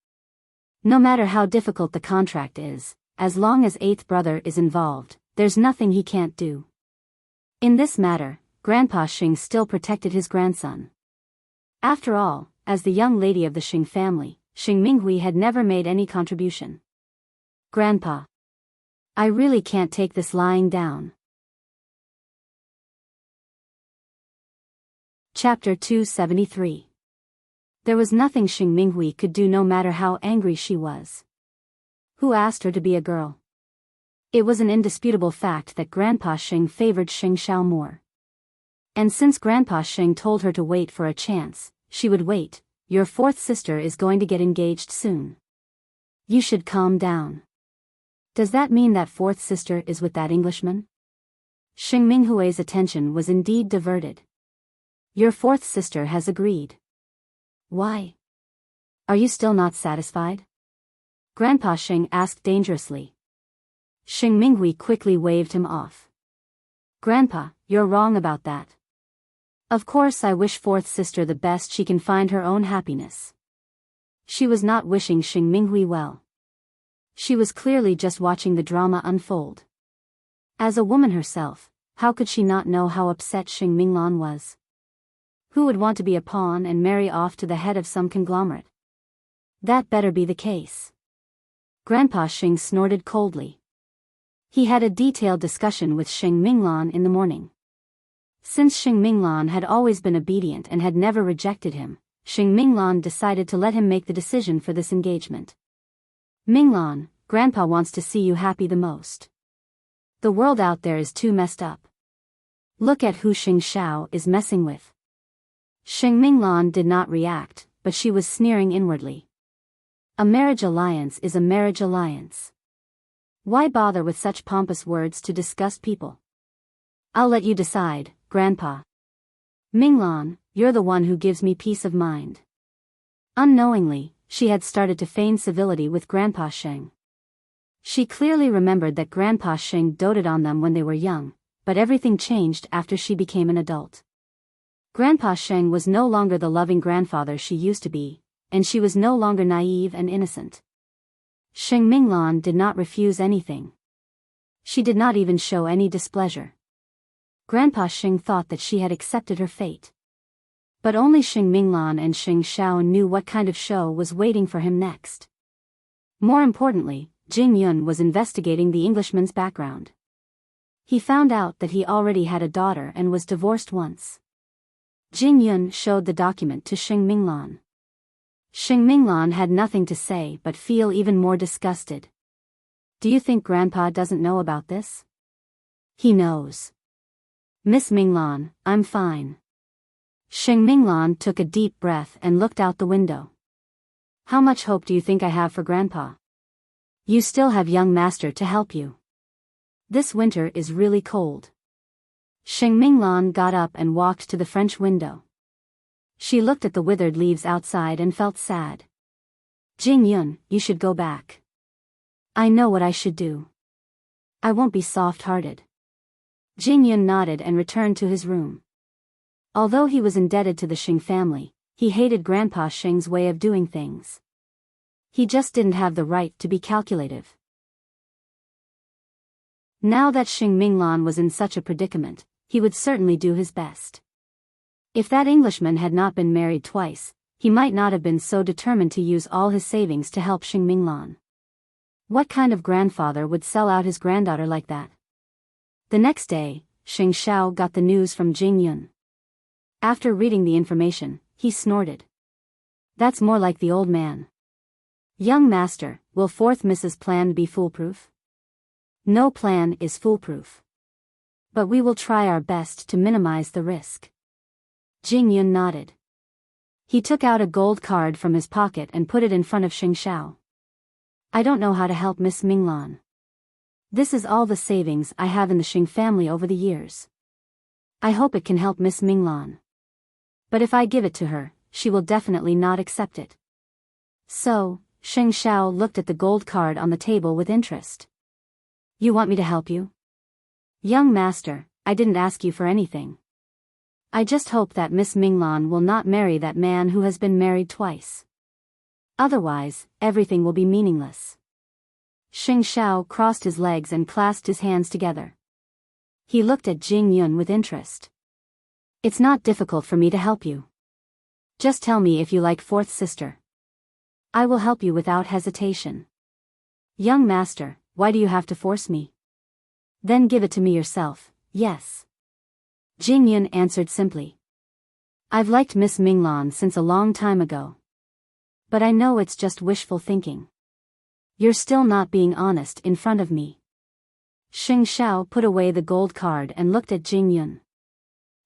No matter how difficult the contract is, as long as eighth brother is involved, there's nothing he can't do." In this matter, Grandpa Xing still protected his grandson. After all, as the young lady of the Xing family, Xing Minghui had never made any contribution. "Grandpa, I really can't take this lying down." Chapter 273. There was nothing Xing Minghui could do no matter how angry she was. Who asked her to be a girl? It was an indisputable fact that Grandpa Xing favored Xing Xiao more. And since Grandpa Xing told her to wait for a chance, she would wait. "Your fourth sister is going to get engaged soon. You should calm down." "Does that mean that fourth sister is with that Englishman?" Xing Minghui's attention was indeed diverted. "Your fourth sister has agreed." "Why? Are you still not satisfied?" Grandpa Xing asked dangerously. Xing Minghui quickly waved him off. "Grandpa, you're wrong about that. Of course I wish fourth sister the best she can find her own happiness." She was not wishing Xing Minghui well. She was clearly just watching the drama unfold. As a woman herself, how could she not know how upset Xing Minglan was? Who would want to be a pawn and marry off to the head of some conglomerate? That better be the case. Grandpa Xing snorted coldly. He had a detailed discussion with Xing Minglan in the morning. Since Xing Minglan had always been obedient and had never rejected him, Xing Minglan decided to let him make the decision for this engagement. "Minglan, Grandpa wants to see you happy the most. The world out there is too messed up. Look at who Xing Xiao is messing with." Xing Minglan did not react, but she was sneering inwardly. A marriage alliance is a marriage alliance. Why bother with such pompous words to disgust people? "I'll let you decide, Grandpa. Minglan, you're the one who gives me peace of mind." Unknowingly, she had started to feign civility with Grandpa Sheng. She clearly remembered that Grandpa Sheng doted on them when they were young, but everything changed after she became an adult. Grandpa Sheng was no longer the loving grandfather she used to be, and she was no longer naive and innocent. Xing Minglan did not refuse anything. She did not even show any displeasure. Grandpa Xing thought that she had accepted her fate. But only Xing Minglan and Xing Xiao knew what kind of show was waiting for him next. More importantly, Jing Yun was investigating the Englishman's background. He found out that he already had a daughter and was divorced once. Jing Yun showed the document to Xing Minglan. Xing Minglan had nothing to say but feel even more disgusted. Do you think Grandpa doesn't know about this? He knows. Miss Minglan, I'm fine. Xing Minglan took a deep breath and looked out the window. How much hope do you think I have for Grandpa? You still have young master to help you. This winter is really cold. Xing Minglan got up and walked to the French window. She looked at the withered leaves outside and felt sad. Jing Yun, you should go back. I know what I should do. I won't be soft-hearted. Jing Yun nodded and returned to his room. Although he was indebted to the Xing family, he hated Grandpa Xing's way of doing things. He just didn't have the right to be calculative. Now that Xing Minglan was in such a predicament, he would certainly do his best. If that Englishman had not been married twice, he might not have been so determined to use all his savings to help Xing Minglan. What kind of grandfather would sell out his granddaughter like that? The next day, Xing Xiao got the news from Jing Yun. After reading the information, he snorted. That's more like the old man. Young master, will fourth Mrs. Plan be foolproof? No plan is foolproof. But we will try our best to minimize the risk. Jing Yun nodded. He took out a gold card from his pocket and put it in front of Xing Xiao. I don't know how to help Miss Minglan. This is all the savings I have in the Xing family over the years. I hope it can help Miss Minglan. But if I give it to her, she will definitely not accept it. So, Xing Xiao looked at the gold card on the table with interest. You want me to help you? Young master, I didn't ask you for anything. I just hope that Miss Minglan will not marry that man who has been married twice. Otherwise, everything will be meaningless. Xing Xiao crossed his legs and clasped his hands together. He looked at Jing Yun with interest. It's not difficult for me to help you. Just tell me if you like fourth sister. I will help you without hesitation. Young master, why do you have to force me? Then give it to me yourself, yes. Jing Yun answered simply. I've liked Miss Minglan since a long time ago. But I know it's just wishful thinking. You're still not being honest in front of me. Xing Xiao put away the gold card and looked at Jing Yun.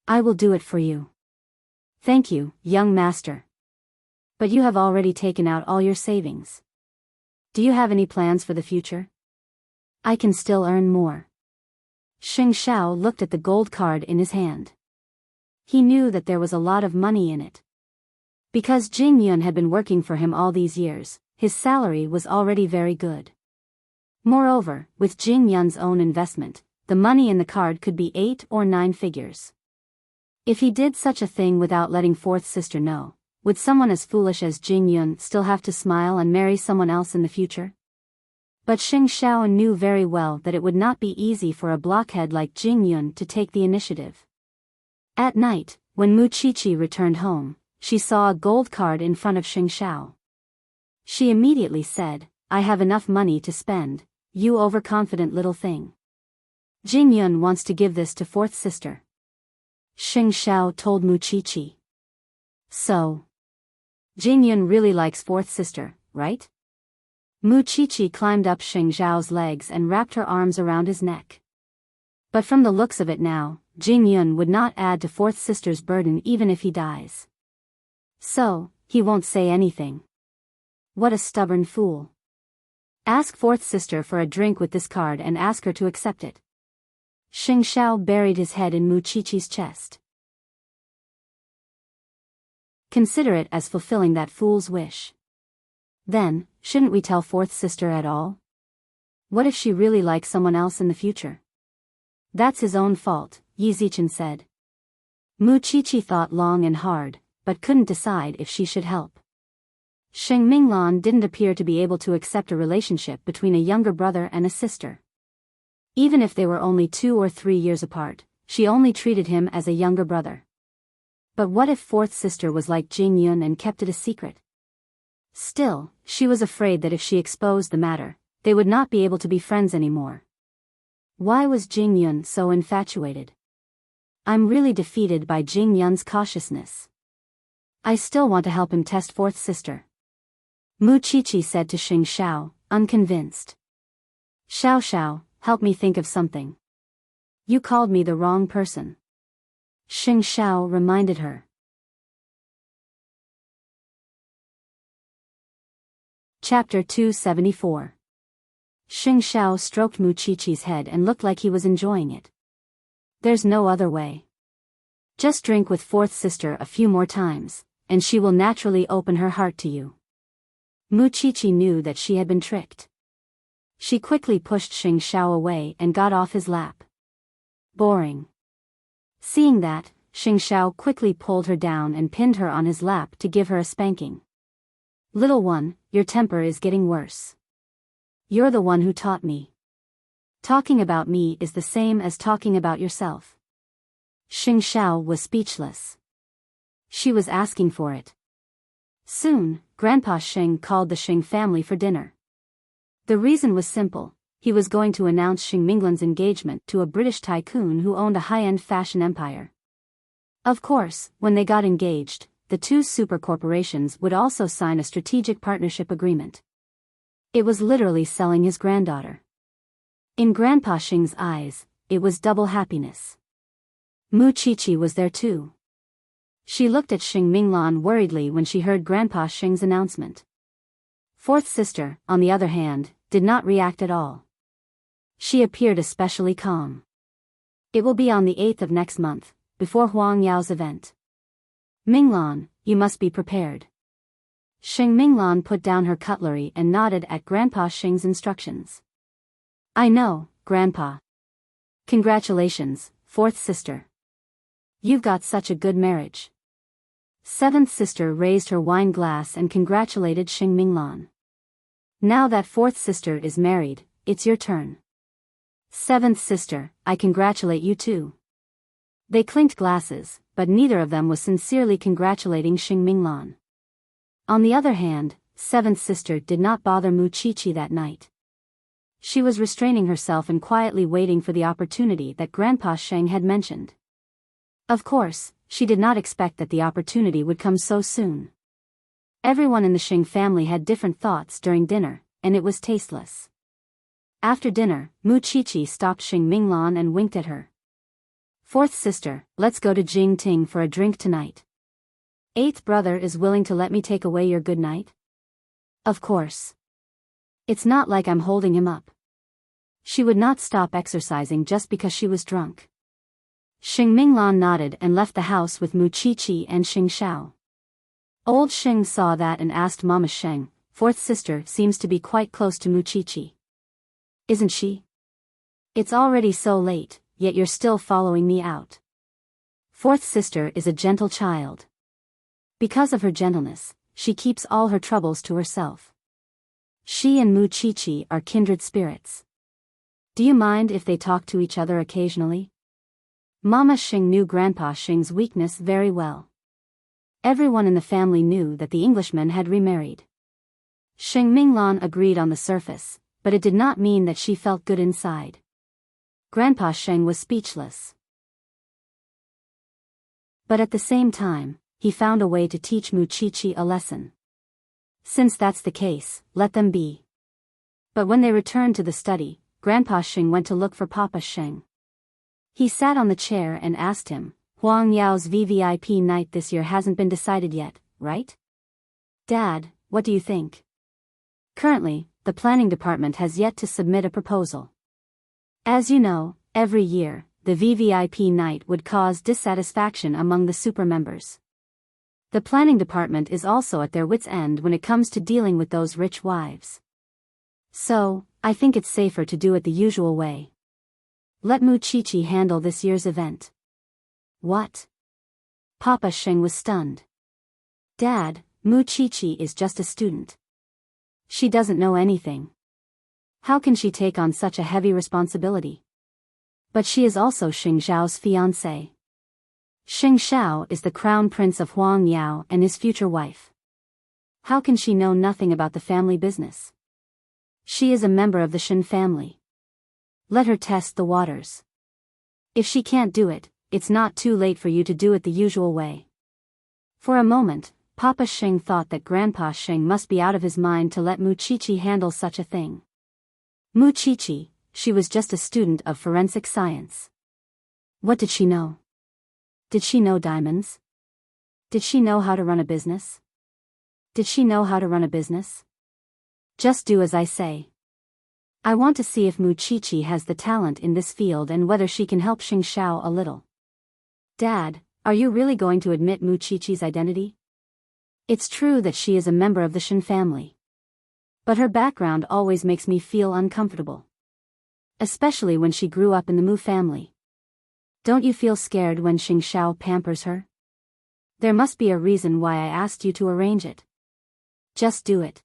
I will do it for you. Thank you, young master. But you have already taken out all your savings. Do you have any plans for the future? I can still earn more. Xing Xiao looked at the gold card in his hand. He knew that there was a lot of money in it. Because Jing Yun had been working for him all these years, his salary was already very good. Moreover, with Jing Yun's own investment, the money in the card could be 8 or 9 figures. If he did such a thing without letting fourth sister know, would someone as foolish as Jing Yun still have to smile and marry someone else in the future? But Xing Xiao knew very well that it would not be easy for a blockhead like Jing Yun to take the initiative. At night, when Mu Qiqi returned home, she saw a gold card in front of Xing Xiao. She immediately said, I have enough money to spend, you overconfident little thing. Jing Yun wants to give this to fourth sister. Xing Xiao told Mu Qiqi. So, Jing Yun really likes fourth sister, right? Mu Qiqi climbed up Xing Xiao's legs and wrapped her arms around his neck. But from the looks of it now, Jing Yun would not add to fourth sister's burden even if he dies. So, he won't say anything. What a stubborn fool. Ask fourth sister for a drink with this card and ask her to accept it. Xing Xiao buried his head in Mu Qiqi's chest. Consider it as fulfilling that fool's wish. Then, shouldn't we tell fourth sister at all? What if she really likes someone else in the future? That's his own fault, Yi Zichen said. Mu Qiqi thought long and hard, but couldn't decide if she should help. Xing Minglan didn't appear to be able to accept a relationship between a younger brother and a sister. Even if they were only 2 or 3 years apart, she only treated him as a younger brother. But what if fourth sister was like Jing Yun and kept it a secret? Still, she was afraid that if she exposed the matter, they would not be able to be friends anymore. Why was Jing Yun so infatuated? I'm really defeated by Jing Yun's cautiousness. I still want to help him test fourth sister. Mu Qiqi said to Xing Xiao, unconvinced. Xiao Xiao, help me think of something. You called me the wrong person. Xing Xiao reminded her. Chapter 274. Xing Xiao stroked Mu Qiqi's head and looked like he was enjoying it. There's no other way. Just drink with fourth sister a few more times, and she will naturally open her heart to you. Mu Qiqi knew that she had been tricked. She quickly pushed Xing Xiao away and got off his lap. Boring. Seeing that, Xing Xiao quickly pulled her down and pinned her on his lap to give her a spanking. Little one, your temper is getting worse. You're the one who taught me. Talking about me is the same as talking about yourself. Xing Xiao was speechless. She was asking for it. Soon, Grandpa Xing called the Xing family for dinner. The reason was simple. He was going to announce Xing Minglan's engagement to a British tycoon who owned a high-end fashion empire. Of course, when they got engaged, the two super corporations would also sign a strategic partnership agreement. It was literally selling his granddaughter. In Grandpa Xing's eyes, it was double happiness. Mu Qiqi was there too. She looked at Xing Minglan worriedly when she heard Grandpa Xing's announcement. Fourth sister, on the other hand, did not react at all. She appeared especially calm. It will be on the 8th of next month, before Huang Yao's event. Minglan, you must be prepared. Xing Minglan put down her cutlery and nodded at Grandpa Xing's instructions. I know, Grandpa. Congratulations, fourth sister. You've got such a good marriage. Seventh sister raised her wine glass and congratulated Xing Minglan. Now that fourth sister is married, it's your turn. Seventh sister, I congratulate you too. They clinked glasses, but neither of them was sincerely congratulating Xing Minglan. On the other hand, seventh sister did not bother Mu Qiqi that night. She was restraining herself and quietly waiting for the opportunity that Grandpa Xing had mentioned. Of course, she did not expect that the opportunity would come so soon. Everyone in the Xing family had different thoughts during dinner, and it was tasteless. After dinner, Mu Qiqi stopped Xing Minglan and winked at her. Fourth sister, let's go to Jingting for a drink tonight. Eighth brother is willing to let me take away your good night? Of course. It's not like I'm holding him up. She would not stop exercising just because she was drunk. Xing Minglan nodded and left the house with Mu Qiqi and Xing Xiao. Old Xing saw that and asked Mama Sheng, fourth sister seems to be quite close to Mu Qiqi. Isn't she? It's already so late, yet you're still following me out. Fourth sister is a gentle child. Because of her gentleness, she keeps all her troubles to herself. She and Mu Qiqi are kindred spirits. Do you mind if they talk to each other occasionally? Mama Xing knew Grandpa Xing's weakness very well. Everyone in the family knew that the Englishman had remarried. Xing Minglan agreed on the surface, but it did not mean that she felt good inside. Grandpa Xing was speechless. But at the same time, he found a way to teach Mu Qiqi a lesson. Since that's the case, let them be. But when they returned to the study, Grandpa Xing went to look for Papa Xing. He sat on the chair and asked him, Huang Yao's VVIP night this year hasn't been decided yet, right? Dad, what do you think? Currently, the planning department has yet to submit a proposal. As you know, every year, the VVIP night would cause dissatisfaction among the super members. The planning department is also at their wits' end when it comes to dealing with those rich wives. So, I think it's safer to do it the usual way. Let Mu Qiqi handle this year's event. What? Papa Xing was stunned. Dad, Mu Qiqi is just a student. She doesn't know anything. How can she take on such a heavy responsibility? But she is also Xing Xiao's fiancée. Xing Xiao is the crown prince of Huang Yao and his future wife. How can she know nothing about the family business? She is a member of the Shin family. Let her test the waters. If she can't do it, it's not too late for you to do it the usual way. For a moment, Papa Shing thought that Grandpa Shing must be out of his mind to let Muchichi handle such a thing. Muchichi, she was just a student of forensic science. What did she know? Did she know diamonds? Did she know how to run a business? Did she know how to run a business? Just do as I say. I want to see if Muchichi has the talent in this field and whether she can help Xing Xiao a little. Dad, are you really going to admit Muchichi's identity? It's true that she is a member of the Shin family. But her background always makes me feel uncomfortable. Especially when she grew up in the Mu family. Don't you feel scared when Xing Xiao pampers her? There must be a reason why I asked you to arrange it. Just do it.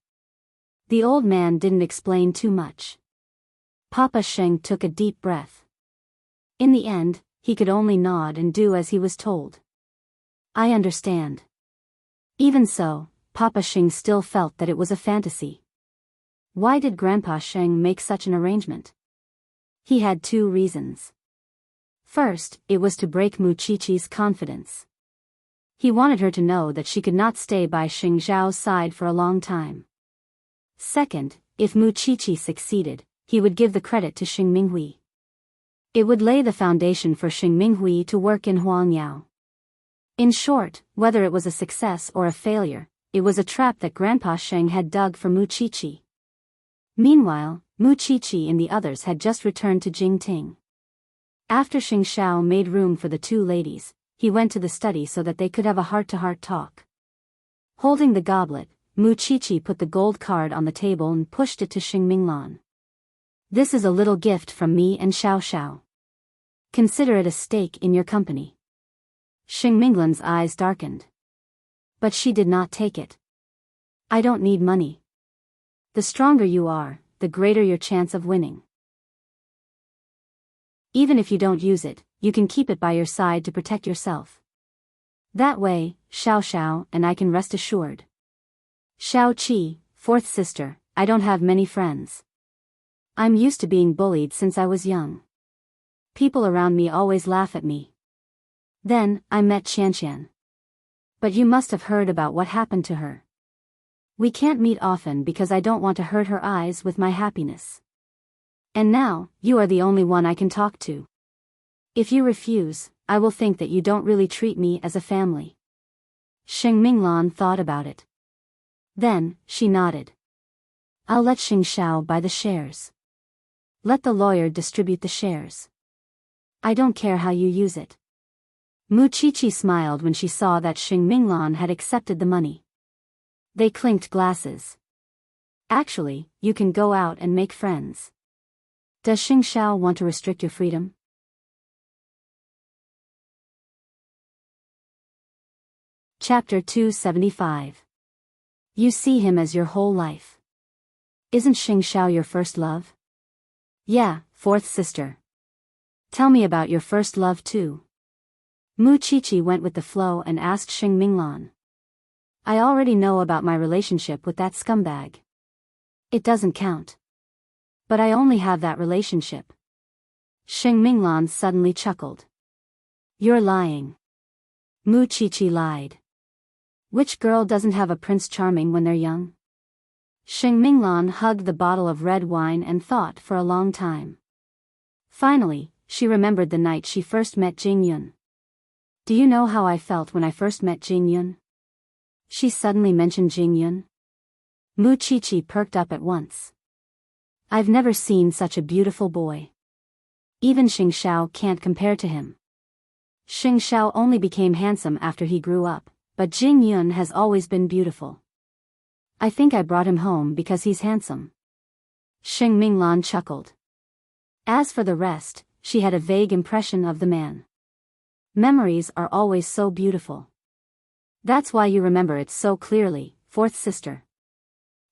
The old man didn't explain too much. Papa Sheng took a deep breath. In the end, he could only nod and do as he was told. I understand. Even so, Papa Sheng still felt that it was a fantasy. Why did Grandpa Sheng make such an arrangement? He had two reasons. First, it was to break Muchichi's confidence. He wanted her to know that she could not stay by Xing Xiao's side for a long time. Second, if Muchichi succeeded, he would give the credit to Xing Minghui. It would lay the foundation for Xing Minghui to work in Huangyao. In short, whether it was a success or a failure, it was a trap that Grandpa Sheng had dug for Muchichi. Meanwhile, Muchichi and the others had just returned to Jingting. After Xing Xiao made room for the two ladies, he went to the study so that they could have a heart-to-heart talk. Holding the goblet, Muchichi put the gold card on the table and pushed it to Xing Minglan. This is a little gift from me and Xiao Xiao. Consider it a stake in your company. Xing Minglan's eyes darkened. But she did not take it. I don't need money. The stronger you are, the greater your chance of winning. Even if you don't use it, you can keep it by your side to protect yourself. That way, Xiao Xiao and I can rest assured. Xiao Qi, fourth sister, I don't have many friends. I'm used to being bullied since I was young. People around me always laugh at me. Then, I met Qianqian. But you must have heard about what happened to her. We can't meet often because I don't want to hurt her eyes with my happiness. And now, you are the only one I can talk to. If you refuse, I will think that you don't really treat me as a family. Xing Minglan thought about it. Then, she nodded. I'll let Xing Xiao buy the shares. Let the lawyer distribute the shares. I don't care how you use it. Muchichi smiled when she saw that Xing Minglan had accepted the money. They clinked glasses. Actually, you can go out and make friends. Does Xing Xiao want to restrict your freedom? Chapter 275. You see him as your whole life. Isn't Xing Xiao your first love? Yeah, fourth sister. Tell me about your first love too. Muchichi went with the flow and asked Xing Minglan. I already know about my relationship with that scumbag. It doesn't count. But I only have that relationship. Xing Minglan suddenly chuckled. You're lying. Muchichi lied. Which girl doesn't have a Prince Charming when they're young? Xing Minglan hugged the bottle of red wine and thought for a long time. Finally, she remembered the night she first met Jing Yun. Do you know how I felt when I first met Jing Yun? She suddenly mentioned Jing Yun. Muchichi perked up at once. I've never seen such a beautiful boy. Even Xing Xiao can't compare to him. Xing Xiao only became handsome after he grew up, but Jing Yun has always been beautiful. I think I brought him home because he's handsome. Xing Minglan chuckled. As for the rest, she had a vague impression of the man. Memories are always so beautiful. That's why you remember it so clearly, fourth sister.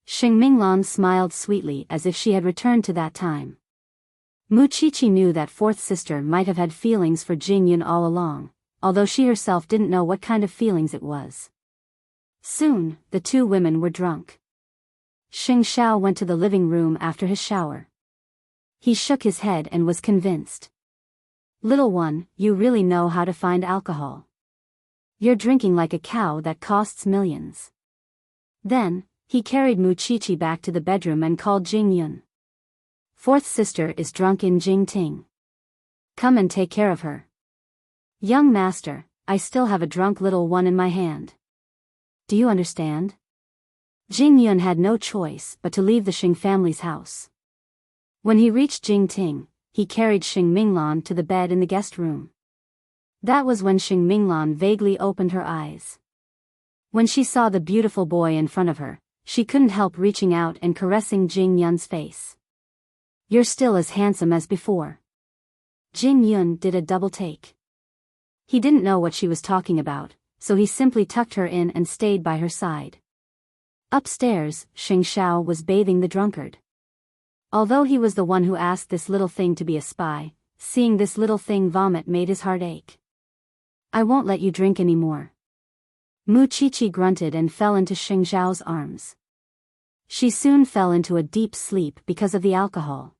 Xing Minglan smiled sweetly as if she had returned to that time. Muchichi knew that fourth sister might have had feelings for Jing Yun all along, although she herself didn't know what kind of feelings it was. Soon, the two women were drunk. Xing Xiao went to the living room after his shower. He shook his head and was convinced. Little one, you really know how to find alcohol. You're drinking like a cow that costs millions. Then, he carried Mu Qiqi back to the bedroom and called Jing Yun. Fourth sister is drunk in Jingting. Come and take care of her. Young master, I still have a drunk little one in my hand. Do you understand? Jing Yun had no choice but to leave the Xing family's house. When he reached Jingting, he carried Xing Minglan to the bed in the guest room. That was when Xing Minglan vaguely opened her eyes. When she saw the beautiful boy in front of her, she couldn't help reaching out and caressing Jing Yun's face. You're still as handsome as before. Jing Yun did a double take. He didn't know what she was talking about, so he simply tucked her in and stayed by her side. Upstairs, Xing Xiao was bathing the drunkard. Although he was the one who asked this little thing to be a spy, seeing this little thing vomit made his heart ache. I won't let you drink anymore. Mu Qiqi grunted and fell into Xing Xiao's arms. She soon fell into a deep sleep because of the alcohol.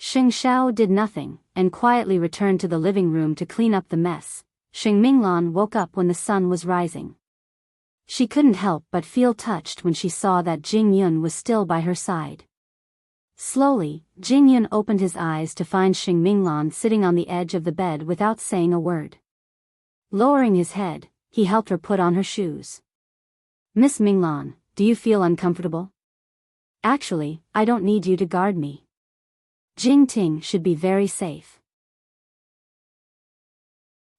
Xing Xiao did nothing, and quietly returned to the living room to clean up the mess. Xing Minglan woke up when the sun was rising. She couldn't help but feel touched when she saw that Jing Yun was still by her side. Slowly, Jing Yun opened his eyes to find Xing Minglan sitting on the edge of the bed without saying a word. Lowering his head, he helped her put on her shoes. Miss Minglan, do you feel uncomfortable? Actually, I don't need you to guard me. Jingting should be very safe.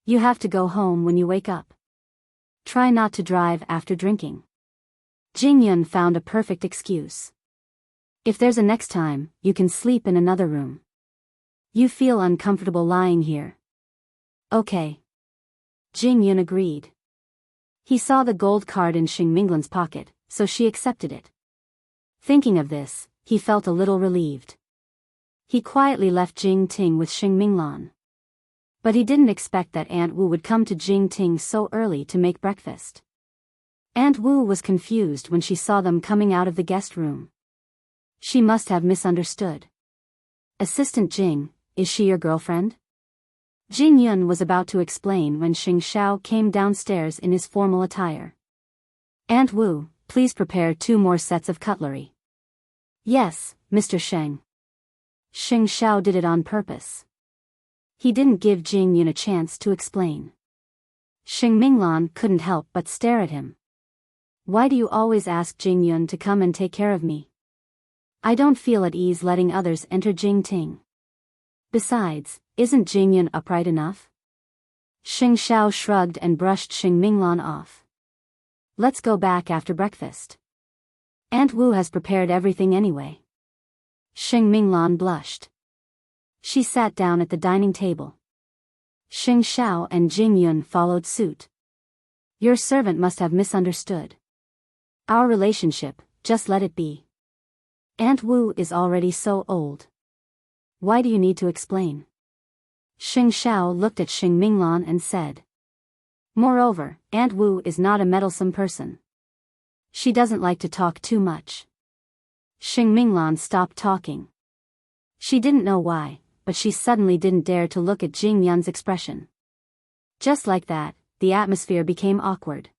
You have to go home when you wake up. Try not to drive after drinking. Jing Yun found a perfect excuse. If there's a next time, you can sleep in another room. You feel uncomfortable lying here. Okay. Jing Yun agreed. He saw the gold card in Xing Minglan's pocket, so she accepted it. Thinking of this, he felt a little relieved. He quietly left Jingting with Xing Minglan. But he didn't expect that Aunt Wu would come to Jingting so early to make breakfast. Aunt Wu was confused when she saw them coming out of the guest room. She must have misunderstood. Assistant Jing, is she your girlfriend? Jing Yun was about to explain when Xing Xiao came downstairs in his formal attire. Aunt Wu, please prepare 2 more sets of cutlery. Yes, Mr. Sheng. Xing Xiao did it on purpose. He didn't give Jing Yun a chance to explain. Xing Minglan couldn't help but stare at him. Why do you always ask Jing Yun to come and take care of me? I don't feel at ease letting others enter Jingting. Besides, isn't Jing Yun upright enough? Xing Xiao shrugged and brushed Xing Minglan off. Let's go back after breakfast. Aunt Wu has prepared everything anyway. Xing Minglan blushed. She sat down at the dining table. Xing Xiao and Jing Yun followed suit. Your servant must have misunderstood. Our relationship, just let it be. Aunt Wu is already so old. Why do you need to explain? Xing Xiao looked at Xing Minglan and said. Moreover, Aunt Wu is not a meddlesome person. She doesn't like to talk too much. Xing Minglan stopped talking. She didn't know why, but she suddenly didn't dare to look at Jing Yun's expression. Just like that, the atmosphere became awkward.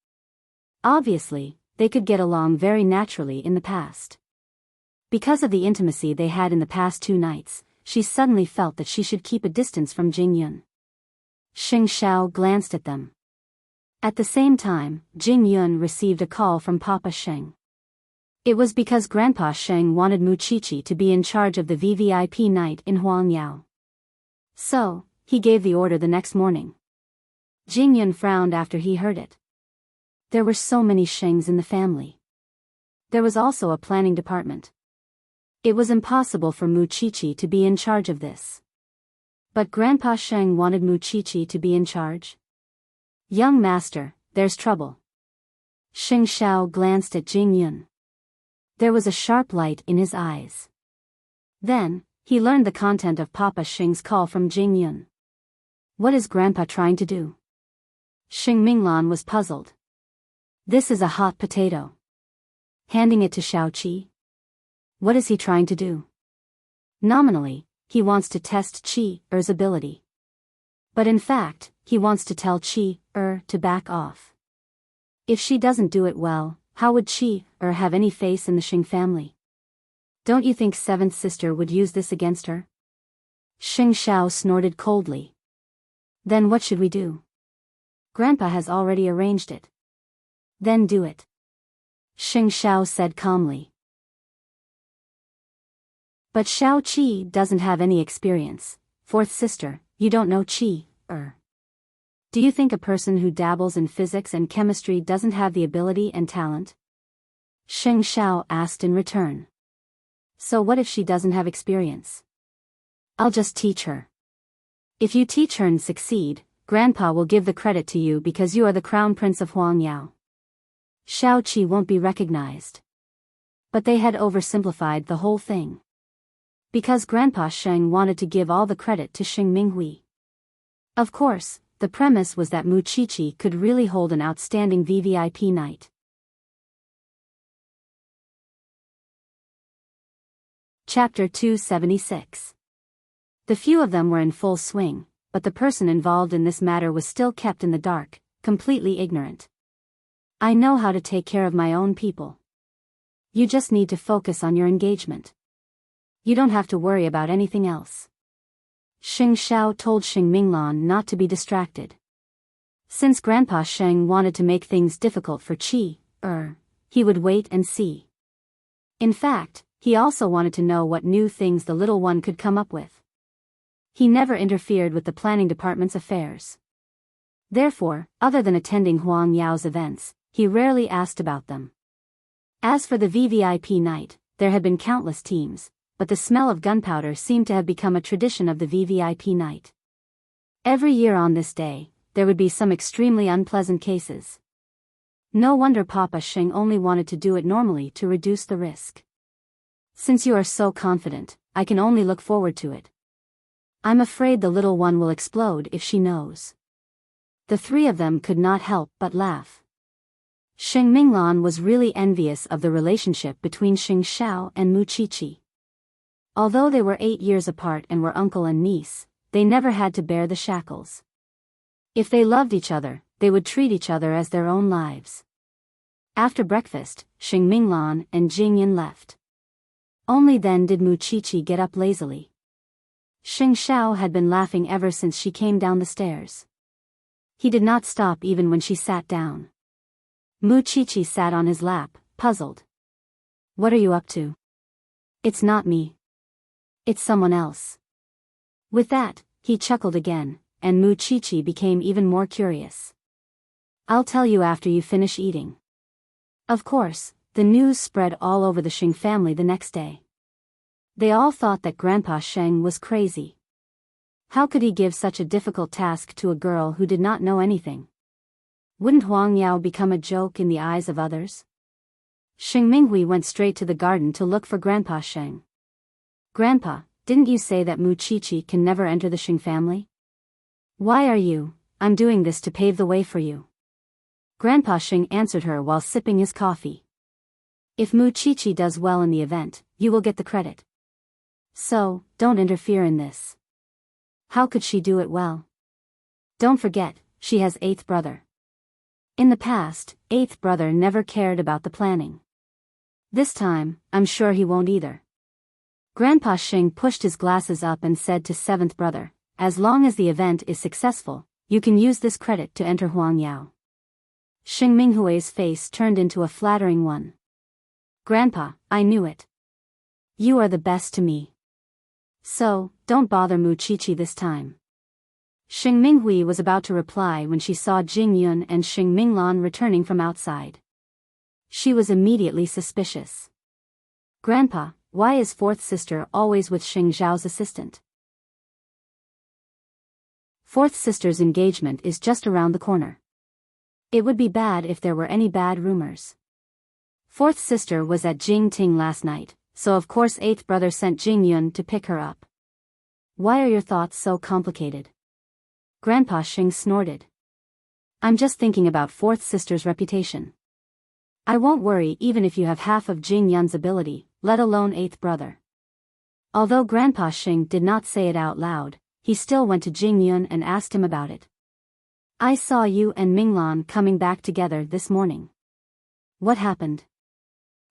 Obviously, they could get along very naturally in the past. Because of the intimacy they had in the past 2 nights, she suddenly felt that she should keep a distance from Jing Yun. Xing Xiao glanced at them. At the same time, Jing Yun received a call from Papa Sheng. It was because Grandpa Sheng wanted Mu Qiqi to be in charge of the VVIP night in Huangyao. So, he gave the order the next morning. Jing Yun frowned after he heard it. There were so many Shengs in the family. There was also a planning department. It was impossible for Mu Qiqi to be in charge of this. But Grandpa Sheng wanted Mu Qiqi to be in charge? Young master, there's trouble. Xing Xiao glanced at Jing Yun. There was a sharp light in his eyes. Then, he learned the content of Papa Sheng's call from Jing Yun. What is Grandpa trying to do? Xing Minglan was puzzled. This is a hot potato. Handing it to Xiao Qi. What is he trying to do? Nominally, he wants to test Chi-er's ability. But in fact, he wants to tell Chi-er to back off. If she doesn't do it well, how would Chi-er have any face in the Xing family? Don't you think seventh sister would use this against her? Xing Xiao snorted coldly. Then what should we do? Grandpa has already arranged it. Then do it. Xing Xiao said calmly. But Xiao Qi doesn't have any experience. Fourth sister, you don't know Chi-er. Do you think a person who dabbles in physics and chemistry doesn't have the ability and talent? Xing Xiao asked in return. So what if she doesn't have experience? I'll just teach her. If you teach her and succeed, Grandpa will give the credit to you because you are the crown prince of Huangyao. Xiao Qi won't be recognized. But they had oversimplified the whole thing. Because Grandpa Sheng wanted to give all the credit to Xing Minghui. Of course, the premise was that Mu Qiqi could really hold an outstanding VVIP night. Chapter 276. The few of them were in full swing, but the person involved in this matter was still kept in the dark, completely ignorant. I know how to take care of my own people. You just need to focus on your engagement. You don't have to worry about anything else. Xing Xiao told Xing Minglan not to be distracted. Since Grandpa Sheng wanted to make things difficult for Chi-er, he would wait and see. In fact, he also wanted to know what new things the little one could come up with. He never interfered with the planning department's affairs. Therefore, other than attending Huang Yao's events, he rarely asked about them. As for the VVIP night, there had been countless teams, but the smell of gunpowder seemed to have become a tradition of the VVIP night. Every year on this day, there would be some extremely unpleasant cases. No wonder Papa Xing only wanted to do it normally to reduce the risk. Since you are so confident, I can only look forward to it. I'm afraid the little one will explode if she knows. The three of them could not help but laugh. Xing Minglan was really envious of the relationship between Xing Xiao and Mu Qiqi. Although they were 8 years apart and were uncle and niece, they never had to bear the shackles. If they loved each other, they would treat each other as their own lives. After breakfast, Xing Minglan and Jing Yin left. Only then did Mu Qiqi get up lazily. Xing Xiao had been laughing ever since she came down the stairs. He did not stop even when she sat down. Mu Qiqi sat on his lap, puzzled. What are you up to? It's not me. It's someone else. With that, he chuckled again, and Mu Qiqi became even more curious. I'll tell you after you finish eating. Of course, the news spread all over the Xing family the next day. They all thought that Grandpa Sheng was crazy. How could he give such a difficult task to a girl who did not know anything? Wouldn't Huang Yao become a joke in the eyes of others? Xing Minghui went straight to the garden to look for Grandpa Sheng. Grandpa, didn't you say that Mu Qiqi can never enter the Xing family? Why are you? I'm doing this to pave the way for you. Grandpa Sheng answered her while sipping his coffee. If Mu Qiqi does well in the event, you will get the credit. So, don't interfere in this. How could she do it well? Don't forget, she has 8th brother. In the past, 8th brother never cared about the planning. This time, I'm sure he won't either. Grandpa Xing pushed his glasses up and said to 7th brother, as long as the event is successful, you can use this credit to enter Huangyao. Xing Minghui's face turned into a flattering one. Grandpa, I knew it. You are the best to me. So, don't bother Mu Qiqi this time. Xing Minghui was about to reply when she saw Jing Yun and Xing Minglan returning from outside. She was immediately suspicious. Grandpa, why is 4th sister always with Xing Zhao's assistant? 4th sister's engagement is just around the corner. It would be bad if there were any bad rumors. 4th sister was at Jingting last night, so of course 8th brother sent Jing Yun to pick her up. Why are your thoughts so complicated? Grandpa Xing snorted. I'm just thinking about 4th sister's reputation. I won't worry even if you have half of Jing Yun's ability, let alone eighth brother. Although Grandpa Xing did not say it out loud, he still went to Jing Yun and asked him about it. I saw you and Minglan coming back together this morning. What happened?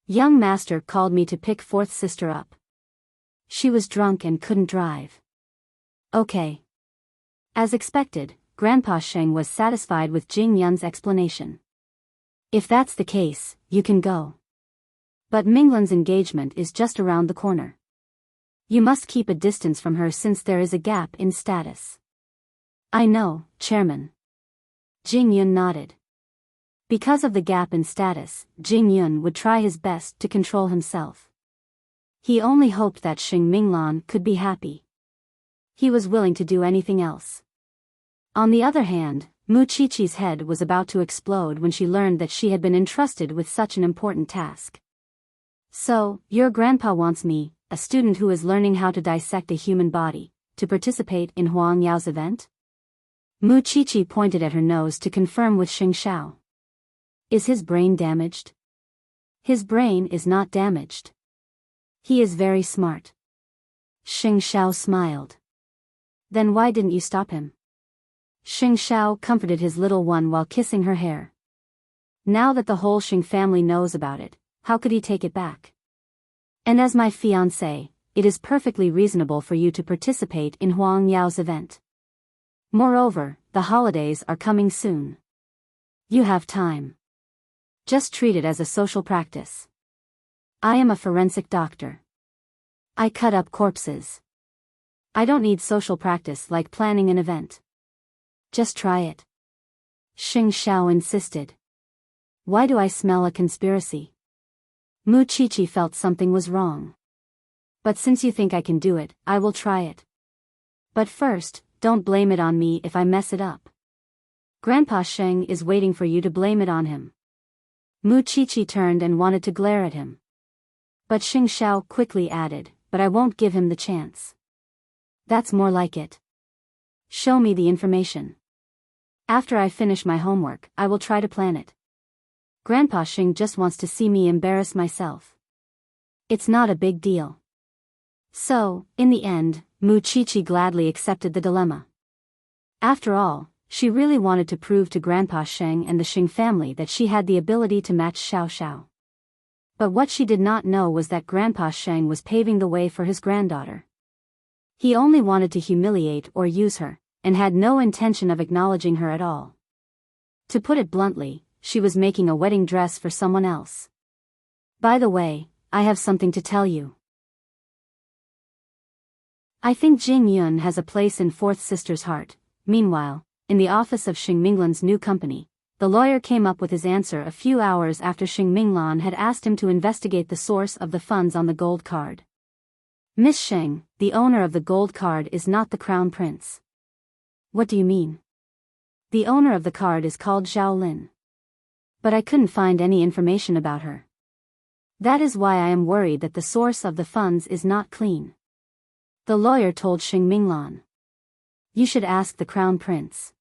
Young master called me to pick fourth sister up. She was drunk and couldn't drive. Okay. As expected, Grandpa Sheng was satisfied with Jing Yun's explanation. If that's the case, you can go. But Minglan's engagement is just around the corner. You must keep a distance from her since there is a gap in status. I know, Chairman. Jing Yun nodded. Because of the gap in status, Jing Yun would try his best to control himself. He only hoped that Xing Minglan could be happy. He was willing to do anything else. On the other hand, Mu Qiqi's head was about to explode when she learned that she had been entrusted with such an important task. So, your grandpa wants me, a student who is learning how to dissect a human body, to participate in Huang Yao's event? Mu Qiqi pointed at her nose to confirm with Xing Xiao. Is his brain damaged? His brain is not damaged. He is very smart. Xing Xiao smiled. Then why didn't you stop him? Xing Xiao comforted his little one while kissing her hair. Now that the whole Xing family knows about it, how could he take it back? And as my fiancé, it is perfectly reasonable for you to participate in Huang Yao's event. Moreover, the holidays are coming soon. You have time. Just treat it as a social practice. I am a forensic doctor. I cut up corpses. I don't need social practice like planning an event. Just try it. Xing Xiao insisted. Why do I smell a conspiracy? Mu Qiqi felt something was wrong. But since you think I can do it, I will try it. But first, don't blame it on me if I mess it up. Grandpa Sheng is waiting for you to blame it on him. Mu Qiqi turned and wanted to glare at him. But Xing Xiao quickly added, but I won't give him the chance. That's more like it. Show me the information. After I finish my homework, I will try to plan it. Grandpa Xing just wants to see me embarrass myself. It's not a big deal. So, in the end, Mu Qiqi gladly accepted the dilemma. After all, she really wanted to prove to Grandpa Sheng and the Xing family that she had the ability to match Xiao Xiao. But what she did not know was that Grandpa Sheng was paving the way for his granddaughter. He only wanted to humiliate or use her, and had no intention of acknowledging her at all. To put it bluntly, she was making a wedding dress for someone else. By the way, I have something to tell you. I think Jing Yun has a place in fourth sister's heart. Meanwhile, in the office of Xing Minglan's new company, the lawyer came up with his answer a few hours after Xing Minglan had asked him to investigate the source of the funds on the gold card. Miss Sheng, the owner of the gold card is not the crown prince. What do you mean? The owner of the card is called Zhao Lin. But I couldn't find any information about her. That is why I am worried that the source of the funds is not clean. The lawyer told Xing Minglan. You should ask the crown prince.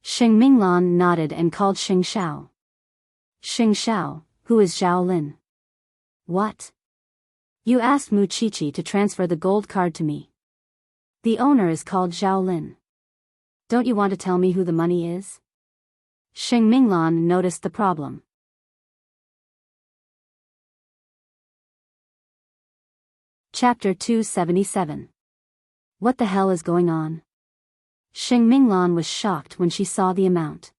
Xing Minglan nodded and called Xing Xiao. Xing Xiao, who is Zhao Lin? What? You asked Mu Qiqi to transfer the gold card to me. The owner is called Zhao Lin. Don't you want to tell me who the money is? Xing Minglan noticed the problem. Chapter 277. What the hell is going on? Xing Minglan was shocked when she saw the amount.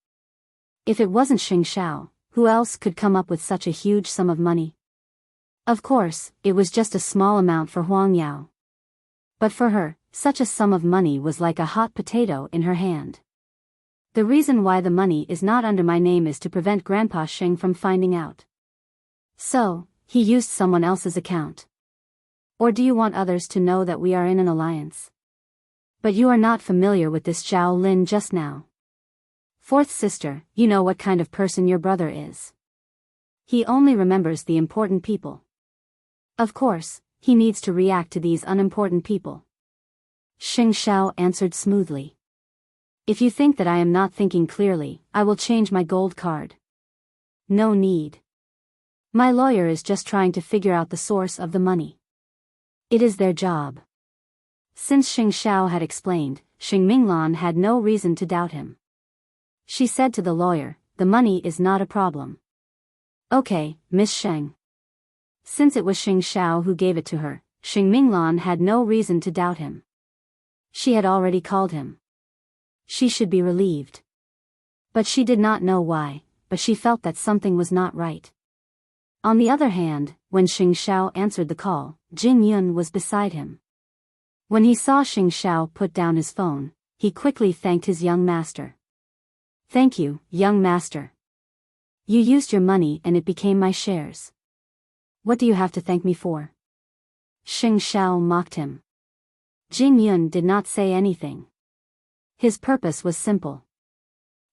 If it wasn't Xing Xiao, who else could come up with such a huge sum of money? Of course, it was just a small amount for Huang Yao. But for her, such a sum of money was like a hot potato in her hand. The reason why the money is not under my name is to prevent Grandpa Xing from finding out. So, he used someone else's account. Or do you want others to know that we are in an alliance? But you are not familiar with this Zhao Lin just now. Fourth sister, you know what kind of person your brother is. He only remembers the important people. Of course, he needs to react to these unimportant people. Xing Xiao answered smoothly. If you think that I am not thinking clearly, I will change my gold card. No need. My lawyer is just trying to figure out the source of the money. It is their job. Since Xing Xiao had explained, Xing Minglan had no reason to doubt him. She said to the lawyer, "The money is not a problem." "Okay, Miss Sheng." Since it was Xing Xiao who gave it to her, Xing Minglan had no reason to doubt him. She had already called him. She should be relieved. But she did not know why, but she felt that something was not right. On the other hand, when Xing Xiao answered the call, Jin Yun was beside him. When he saw Xing Xiao put down his phone, he quickly thanked his young master. "Thank you, young master. You used your money and it became my shares. What do you have to thank me for?" Xing Xiao mocked him. Jin Yun did not say anything. His purpose was simple.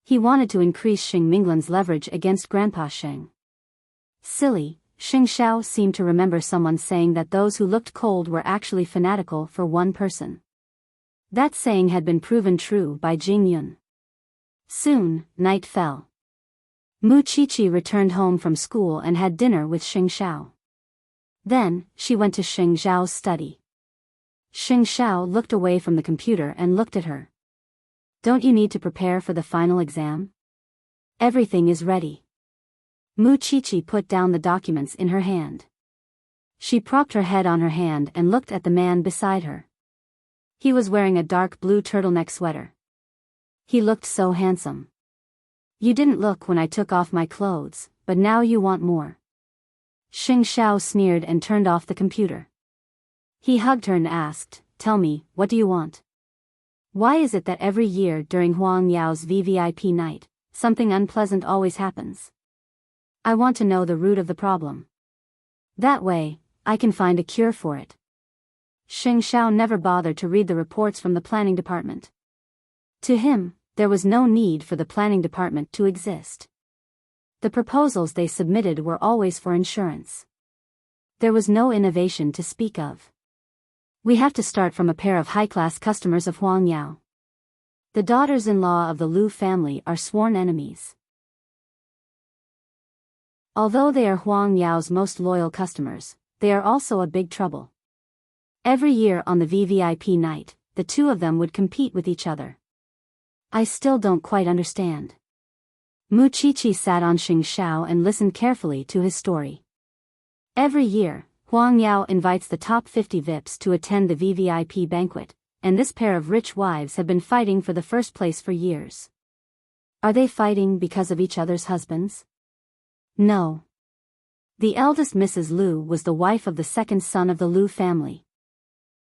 He wanted to increase Xing Minglan's leverage against Grandpa Sheng. Silly, Xing Xiao seemed to remember someone saying that those who looked cold were actually fanatical for one person. That saying had been proven true by Jin Yun. Soon, night fell. Mu Qiqi returned home from school and had dinner with Xing Xiao. Then, she went to Xing Xiao's study. Xing Xiao looked away from the computer and looked at her. "Don't you need to prepare for the final exam? Everything is ready." Mu Qiqi put down the documents in her hand. She propped her head on her hand and looked at the man beside her. He was wearing a dark blue turtleneck sweater. He looked so handsome. "You didn't look when I took off my clothes, but now you want more." Xing Xiao sneered and turned off the computer. He hugged her and asked, "Tell me, what do you want? Why is it that every year during Huang Yao's VVIP night, something unpleasant always happens? I want to know the root of the problem. That way, I can find a cure for it." Xing Xiao never bothered to read the reports from the planning department. To him, there was no need for the planning department to exist. The proposals they submitted were always for insurance. There was no innovation to speak of. "We have to start from a pair of high-class customers of Huang Yao. The daughters-in-law of the Lu family are sworn enemies. Although they are Huang Yao's most loyal customers, they are also a big trouble. Every year on the VVIP night, the two of them would compete with each other. I still don't quite understand." Mu Qiqi sat on Xing Xiao and listened carefully to his story. Every year, Huang Yao invites the top 50 VIPs to attend the VVIP banquet, and this pair of rich wives have been fighting for the first place for years. Are they fighting because of each other's husbands? No. The eldest Mrs. Lu was the wife of the second son of the Lu family.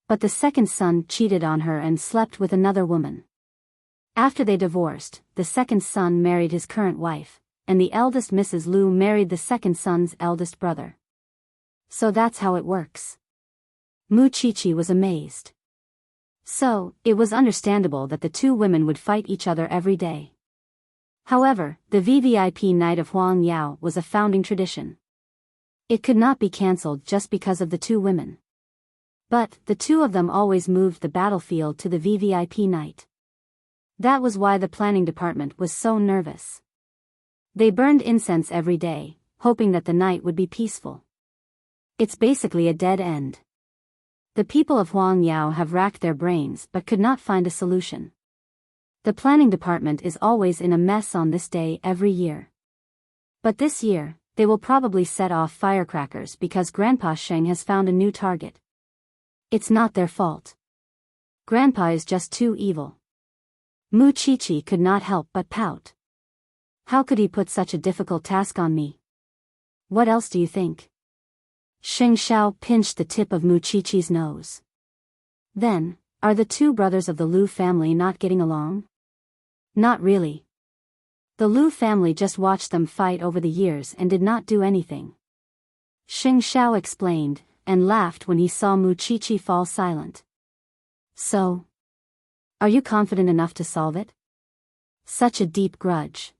But the second son cheated on her and slept with another woman. After they divorced, the second son married his current wife, and the eldest Mrs. Lu married the second son's eldest brother. So that's how it works. Mu Qiqi was amazed. So, it was understandable that the two women would fight each other every day. However, the VVIP night of Huang Yao was a founding tradition. It could not be cancelled just because of the two women. But, the two of them always moved the battlefield to the VVIP night. That was why the planning department was so nervous. They burned incense every day, hoping that the night would be peaceful. It's basically a dead end. The people of Huang Yao have racked their brains but could not find a solution. The planning department is always in a mess on this day every year. But this year, they will probably set off firecrackers because Grandpa Sheng has found a new target. It's not their fault. Grandpa is just too evil. Mu Qiqi could not help but pout. How could he put such a difficult task on me? What else do you think? Xing Xiao pinched the tip of Mu Qiqi's nose. Then, are the two brothers of the Lu family not getting along? Not really. The Lu family just watched them fight over the years and did not do anything. Xing Xiao explained, and laughed when he saw Mu Qiqi fall silent. So? Are you confident enough to solve it? Such a deep grudge.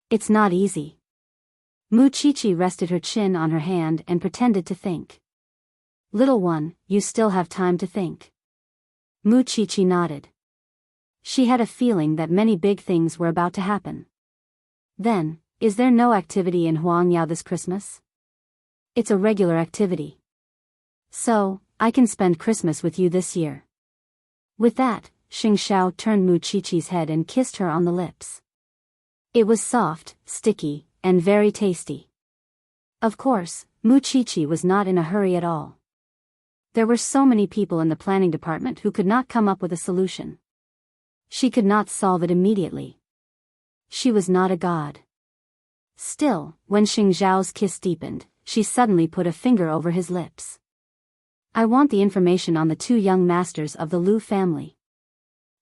It's not easy. Mu Qiqi rested her chin on her hand and pretended to think. Little one, you still have time to think. Mu Qiqi nodded. She had a feeling that many big things were about to happen. Then, is there no activity in Huang Yao this Christmas? It's a regular activity. So, I can spend Christmas with you this year. With that, Xing Xiao turned Mu Qiqi's head and kissed her on the lips. It was soft, sticky, and very tasty. Of course, Mu Qiqi was not in a hurry at all. There were so many people in the planning department who could not come up with a solution. She could not solve it immediately. She was not a god. Still, when Xing Xiao's kiss deepened, she suddenly put a finger over his lips. I want the information on the two young masters of the Lu family.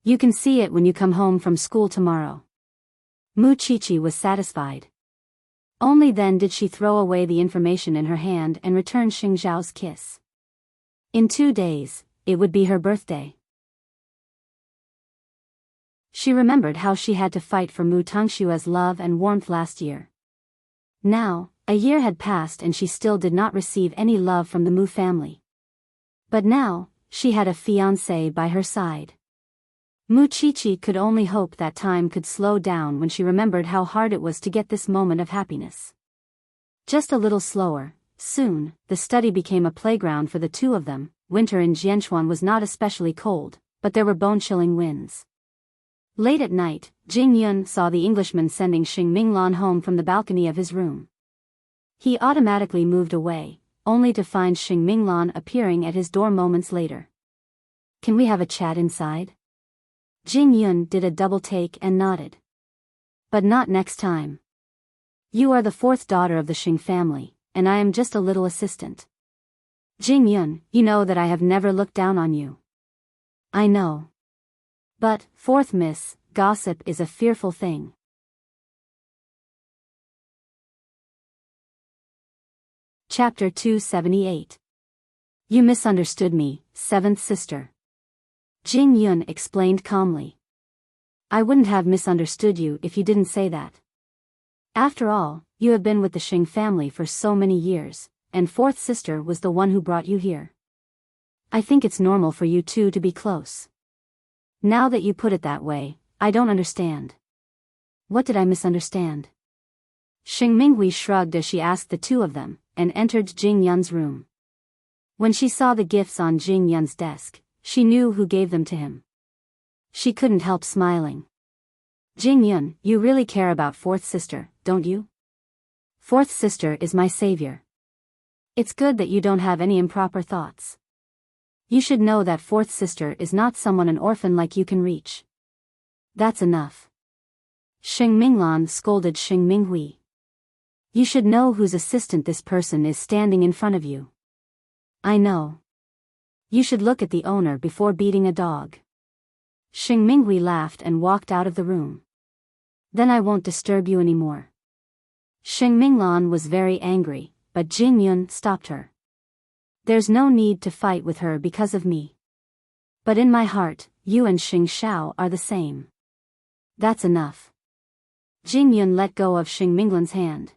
You can see it when you come home from school tomorrow. Mu Qiqi was satisfied. Only then did she throw away the information in her hand and return Xing Xiao's kiss. In 2 days, it would be her birthday. She remembered how she had to fight for Mu Tongxue's love and warmth last year. Now, a year had passed and she still did not receive any love from the Mu family. But now, she had a fiancé by her side. Mu Qiqi could only hope that time could slow down when she remembered how hard it was to get this moment of happiness. Just a little slower, soon, the study became a playground for the two of them. Winter in Jianchuan was not especially cold, but there were bone-chilling winds. Late at night, Jing Yun saw the Englishman sending Xing Minglan home from the balcony of his room. He automatically moved away, only to find Xing Minglan appearing at his door moments later. Can we have a chat inside? Jing Yun did a double take and nodded. But not next time. You are the fourth daughter of the Xing family, and I am just a little assistant. Jing Yun, you know that I have never looked down on you. I know. But, fourth miss, gossip is a fearful thing. Chapter 278. You misunderstood me, seventh sister. Jing Yun explained calmly. I wouldn't have misunderstood you if you didn't say that. After all, you have been with the Xing family for so many years, and fourth sister was the one who brought you here. I think it's normal for you two to be close. Now that you put it that way, I don't understand. What did I misunderstand? Xing Minghui shrugged as she asked the two of them, and entered Jing Yun's room. When she saw the gifts on Jing Yun's desk, she knew who gave them to him. She couldn't help smiling. Jing Yun, you really care about fourth sister, don't you? Fourth sister is my savior. It's good that you don't have any improper thoughts. You should know that fourth sister is not someone an orphan like you can reach. That's enough. Xing Minglan scolded Xing Minghui. You should know whose assistant this person is standing in front of you. I know. You should look at the owner before beating a dog. Xing Minghui laughed and walked out of the room. Then I won't disturb you anymore. Xing Minglan was very angry, but Jing Yun stopped her. There's no need to fight with her because of me. But in my heart, you and Xing Xiao are the same. That's enough. Jing Yun let go of Xing Minglan's hand.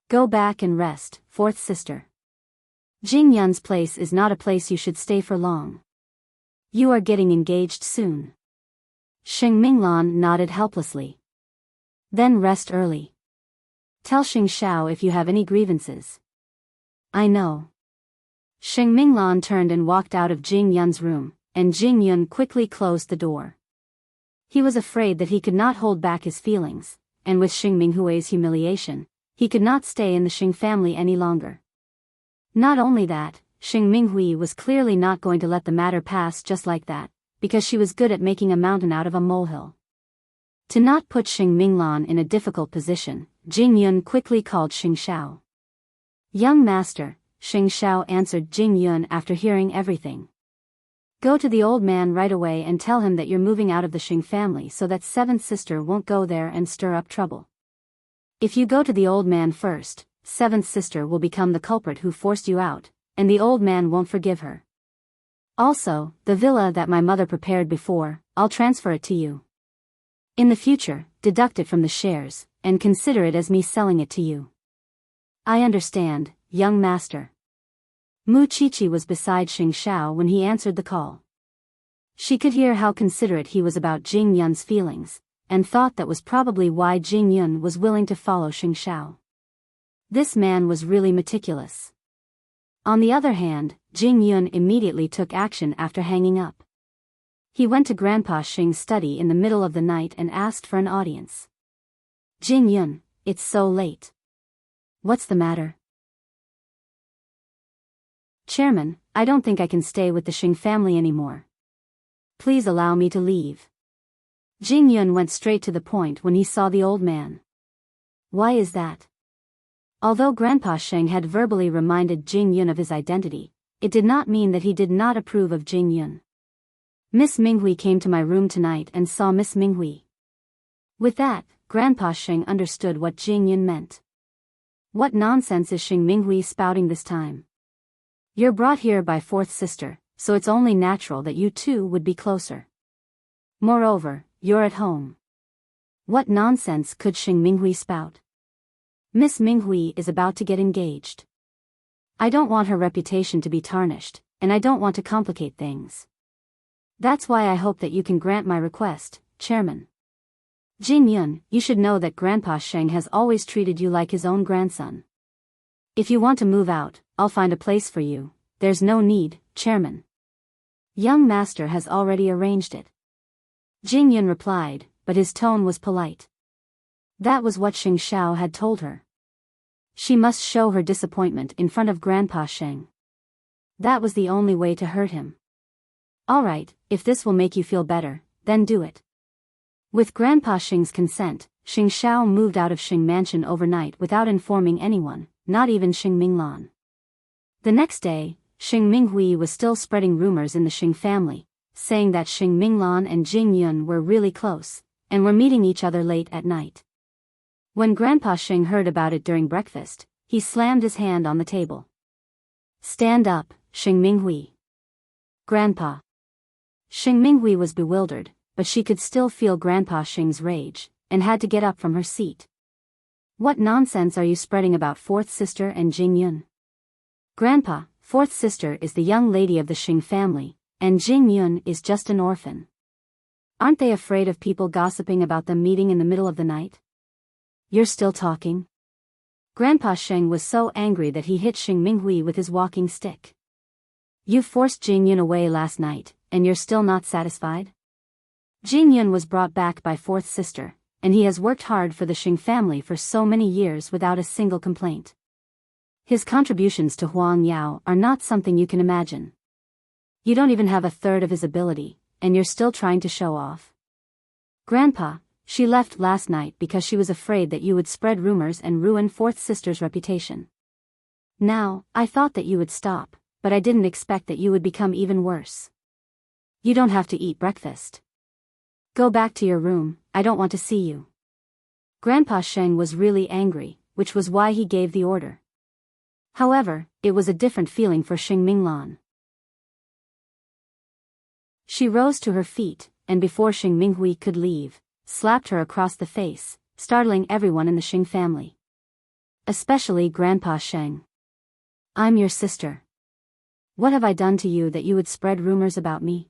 Go back and rest, fourth sister. Jing Yun's place is not a place you should stay for long. You are getting engaged soon. Xing Minglan nodded helplessly. Then rest early. Tell Xing Xiao if you have any grievances. I know. Xing Minglan turned and walked out of Jing Yun's room, and Jing Yun quickly closed the door. He was afraid that he could not hold back his feelings, and with Xing Minghui's humiliation, he could not stay in the Xing family any longer. Not only that, Xing Minghui was clearly not going to let the matter pass just like that, because she was good at making a mountain out of a molehill. To not put Xing Minglan in a difficult position, Jing Yun quickly called Xing Xiao. Young master, Xing Xiao answered Jing Yun after hearing everything. Go to the old man right away and tell him that you're moving out of the Xing family so that seventh sister won't go there and stir up trouble. If you go to the old man first, seventh sister will become the culprit who forced you out, and the old man won't forgive her. Also, the villa that my mother prepared before, I'll transfer it to you. In the future, deduct it from the shares, and consider it as me selling it to you. I understand, young master. Mu Qiqi was beside Xing Xiao when he answered the call. She could hear how considerate he was about Jing Yun's feelings, and thought that was probably why Jing Yun was willing to follow Xing Xiao. This man was really meticulous. On the other hand, Jing Yun immediately took action after hanging up. He went to Grandpa Xing's study in the middle of the night and asked for an audience. Jing Yun, it's so late. What's the matter? Chairman, I don't think I can stay with the Xing family anymore. Please allow me to leave. Jing Yun went straight to the point when he saw the old man. Why is that? Although Grandpa Xing had verbally reminded Jing Yun of his identity, it did not mean that he did not approve of Jing Yun. Miss Minghui came to my room tonight and saw Miss Minghui. With that, Grandpa Xing understood what Jing Yun meant. What nonsense is Xing Minghui spouting this time? You're brought here by fourth sister, so it's only natural that you two would be closer. Moreover, you're at home. What nonsense could Xing Minghui spout? Miss Minghui is about to get engaged. I don't want her reputation to be tarnished, and I don't want to complicate things. That's why I hope that you can grant my request, Chairman. Jing Yun, you should know that Grandpa Xing has always treated you like his own grandson. If you want to move out, I'll find a place for you. There's no need, Chairman. Young master has already arranged it. Jing Yun replied, but his tone was polite. That was what Xing Xiao had told her. She must show her disappointment in front of Grandpa Xing. That was the only way to hurt him. All right, if this will make you feel better, then do it. With Grandpa Xing's consent, Xing Xiao moved out of Xing Mansion overnight without informing anyone, not even Xing Minglan. The next day, Xing Minghui was still spreading rumors in the Xing family, saying that Xing Minglan and Jing Yun were really close, and were meeting each other late at night. When Grandpa Xing heard about it during breakfast, he slammed his hand on the table. Stand up, Xing Minghui. Grandpa. Xing Minghui was bewildered, but she could still feel Grandpa Xing's rage, and had to get up from her seat. What nonsense are you spreading about fourth sister and Jing Yun? Grandpa, fourth sister is the young lady of the Xing family, and Jing Yun is just an orphan. Aren't they afraid of people gossiping about them meeting in the middle of the night? You're still talking? Grandpa Xing was so angry that he hit Xing Minghui with his walking stick. You forced Jing Yun away last night, and you're still not satisfied? Jing Yun was brought back by fourth sister, and he has worked hard for the Xing family for so many years without a single complaint. His contributions to Huang Yao are not something you can imagine. You don't even have a third of his ability, and you're still trying to show off. Grandpa, she left last night because she was afraid that you would spread rumors and ruin fourth sister's reputation. Now, I thought that you would stop, but I didn't expect that you would become even worse. You don't have to eat breakfast. Go back to your room, I don't want to see you. Grandpa Xing was really angry, which was why he gave the order. However, it was a different feeling for Xing Minglan. She rose to her feet, and before Xing Minghui could leave, slapped her across the face, startling everyone in the Xing family. Especially Grandpa Xing. I'm your sister. What have I done to you that you would spread rumors about me?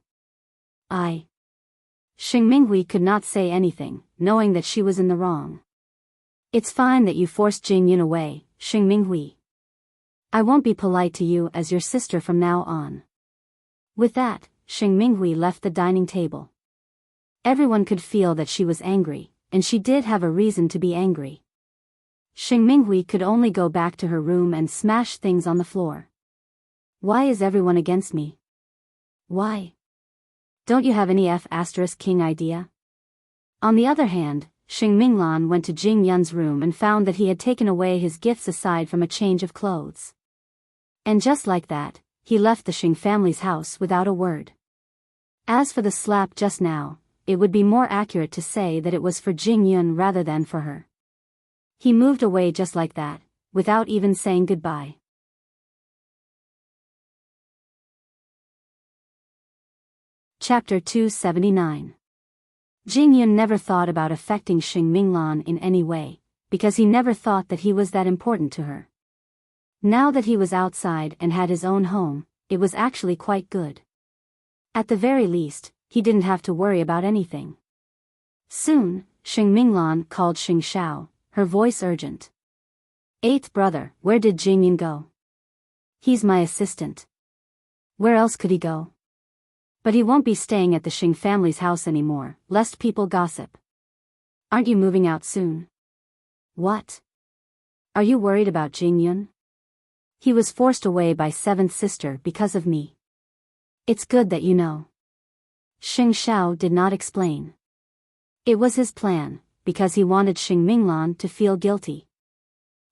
Xing Minghui could not say anything, knowing that she was in the wrong. It's fine that you forced Jing Yun away, Xing Minghui. I won't be polite to you as your sister from now on. With that, Xing Minghui left the dining table. Everyone could feel that she was angry, and she did have a reason to be angry. Xing Minghui could only go back to her room and smash things on the floor. Why is everyone against me? Why? Don't you have any F***king idea? On the other hand, Xing Minglan went to Jing Yun's room and found that he had taken away his gifts aside from a change of clothes. And just like that, he left the Xing family's house without a word. As for the slap just now, it would be more accurate to say that it was for Jing Yun rather than for her. He moved away just like that, without even saying goodbye. Chapter 279. Jing Yun never thought about affecting Xing Minglan in any way, because he never thought that he was that important to her. Now that he was outside and had his own home, it was actually quite good. At the very least, he didn't have to worry about anything. Soon, Xing Minglan called Xing Xiao, her voice urgent. Eighth brother, where did Jingyan go? He's my assistant. Where else could he go? But he won't be staying at the Xing family's house anymore, lest people gossip. Aren't you moving out soon? What? Are you worried about Jingyan? He was forced away by seventh sister because of me. It's good that you know. Xing Xiao did not explain. It was his plan, because he wanted Xing Minglan to feel guilty.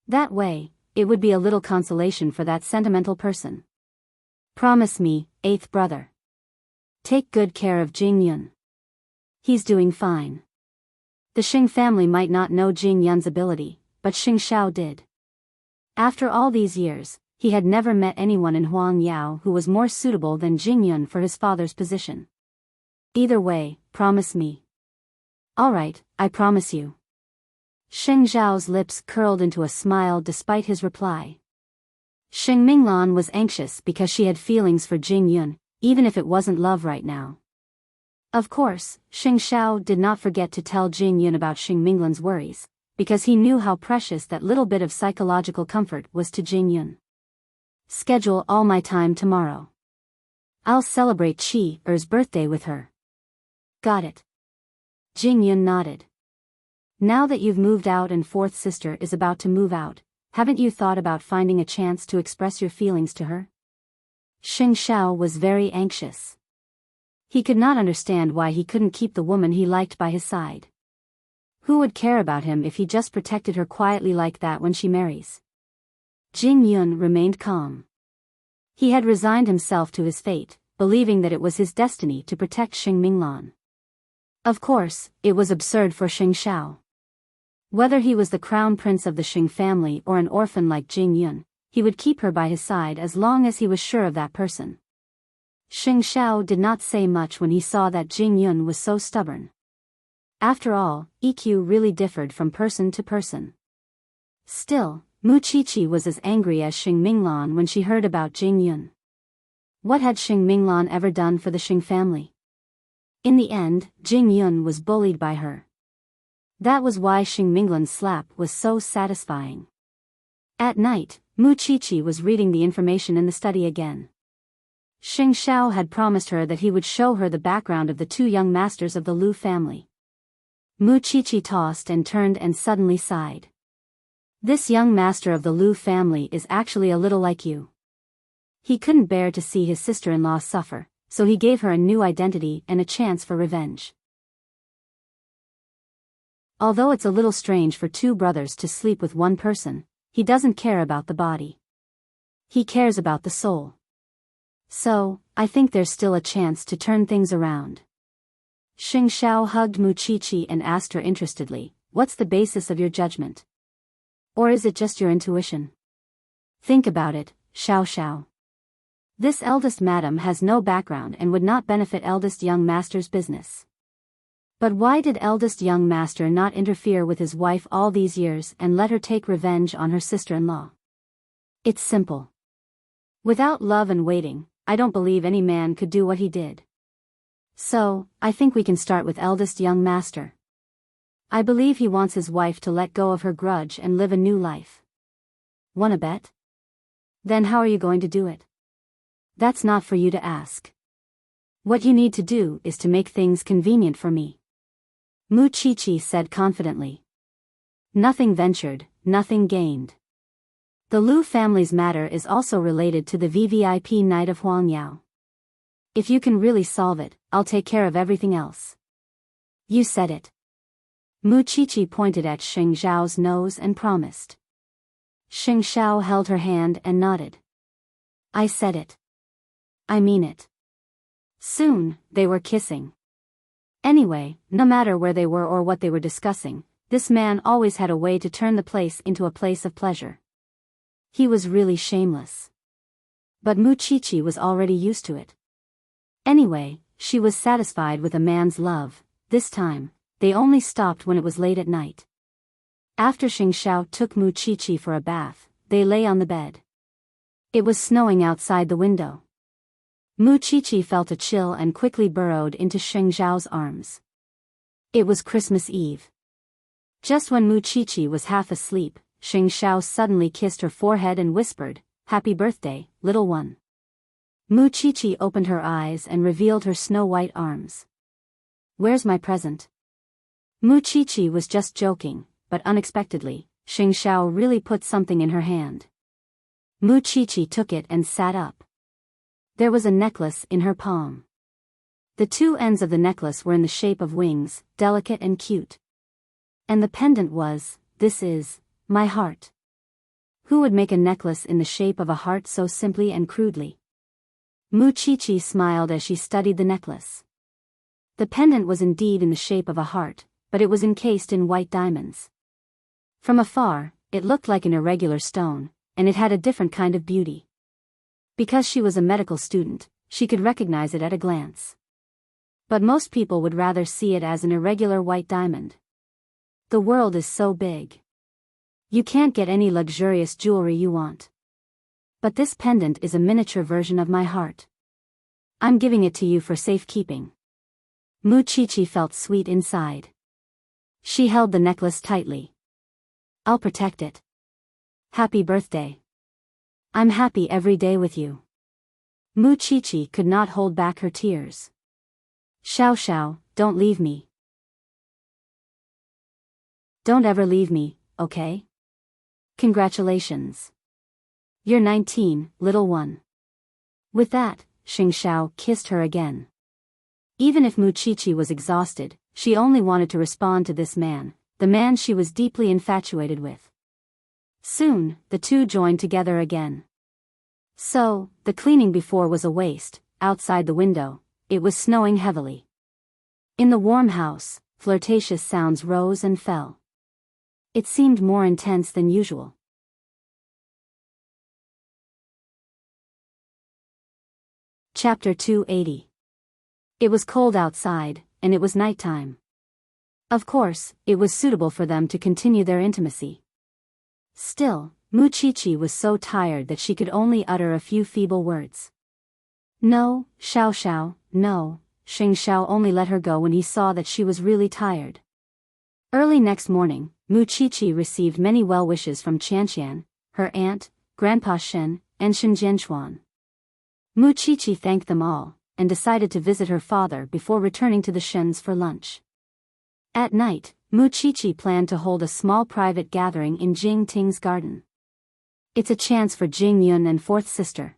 That way, it would be a little consolation for that sentimental person. Promise me, eighth brother. Take good care of Jingyan. He's doing fine. The Xing family might not know Jingyan's ability, but Xing Xiao did. After all these years, he had never met anyone in Huangyao who was more suitable than Jingyan for his father's position. Either way, promise me. All right, I promise you. Xing Zhao's lips curled into a smile despite his reply. Xing Minglan was anxious because she had feelings for Jingyan, even if it wasn't love right now. Of course, Xing Xiao did not forget to tell Jingyan about Xing Minglan's worries, because he knew how precious that little bit of psychological comfort was to Jingyan. Schedule all my time tomorrow. I'll celebrate Qi-er's birthday with her. Got it. Jingyan nodded. Now that you've moved out and fourth sister is about to move out, haven't you thought about finding a chance to express your feelings to her? Xing Xiao was very anxious. He could not understand why he couldn't keep the woman he liked by his side. Who would care about him if he just protected her quietly like that when she marries? Jingyan remained calm. He had resigned himself to his fate, believing that it was his destiny to protect Xing Minglan. Of course, it was absurd for Xing Xiao. Whether he was the crown prince of the Xing family or an orphan like Jingyan, he would keep her by his side as long as he was sure of that person. Xing Xiao did not say much when he saw that Jingyan was so stubborn. After all, EQ really differed from person to person. Still, Mu Qiqi was as angry as Xing Minglan when she heard about Jingyan. What had Xing Minglan ever done for the Xing family? In the end, Jingyan was bullied by her. That was why Xing Minglan's slap was so satisfying. At night, Mu Qiqi was reading the information in the study again. Xing Xiao had promised her that he would show her the background of the two young masters of the Lu family. Mu Qiqi tossed and turned and suddenly sighed. This young master of the Lu family is actually a little like you. He couldn't bear to see his sister-in-law suffer, so he gave her a new identity and a chance for revenge. Although it's a little strange for two brothers to sleep with one person, he doesn't care about the body. He cares about the soul. So, I think there's still a chance to turn things around. Xing Xiao hugged Mu Qiqi and asked her interestedly, what's the basis of your judgment? Or is it just your intuition? Think about it, Xiao Xiao. This eldest madam has no background and would not benefit eldest young master's business. But why did eldest young master not interfere with his wife all these years and let her take revenge on her sister-in-law? It's simple. Without love and waiting, I don't believe any man could do what he did. So, I think we can start with eldest young master. I believe he wants his wife to let go of her grudge and live a new life. Wanna bet? Then how are you going to do it? That's not for you to ask. What you need to do is to make things convenient for me. Mu Qiqi said confidently. Nothing ventured, nothing gained. The Lu family's matter is also related to the VVIP Knight of Huangyao. If you can really solve it, I'll take care of everything else. You said it. Mu Qiqi pointed at Xing Zhao's nose and promised. Xing Xiao held her hand and nodded. I said it. I mean it. Soon, they were kissing. Anyway, no matter where they were or what they were discussing, this man always had a way to turn the place into a place of pleasure. He was really shameless. But Mu Qiqi was already used to it. Anyway, she was satisfied with a man's love. This time, they only stopped when it was late at night. After Xing Xiao took Mu Qiqi for a bath, they lay on the bed. It was snowing outside the window. Mu Qiqi felt a chill and quickly burrowed into Xing Zhao's arms. It was Christmas Eve. Just when Mu Qiqi was half asleep, Xing Xiao suddenly kissed her forehead and whispered, "Happy birthday, little one." Mu Qiqi opened her eyes and revealed her snow-white arms. "Where's my present?" Mu Qiqi was just joking, but unexpectedly, Xing Xiao really put something in her hand. Mu Qiqi took it and sat up. There was a necklace in her palm. The two ends of the necklace were in the shape of wings, delicate and cute. And the pendant was, "This is my heart." Who would make a necklace in the shape of a heart so simply and crudely? Mu Qiqi smiled as she studied the necklace. The pendant was indeed in the shape of a heart, but it was encased in white diamonds. From afar, it looked like an irregular stone, and it had a different kind of beauty. Because she was a medical student, she could recognize it at a glance. But most people would rather see it as an irregular white diamond. The world is so big. You can't get any luxurious jewelry you want. But this pendant is a miniature version of my heart. I'm giving it to you for safekeeping. Mu Qiqi felt sweet inside. She held the necklace tightly. I'll protect it. Happy birthday. I'm happy every day with you. Mu Qiqi could not hold back her tears. Xiao Xiao, don't leave me. Don't ever leave me, okay? Congratulations. You're 19, little one. With that, Xing Xiao kissed her again. Even if Mu Qiqi was exhausted, she only wanted to respond to this man, the man she was deeply infatuated with. Soon, the two joined together again. So, the cleaning before was a waste. Outside the window, it was snowing heavily. In the warm house, flirtatious sounds rose and fell. It seemed more intense than usual. Chapter 280. It was cold outside, and it was nighttime. Of course, it was suitable for them to continue their intimacy. Still, Mu Qiqi was so tired that she could only utter a few feeble words. No, Xiao Xiao, no. Xing Xiao only let her go when he saw that she was really tired. Early next morning, Mu Qiqi received many well wishes from Qianqian, her aunt, Grandpa Shen, and Shen Jianchuan. Mu Qiqi thanked them all, and decided to visit her father before returning to the Shens for lunch. At night, Mu Qiqi planned to hold a small private gathering in Jing Ting's garden. It's a chance for Jing Yun and fourth sister.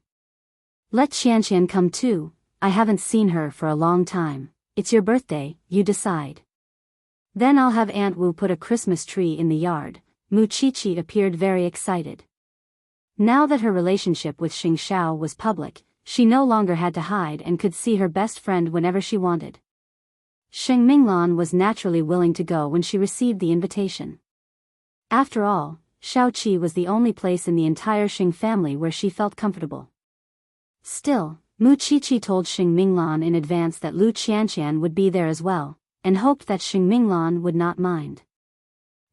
Let Qianqian come too. I haven't seen her for a long time. It's your birthday, you decide. Then I'll have Aunt Wu put a Christmas tree in the yard. Mu Qiqi appeared very excited. Now that her relationship with Xing Xiao was public, she no longer had to hide and could see her best friend whenever she wanted. Sheng Minglan was naturally willing to go when she received the invitation. After all, Shaoqi was the only place in the entire Xing family where she felt comfortable. Still, Mu Qiqi told Xing Minglan in advance that Lu Qianqian would be there as well, and hoped that Xing Minglan would not mind.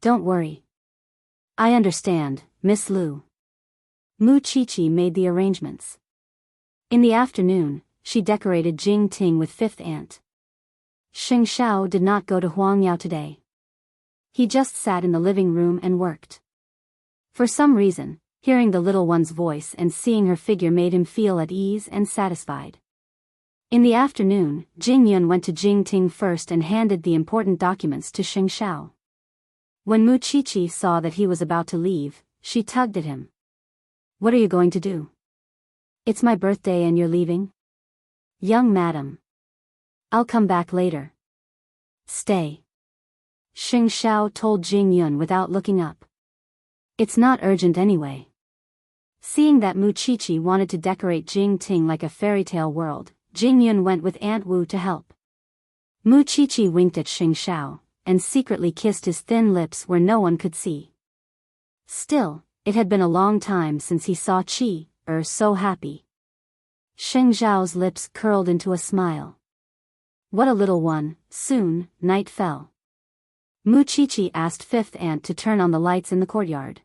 Don't worry. I understand, Miss Lu. Mu Qiqi made the arrangements. In the afternoon, she decorated Jing Ting with fifth aunt. Xing Xiao did not go to Huangyao today. He just sat in the living room and worked. For some reason, hearing the little one's voice and seeing her figure made him feel at ease and satisfied. In the afternoon, Jing Yun went to Jing Ting first and handed the important documents to Xing Xiao. When Mu Qiqi saw that he was about to leave, she tugged at him. What are you going to do? It's my birthday and you're leaving? Young madam. I'll come back later. Stay. Xing Xiao told Jing Yun without looking up. It's not urgent anyway. Seeing that Mu Qiqi wanted to decorate Jing Ting like a fairy tale world, Jing Yun went with Aunt Wu to help. Mu Qiqi winked at Xing Xiao, and secretly kissed his thin lips where no one could see. Still, it had been a long time since he saw so happy. Xing Xiao's lips curled into a smile. What a little one. Soon, night fell. Mu Qiqi asked fifth aunt to turn on the lights in the courtyard.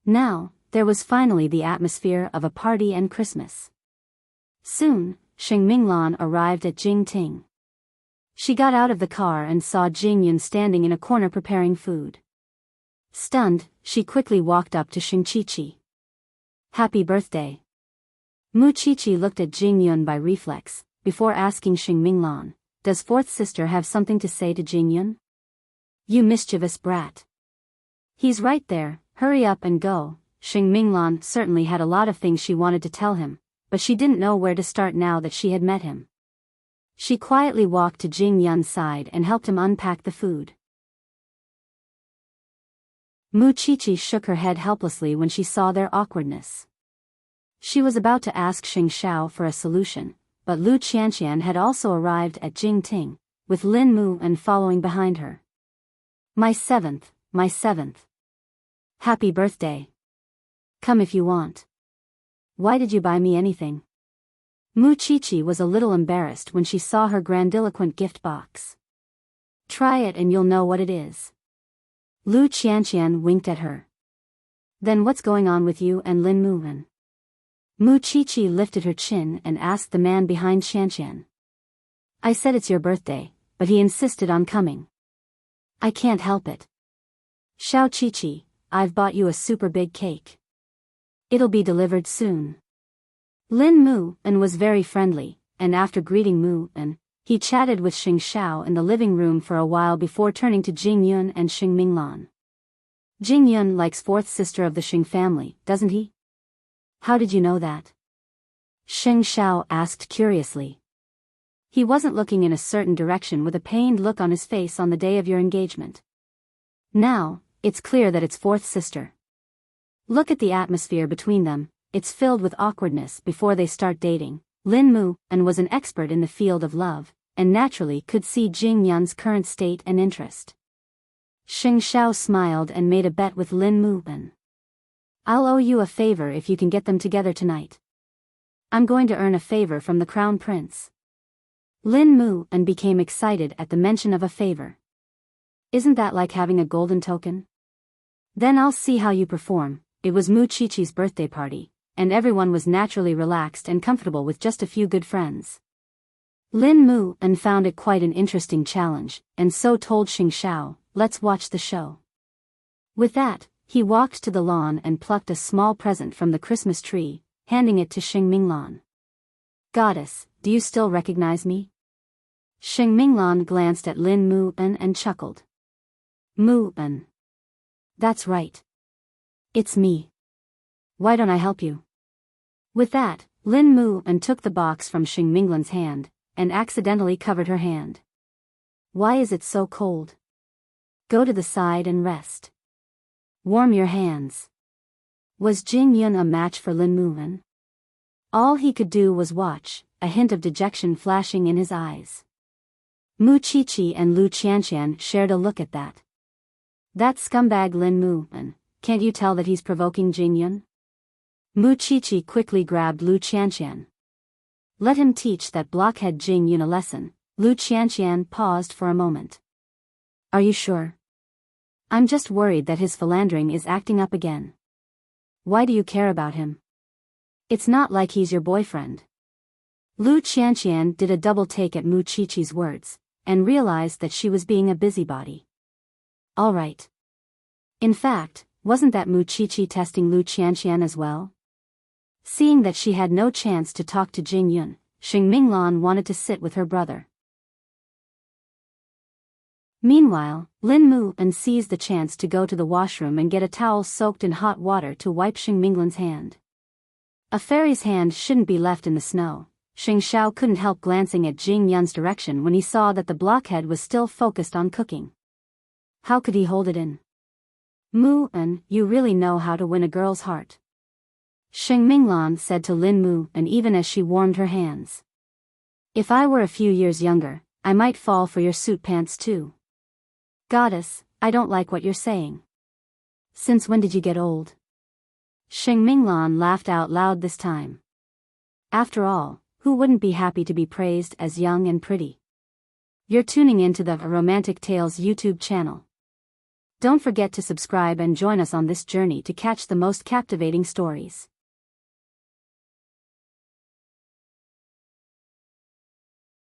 Now, there was finally the atmosphere of a party and Christmas. Soon, Xing Minglan arrived at Jing Ting. She got out of the car and saw Jing Yun standing in a corner preparing food. Stunned, she quickly walked up to Xing Qiqi. Happy birthday. Mu Qiqi looked at Jing Yun by reflex, before asking Xing Minglan, does fourth sister have something to say to Jing Yun? You mischievous brat. He's right there, hurry up and go. Xing Minglan certainly had a lot of things she wanted to tell him, but she didn't know where to start now that she had met him. She quietly walked to Jing Yun's side and helped him unpack the food. Mu Qiqi shook her head helplessly when she saw their awkwardness. She was about to ask Xing Xiao for a solution, but Lu Qianqian had also arrived at Jingting, with Lin Mu and following behind her. My seventh. Happy birthday. Come if you want. Why did you buy me anything? Mu Qiqi was a little embarrassed when she saw her grandiloquent gift box. Try it and you'll know what it is. Lu Qianqian winked at her. Then what's going on with you and Lin Mu? Mu Qiqi lifted her chin and asked the man behind Qianqian. I said it's your birthday, but he insisted on coming. I can't help it. Xiao Qiqi, I've bought you a super big cake. It'll be delivered soon. Lin Mu and was very friendly, and after greeting Mu and, he chatted with Xing Xiao in the living room for a while before turning to Jing Yun and Xing Minglan. Jing Yun likes fourth sister of the Xing family, doesn't he? How did you know that? Xing Xiao asked curiously. He wasn't looking in a certain direction with a pained look on his face on the day of your engagement. Now, it's clear that it's fourth sister. Look at the atmosphere between them, it's filled with awkwardness before they start dating. Lin Mu and was an expert in the field of love, and naturally could see Jing Yun's current state and interest. Xing Xiao smiled and made a bet with Lin Mu and. I'll owe you a favor if you can get them together tonight. I'm going to earn a favor from the crown prince. Lin Mu and became excited at the mention of a favor. Isn't that like having a golden token? Then I'll see how you perform. It was Mu Qiqi's birthday party, and everyone was naturally relaxed and comfortable with just a few good friends. Lin Mu and found it quite an interesting challenge, and so told Xing Xiao, let's watch the show. With that, he walked to the lawn and plucked a small present from the Christmas tree, handing it to Xing Minglan. Goddess, do you still recognize me? Xing Minglan glanced at Lin Mu and chuckled. Mu An. That's right. It's me. Why don't I help you? With that, Lin Mu and took the box from Xing Minglan's hand, and accidentally covered her hand. Why is it so cold? Go to the side and rest. Warm your hands. Was Jing Yun a match for Lin Mu? All he could do was watch, a hint of dejection flashing in his eyes. Mu Qiqi and Lu Qianqian shared a look at that. That scumbag Lin Mu, can't you tell that he's provoking Jing Yun? Mu Qiqi quickly grabbed Lu Qianqian. Let him teach that blockhead Jing Yun a lesson. Lu Qianqian paused for a moment. Are you sure? I'm just worried that his philandering is acting up again. Why do you care about him? It's not like he's your boyfriend. Lu Qianqian did a double take at Mu Qiqi's words, and realized that she was being a busybody. All right. In fact, wasn't that Mu Qiqi testing Lu Qianqian as well? Seeing that she had no chance to talk to Jing Yun, Xing Minglan wanted to sit with her brother. Meanwhile, Lin Mu seized the chance to go to the washroom and get a towel soaked in hot water to wipe Xing Minglan's hand. A fairy's hand shouldn't be left in the snow. Xing Xiao couldn't help glancing at Jing Yun's direction when he saw that the blockhead was still focused on cooking. How could he hold it in? Mu, you really know how to win a girl's heart. Xing Minglan said to Lin Mu, and even as she warmed her hands. If I were a few years younger, I might fall for your suit pants too. Goddess, I don't like what you're saying. Since when did you get old? Xing Minglan laughed out loud this time. After all, who wouldn't be happy to be praised as young and pretty? You're tuning into the Romantic Tales YouTube channel. Don't forget to subscribe and join us on this journey to catch the most captivating stories.